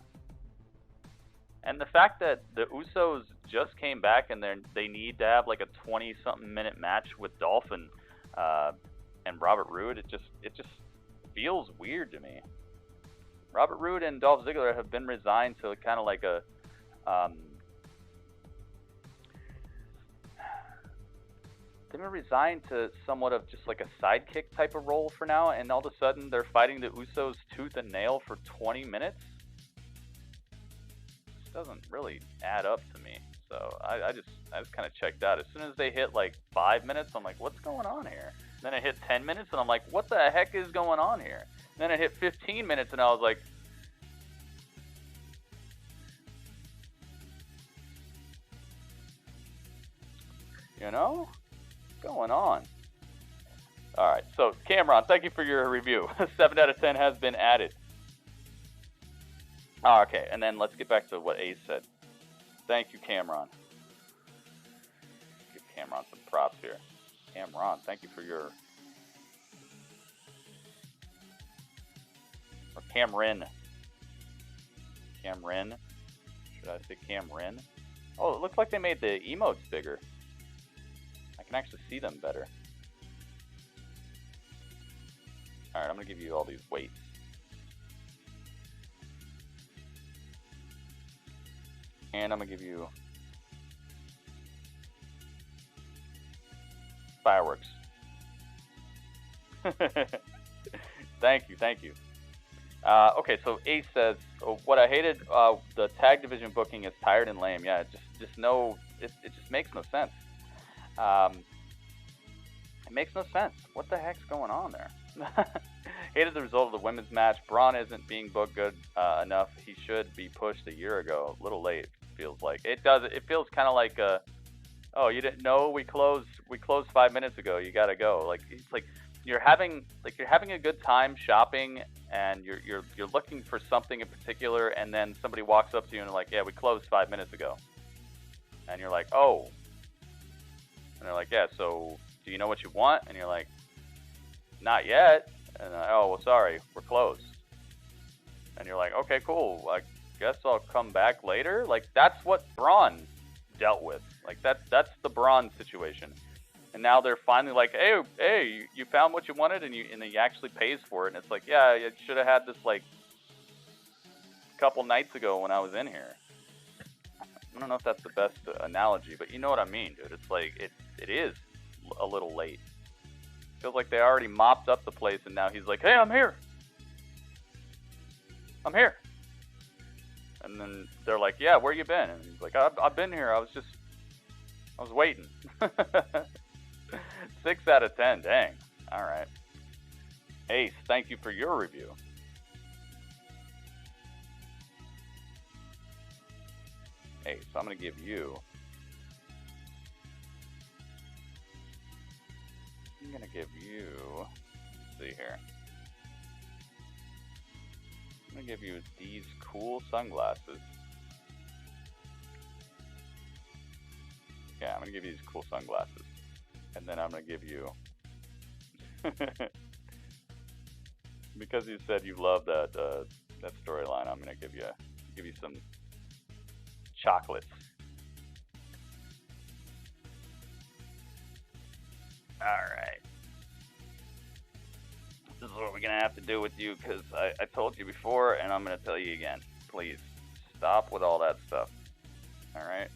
And the fact that the Usos just came back and they need to have like a 20-something minute match with Dolph and Robert Roode, it just feels weird to me. Robert Roode and Dolph Ziggler have been resigned to kind of like a they've been resigned to somewhat of just like a sidekick type of role for now, and all of a sudden they're fighting the Usos tooth and nail for 20 minutes. Doesn't really add up to me, so I just kind of checked out. As soon as they hit like 5 minutes, I'm like, what's going on here? And then it hit 10 minutes, and I'm like, what the heck is going on here? And then it hit 15 minutes, and I was like, you know, what's going on? All right, so Cameron, thank you for your review. 7 out of 10 has been added. Oh, okay, and then let's get back to what Ace said. Thank you, Cameron. Give Cameron some props here. Cameron, thank you for your... Or Cameron. Cameron. Should I say Cameron? Oh, it looks like they made the emotes bigger. I can actually see them better. Alright, I'm going to give you all these weights. And I'm going to give you fireworks. Thank you. Okay, so Ace says, what I hated, the tag division booking is tired and lame. Yeah, it just makes no sense. It makes no sense. What the heck's going on there? Hated the result of the women's match. Braun isn't being booked good enough. He should be pushed a year ago. A little late, feels like. It does. It feels kind of like, oh, you didn't know we closed 5 minutes ago. You gotta go. Like it's like you're having a good time shopping, and you're looking for something in particular, and then somebody walks up to you and they're like, yeah, we closed 5 minutes ago, and you're like, oh, and they're like, yeah, so do you know what you want? And you're like, not yet. And oh, well, sorry, we're closed. And you're like, okay, cool. I guess I'll come back later. Like that's what Braun dealt with. Like that's the Braun situation. And now they're finally like, hey, you found what you wanted, and he actually pays for it. And it's like, yeah, you should have had this like a couple nights ago when I was in here. I don't know if that's the best analogy, but you know what I mean, dude. It's like it is a little late. Feels like they already mopped up the place, and now he's like, hey, I'm here. And then and they're like, yeah, where you been? And he's like, I've been here. I was waiting. 6 out of 10. Dang. All right. Ace, thank you for your review. Ace, I'm going to give you... let's see here. I'm going to give you these cool sunglasses. Yeah, I'm going to give you these cool sunglasses. And then I'm going to give you... because you said you love that that storyline, I'm going to give you some chocolates. Alright. This is what we're going to have to do with you, because I told you before, and I'm going to tell you again. Please, stop with all that stuff. Alright?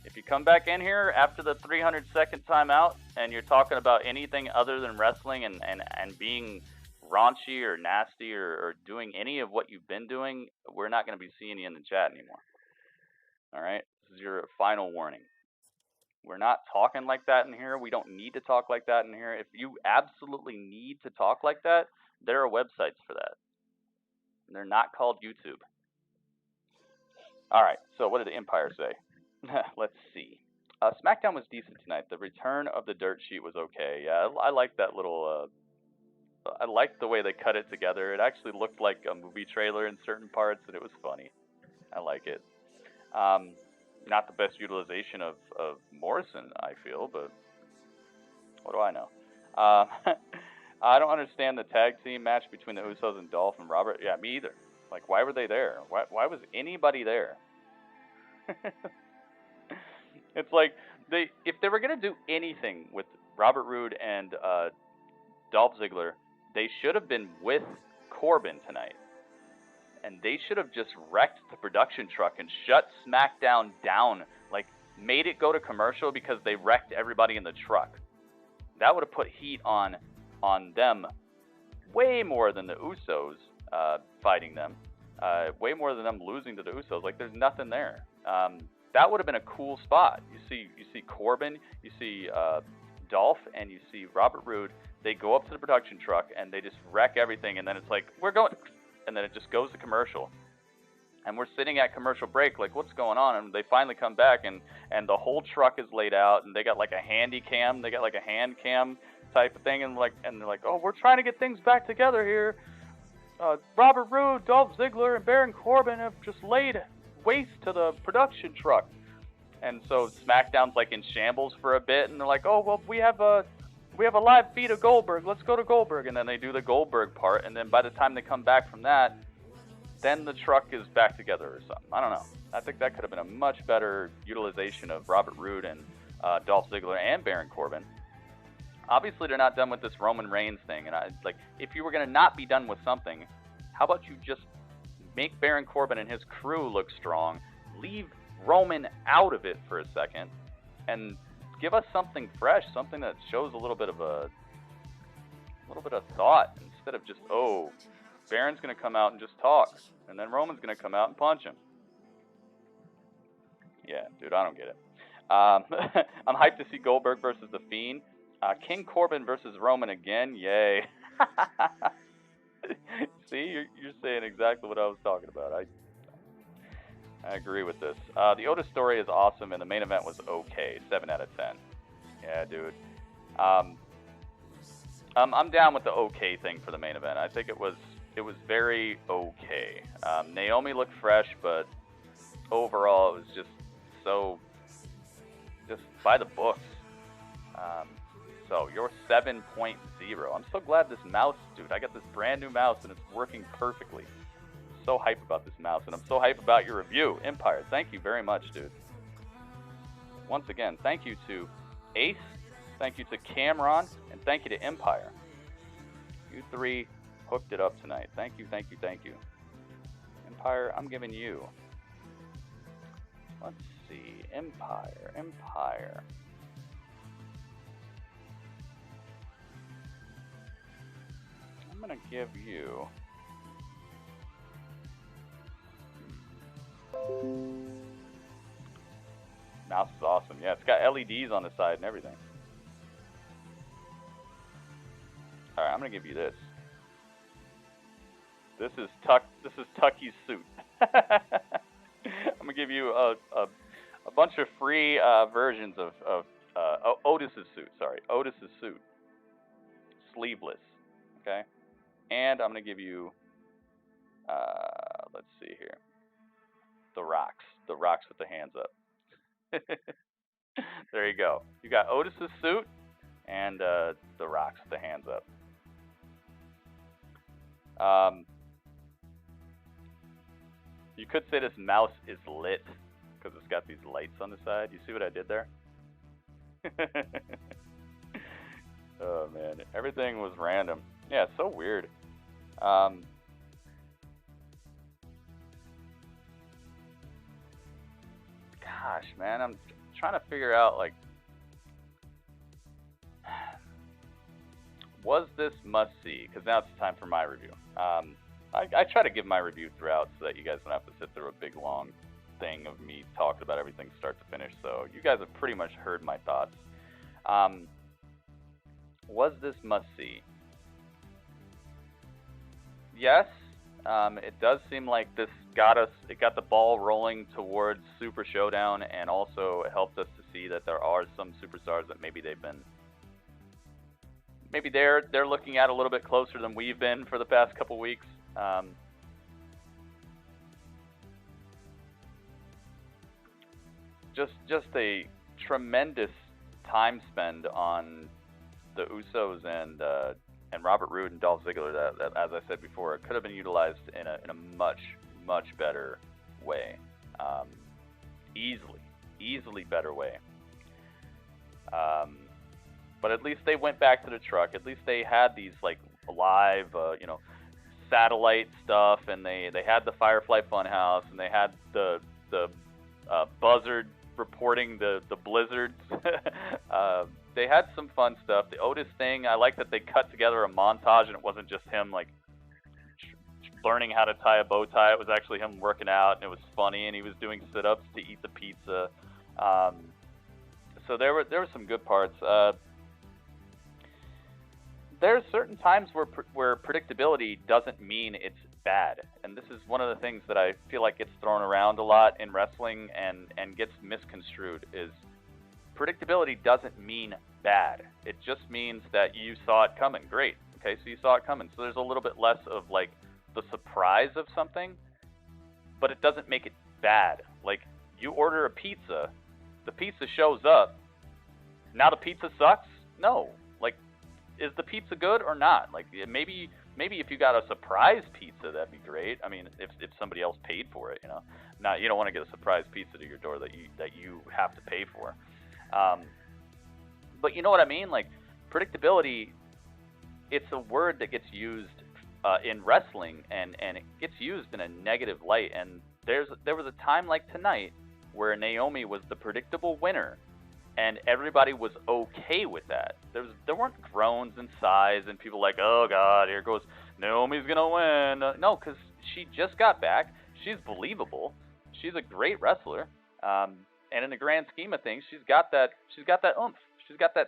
If you come back in here after the 300-second timeout, and you're talking about anything other than wrestling and being raunchy or nasty or doing any of what you've been doing, we're not going to be seeing you in the chat anymore. Alright? This is your final warning. We're not talking like that in here. We don't need to talk like that in here. If you absolutely need to talk like that, there are websites for that. And they're not called YouTube. Alright, so what did the Empire say? Let's see. SmackDown was decent tonight. The return of the dirt sheet was okay. Yeah, I like that little... I liked the way they cut it together. It actually looked like a movie trailer in certain parts, and it was funny. I like it. Not the best utilization of Morrison, I feel, but what do I know? I don't understand the tag team match between the Usos and Dolph and Robert. Yeah, me either. Like, why were they there? Why was anybody there? It's like, if they were going to do anything with Robert Roode and Dolph Ziggler, they should have been with Corbin tonight. And they should have just wrecked the production truck and shut SmackDown down. Like, made it go to commercial because they wrecked everybody in the truck. That would have put heat on them way more than the Usos fighting them. Way more than them losing to the Usos. Like, there's nothing there. That would have been a cool spot. You see Corbin, you see Dolph, and you see Robert Roode. They go up to the production truck and they just wreck everything. And then it's like, we're going... And then it just goes to commercial. And we're sitting at commercial break, like, what's going on? And they finally come back, and the whole truck is laid out, and they got like a handy cam, they got like a hand cam type of thing, and they're like, oh, we're trying to get things back together here. Robert Roode, Dolph Ziggler, and Baron Corbin have just laid waste to the production truck. And so SmackDown's like in shambles for a bit, and they're like, oh, well, we have a live feed of Goldberg. Let's go to Goldberg. And then they do the Goldberg part. And then by the time they come back from that, then the truck is back together or something. I don't know. I think that could have been a much better utilization of Robert Roode and Dolph Ziggler and Baron Corbin. Obviously, they're not done with this Roman Reigns thing. And if you were going to not be done with something, how about you just make Baron Corbin and his crew look strong, leave Roman out of it for a second, and give us something fresh, something that shows a little bit of thought, instead of just, oh, Baron's going to come out and just talk, and then Roman's going to come out and punch him. Yeah, dude, I don't get it. I'm hyped to see Goldberg versus The Fiend. King Corbin versus Roman again, yay. See, you're saying exactly what I was talking about. I agree with this. The Otis story is awesome, and the main event was okay. 7 out of 10. Yeah, dude. I'm down with the okay thing for the main event. I think it was very okay. Naomi looked fresh, but overall it was just by the books. So you're 7.0. I'm so glad this mouse, dude. I got this brand new mouse and it's working perfectly. So hype about this mouse, and I'm so hype about your review, Empire. Thank you very much, dude. Once again, thank you to Ace, thank you to Cameron, and thank you to Empire. You three hooked it up tonight. Thank you, thank you, thank you. Empire, I'm giving you. Let's see, Empire. I'm gonna give you Mouse is awesome. Yeah, it's got LEDs on the side and everything. Alright, I'm gonna give you this. This is Tucky's suit. I'm gonna give you a bunch of free versions of Otis's suit. Sorry, Otis's suit, sleeveless. Okay, and I'm gonna give you. Let's see here. The rocks with the hands up. There you go. You got Otis's suit and the rocks with the hands up. You could say this mouse is lit because it's got these lights on the side. You see what I did there? Oh man, everything was random. Yeah, it's so weird. Gosh, man, I'm trying to figure out, like, was this must-see? Because now it's time for my review. I try to give my review throughout so that you guys don't have to sit through a big, long thing of me talking about everything start to finish. So you guys have pretty much heard my thoughts. Was this must-see? Yes. It does seem like this got the ball rolling towards Super Showdown, and also it helped us to see that there are some superstars that maybe they're looking at a little bit closer than we've been for the past couple weeks. Just a tremendous time spend on the Usos and Robert Roode and Dolph Ziggler that, as I said before, it could have been utilized in a much better way, easily better way. But at least they went back to the truck. At least they had these like live, satellite stuff, and they had the Firefly Funhouse, and they had the Buzzard reporting the blizzards. They had some fun stuff. The Otis thing, I like that they cut together a montage, and it wasn't just him like learning how to tie a bow tie. It was actually him working out, and it was funny, and he was doing sit-ups to eat the pizza. So there were some good parts. There's certain times where predictability doesn't mean it's bad, and this is one of the things that I feel like gets thrown around a lot in wrestling and gets misconstrued. Is predictability doesn't mean bad. It just means that you saw it coming. Great. Okay, so you saw it coming. So there's a little bit less of like the surprise of something, but it doesn't make it bad. Like, you order a pizza, the pizza shows up. Now the pizza sucks? No. Like, is the pizza good or not? Like, maybe if you got a surprise pizza, that'd be great. I mean, if somebody else paid for it, Now, you don't want to get a surprise pizza to your door that you have to pay for. But you know what I mean? Like, predictability, it's a word that gets used in wrestling, and it gets used in a negative light. And there was a time like tonight where Naomi was the predictable winner, and everybody was okay with that. There weren't groans and sighs and people like, oh God, here goes Naomi's gonna win. No, because she just got back. She's believable. She's a great wrestler. And in the grand scheme of things, she's got that oomph. She's got that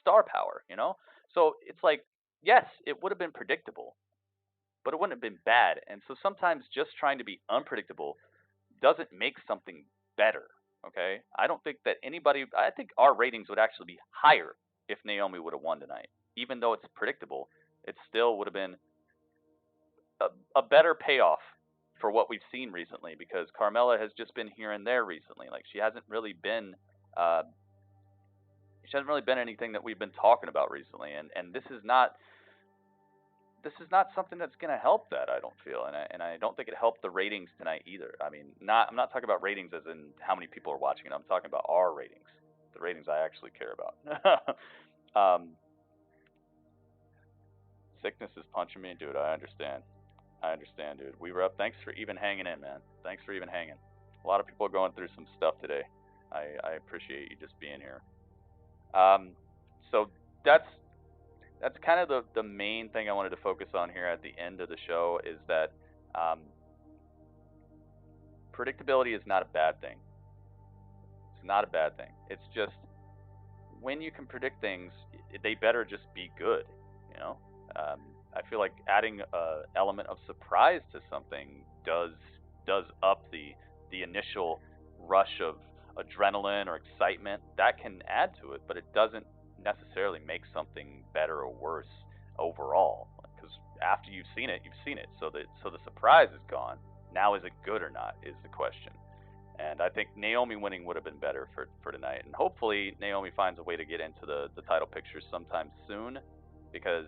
star power, So it's like, yes, it would have been predictable, but it wouldn't have been bad. And so sometimes just trying to be unpredictable doesn't make something better. Okay? I think our ratings would actually be higher if Naomi would have won tonight. Even though it's predictable, it still would have been a better payoff for what we've seen recently, because Carmella has just been here and there recently. Like, she hasn't really been anything that we've been talking about recently, and this is not something that's going to help that, I don't feel, and I don't think it helped the ratings tonight either. I mean, I'm not talking about ratings as in how many people are watching it. I'm talking about our ratings, the ratings I actually care about. Sickness is punching me, dude. I understand, dude. We were up. Thanks for even hanging in, man. Thanks for even hanging. A lot of people are going through some stuff today. I appreciate you just being here. So that's kind of the main thing I wanted to focus on here at the end of the show, is that predictability is not a bad thing. It's not a bad thing. It's just when you can predict things, they better just be good. You know, I feel like adding an element of surprise to something does up the initial rush of adrenaline or excitement. That can add to it, but it doesn't necessarily make something better or worse overall. Because after you've seen it, So the surprise is gone. Now, is it good or not is the question. And I think Naomi winning would have been better for tonight. And hopefully Naomi finds a way to get into the title picture sometime soon, because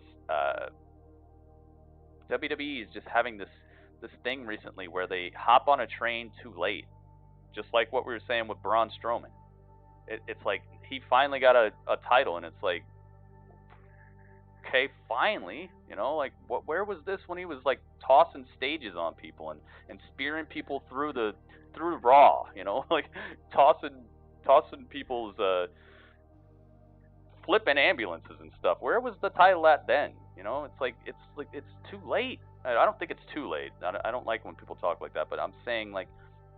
WWE is just having this thing recently where they hop on a train too late. Just like what we were saying with Braun Strowman. It's like he finally got a title, and it's like, okay, finally, you know, like where was this when he was like tossing stages on people and spearing people through Raw, you know, like tossing people's flipping ambulances and stuff. Where was the title at then? You know, it's too late. I don't think it's too late. I don't like when people talk like that, but I'm saying like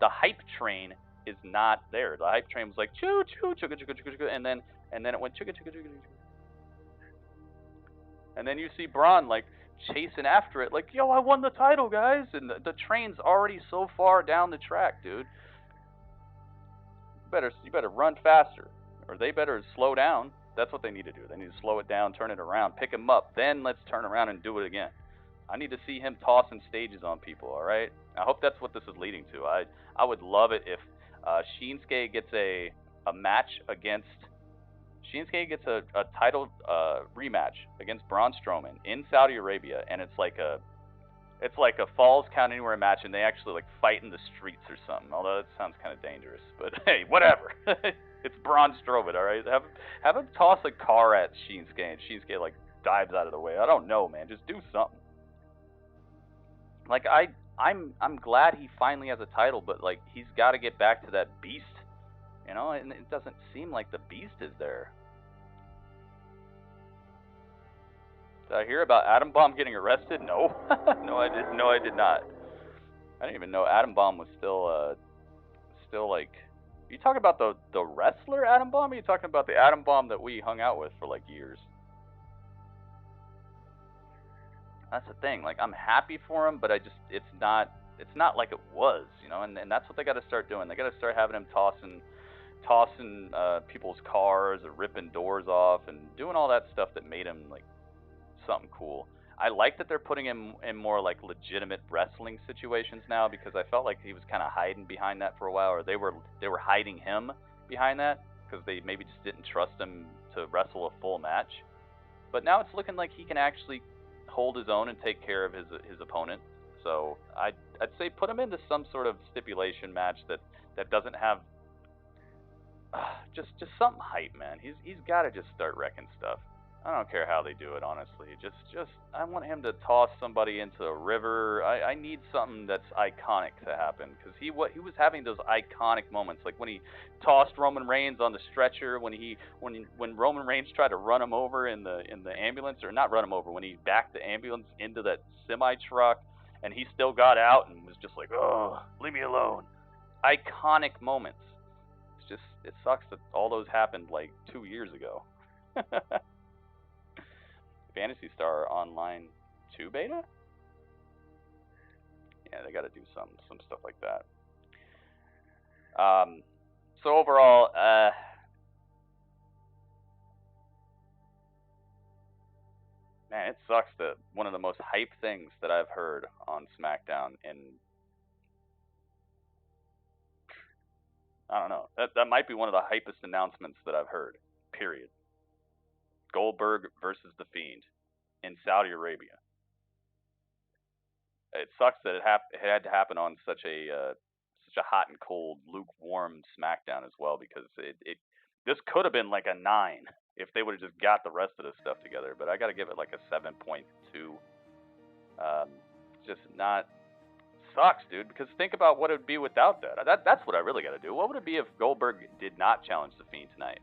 the hype train is not there. The hype train was like choo choo chugga chugga chugga chugga, and then it went chugga chugga chugga chugga. And then you see Braun like chasing after it, like, yo, I won the title, guys, and the train's already so far down the track, dude. You better run faster, or they better slow down. That's what they need to do. They need to slow it down, turn it around, pick him up, then let's turn around and do it again. I need to see him tossing stages on people. All right. I hope that's what this is leading to. I would love it if 𝐒𝐿𝐲 gets a match against. 𝐒𝐿𝐲 gets a title rematch against Braun Strowman in Saudi Arabia, and it's like a Falls Count Anywhere match, and they actually like fight in the streets or something. Although it sounds kind of dangerous, but hey, whatever. It's Braun Strowman, all right. Have him toss a car at 𝐒𝐿𝐲, and 𝐒𝐿𝐲 like dives out of the way. I don't know, man. Just do something. Like I'm glad he finally has a title, but like he's got to get back to that beast, you know. And it doesn't seem like the beast is there. Did I hear about Adam Bomb getting arrested? No. No, I did not. I didn't even know Adam Bomb was still like. Are you talking about the wrestler Adam Bomb? Or are you talking about the Adam Bomb that we hung out with for like years? That's the thing. Like, I'm happy for him, but it's not like it was, you know. And that's what they got to start doing. They got to start having him tossing people's cars or ripping doors off and doing all that stuff that made him like something cool. I like that they're putting him in more like legitimate wrestling situations now, because I felt like he was kind of hiding behind that for a while, or they were hiding him behind that because they maybe just didn't trust him to wrestle a full match. But now it's looking like he can actually hold his own and take care of his opponent. So I'd say put him into some sort of stipulation match that doesn't have just something hype, man. He's got to just start wrecking stuff. I don't care how they do it, honestly. Just I want him to toss somebody into a river. I need something that's iconic to happen, because he was having those iconic moments, like when he tossed Roman Reigns on the stretcher, when Roman Reigns tried to run him over in the ambulance, or not run him over, when he backed the ambulance into that semi truck, and he still got out and was just like, oh, leave me alone. Iconic moments. It sucks that all those happened like 2 years ago. Phantasy Star Online 2 beta? Yeah, they got to do some stuff like that. So overall, man, it sucks that one of the most hype things that I've heard on SmackDown in, I don't know, that might be one of the hypest announcements that I've heard, period. Goldberg versus the Fiend in Saudi Arabia. It sucks that it had to happen on such a hot and cold, lukewarm SmackDown as well, because this could have been like a 9 if they would have just got the rest of this stuff together. But I got to give it like a 7.2. Just not. Sucks, dude, because think about what it would be without that. That's what I really got to do. What would it be if Goldberg did not challenge the Fiend tonight?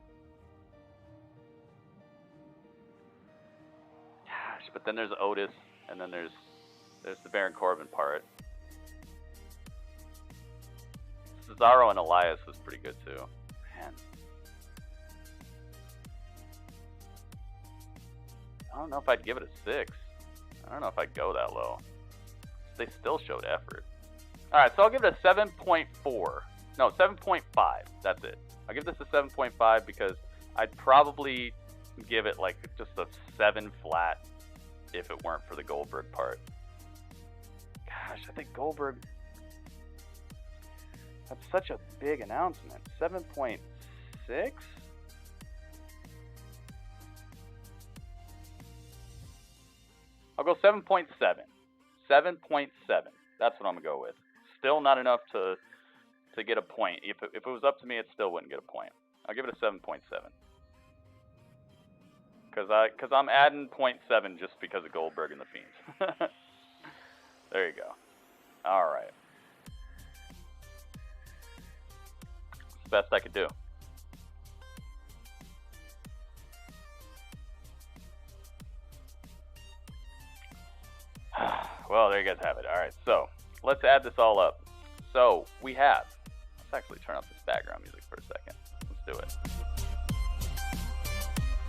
Gosh, but then there's Otis, and then there's the Baron Corbin part. Cesaro and Elias was pretty good too. Man. I don't know if I'd give it a 6. I don't know if I'd go that low. They still showed effort. Alright, so I'll give it a 7.4. No, 7.5. That's it. I'll give this a 7.5 because I'd probably give it like just a 7 flat if it weren't for the Goldberg part. Gosh, I think Goldberg... That's such a big announcement. 7.6? I'll go 7.7. 7.7. That's what I'm going to go with. Still not enough to get a point. If it was up to me, it still wouldn't get a point. I'll give it a 7.7. Because I'm adding 0.7 just because of Goldberg and the Fiend. There you go. All right. It's the best I could do. Well, there you guys have it. All right, so let's add this all up. So we have, let's actually turn up this background music for a second. Let's do it.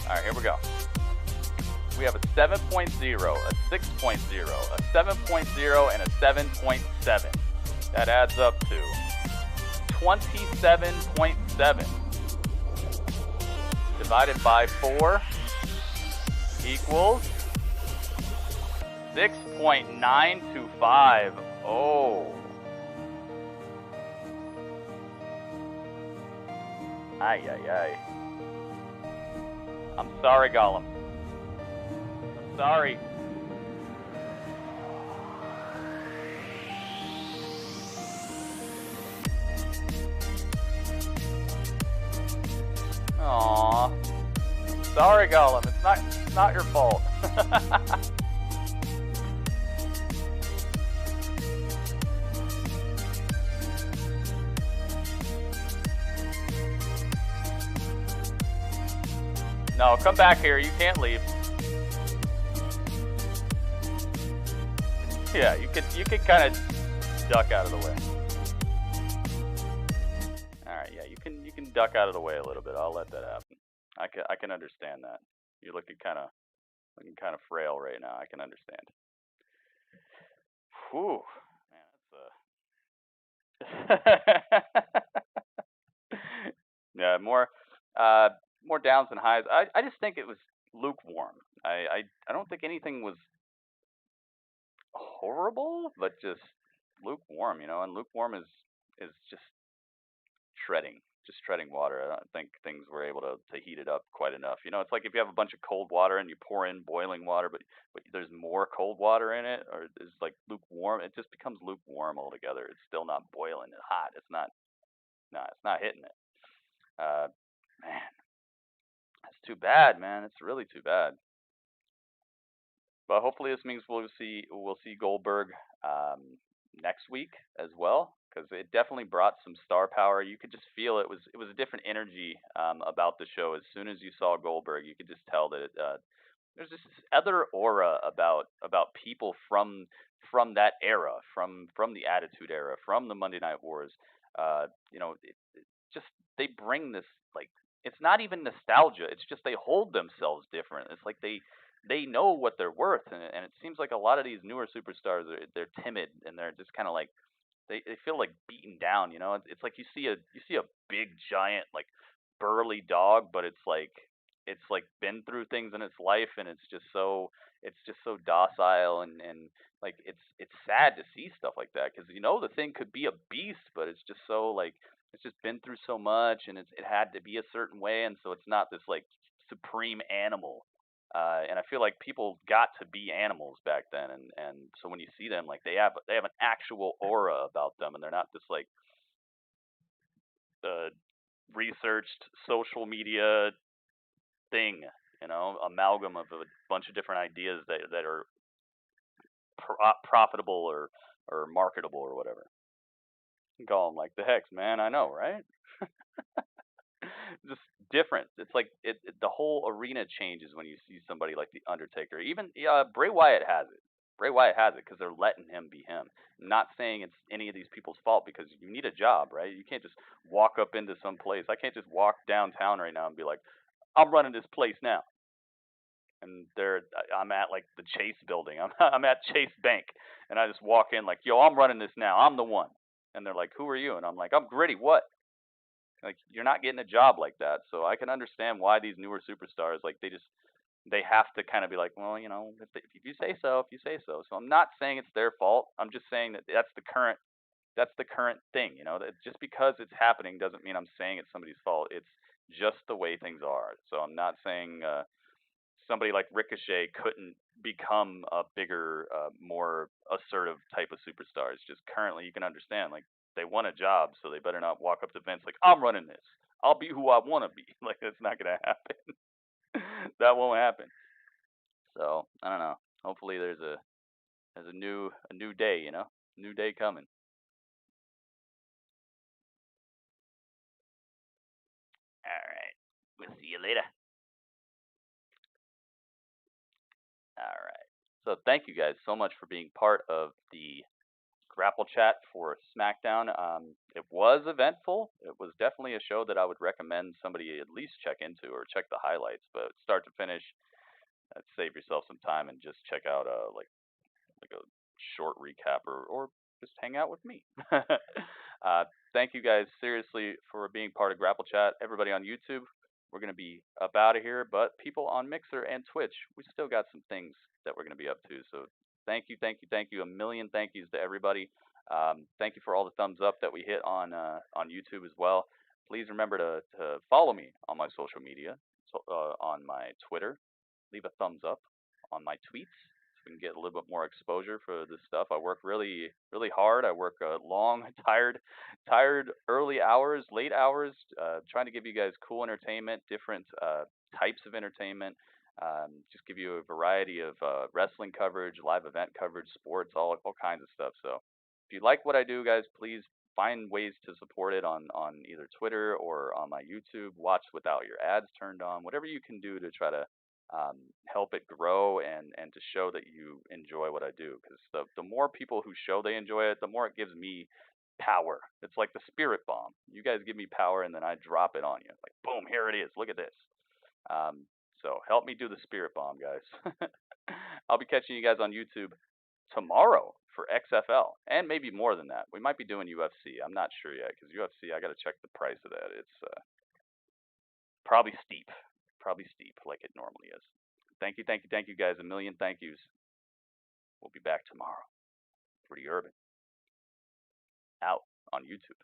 All right, here we go. We have a 7.0, a 6.0, a 7.0, and a 7.7. That adds up to 27.7 divided by 4 equals 6.925. Oh. Ay, ay, ay. I'm sorry, Gollum. I'm sorry. Aww. Sorry, Gollum. It's not your fault. No, come back here. You can't leave. Yeah, you can kind of duck out of the way. All right, yeah, you can duck out of the way a little bit. I'll let that happen. I can understand that. You're looking kind of frail right now. I can understand. Whew, man, that's yeah, more downs than highs. I just think it was lukewarm. I don't think anything was horrible, but just lukewarm, and lukewarm is just treading water. I don't think things were able to heat it up quite enough. It's like if you have a bunch of cold water and you pour in boiling water, but there's more cold water in it, or it's like lukewarm, it just becomes lukewarm altogether. It's still not boiling hot. It's not hitting it. Man, that's too bad, man. It's really too bad. But hopefully this means we'll see Goldberg next week as well, because it definitely brought some star power. You could just feel it was a different energy about the show. As soon as you saw Goldberg, you could just tell that there's this other aura about people from that era, from the Attitude Era, from the Monday Night Wars. Just they bring this, like, it's not even nostalgia. It's just they hold themselves different. It's like they know what they're worth, and it seems like a lot of these newer superstars they're timid, and they're just kind of like they feel like beaten down. It's like you see a big giant, like, burly dog, but it's like been through things in its life, and it's just so docile, and like it's sad to see stuff like that, because the thing could be a beast, but it's just so, like, it's just been through so much, and it had to be a certain way, and so it's not this, like, supreme animal. And I feel like people got to be animals back then, and so when you see them, like, they have an actual aura about them, and they're not this, like, researched social media thing, amalgam of a bunch of different ideas that are profitable or marketable or whatever. You can call them like the Hex, man. I know, right? Just different. It's like the whole arena changes when you see somebody like the Undertaker. Even Bray Wyatt has it. Bray Wyatt has it because they're letting him be him. I'm not saying it's any of these people's fault because you need a job, right? You can't just walk up into some place. I can't just walk downtown right now and be like, I'm running this place now. And I'm at like the Chase building. I'm at Chase Bank, and I just walk in like, yo, I'm running this now. I'm the one. And they're like, who are you? And I'm like, I'm Gritty. What? Like, you're not getting a job like that. So I can understand why these newer superstars, like, they have to kind of be like, well, you know, if you say so, if you say so. So I'm not saying it's their fault. I'm just saying that that's the current thing, you know. That just because it's happening doesn't mean I'm saying it's somebody's fault. It's just the way things are. So I'm not saying somebody like Ricochet couldn't become a bigger, more assertive type of superstar. It's just currently you can understand, like, they want a job, so they better not walk up to Vince like, I'm running this. I'll be who I want to be. Like, that's not going to happen. That won't happen. So, I don't know. Hopefully there's a new day, you know? New day coming. All right. We'll see you later. All right. So thank you guys so much for being part of the Grapple Chat for SmackDown. It was eventful. It was definitely a show that I would recommend somebody at least check into or check the highlights. But start to finish, save yourself some time and just check out like a short recap or just hang out with me. Thank you guys seriously for being part of Grapple Chat. Everybody on YouTube, we're going to be up out of here, but people on Mixer and Twitch, we still got some things that we're going to be up to. So thank you. A million thank yous to everybody. Thank you for all the thumbs up that we hit on YouTube as well. Please remember to follow me on my social media, on my Twitter. Leave a thumbs up on my tweets so we can get a little bit more exposure for this stuff. I work really, really hard. I work long, tired early hours, late hours, trying to give you guys cool entertainment, different types of entertainment. Just give you a variety of wrestling coverage, live event coverage, sports, all kinds of stuff. So if you like what I do, guys, please find ways to support it on either Twitter or on my YouTube. Watch without your ads turned on. Whatever you can do to try to help it grow and to show that you enjoy what I do. Because the more people who show they enjoy it, the more it gives me power. It's like the spirit bomb. You guys give me power and then I drop it on you. Like, boom, here it is. Look at this. So help me do the spirit bomb, guys. I'll be catching you guys on YouTube tomorrow for XFL and maybe more than that. We might be doing UFC. I'm not sure yet because UFC, I got to check the price of that. It's probably steep like it normally is. Thank you guys. A million thank yous. We'll be back tomorrow. Pretty Urban. Out on YouTube.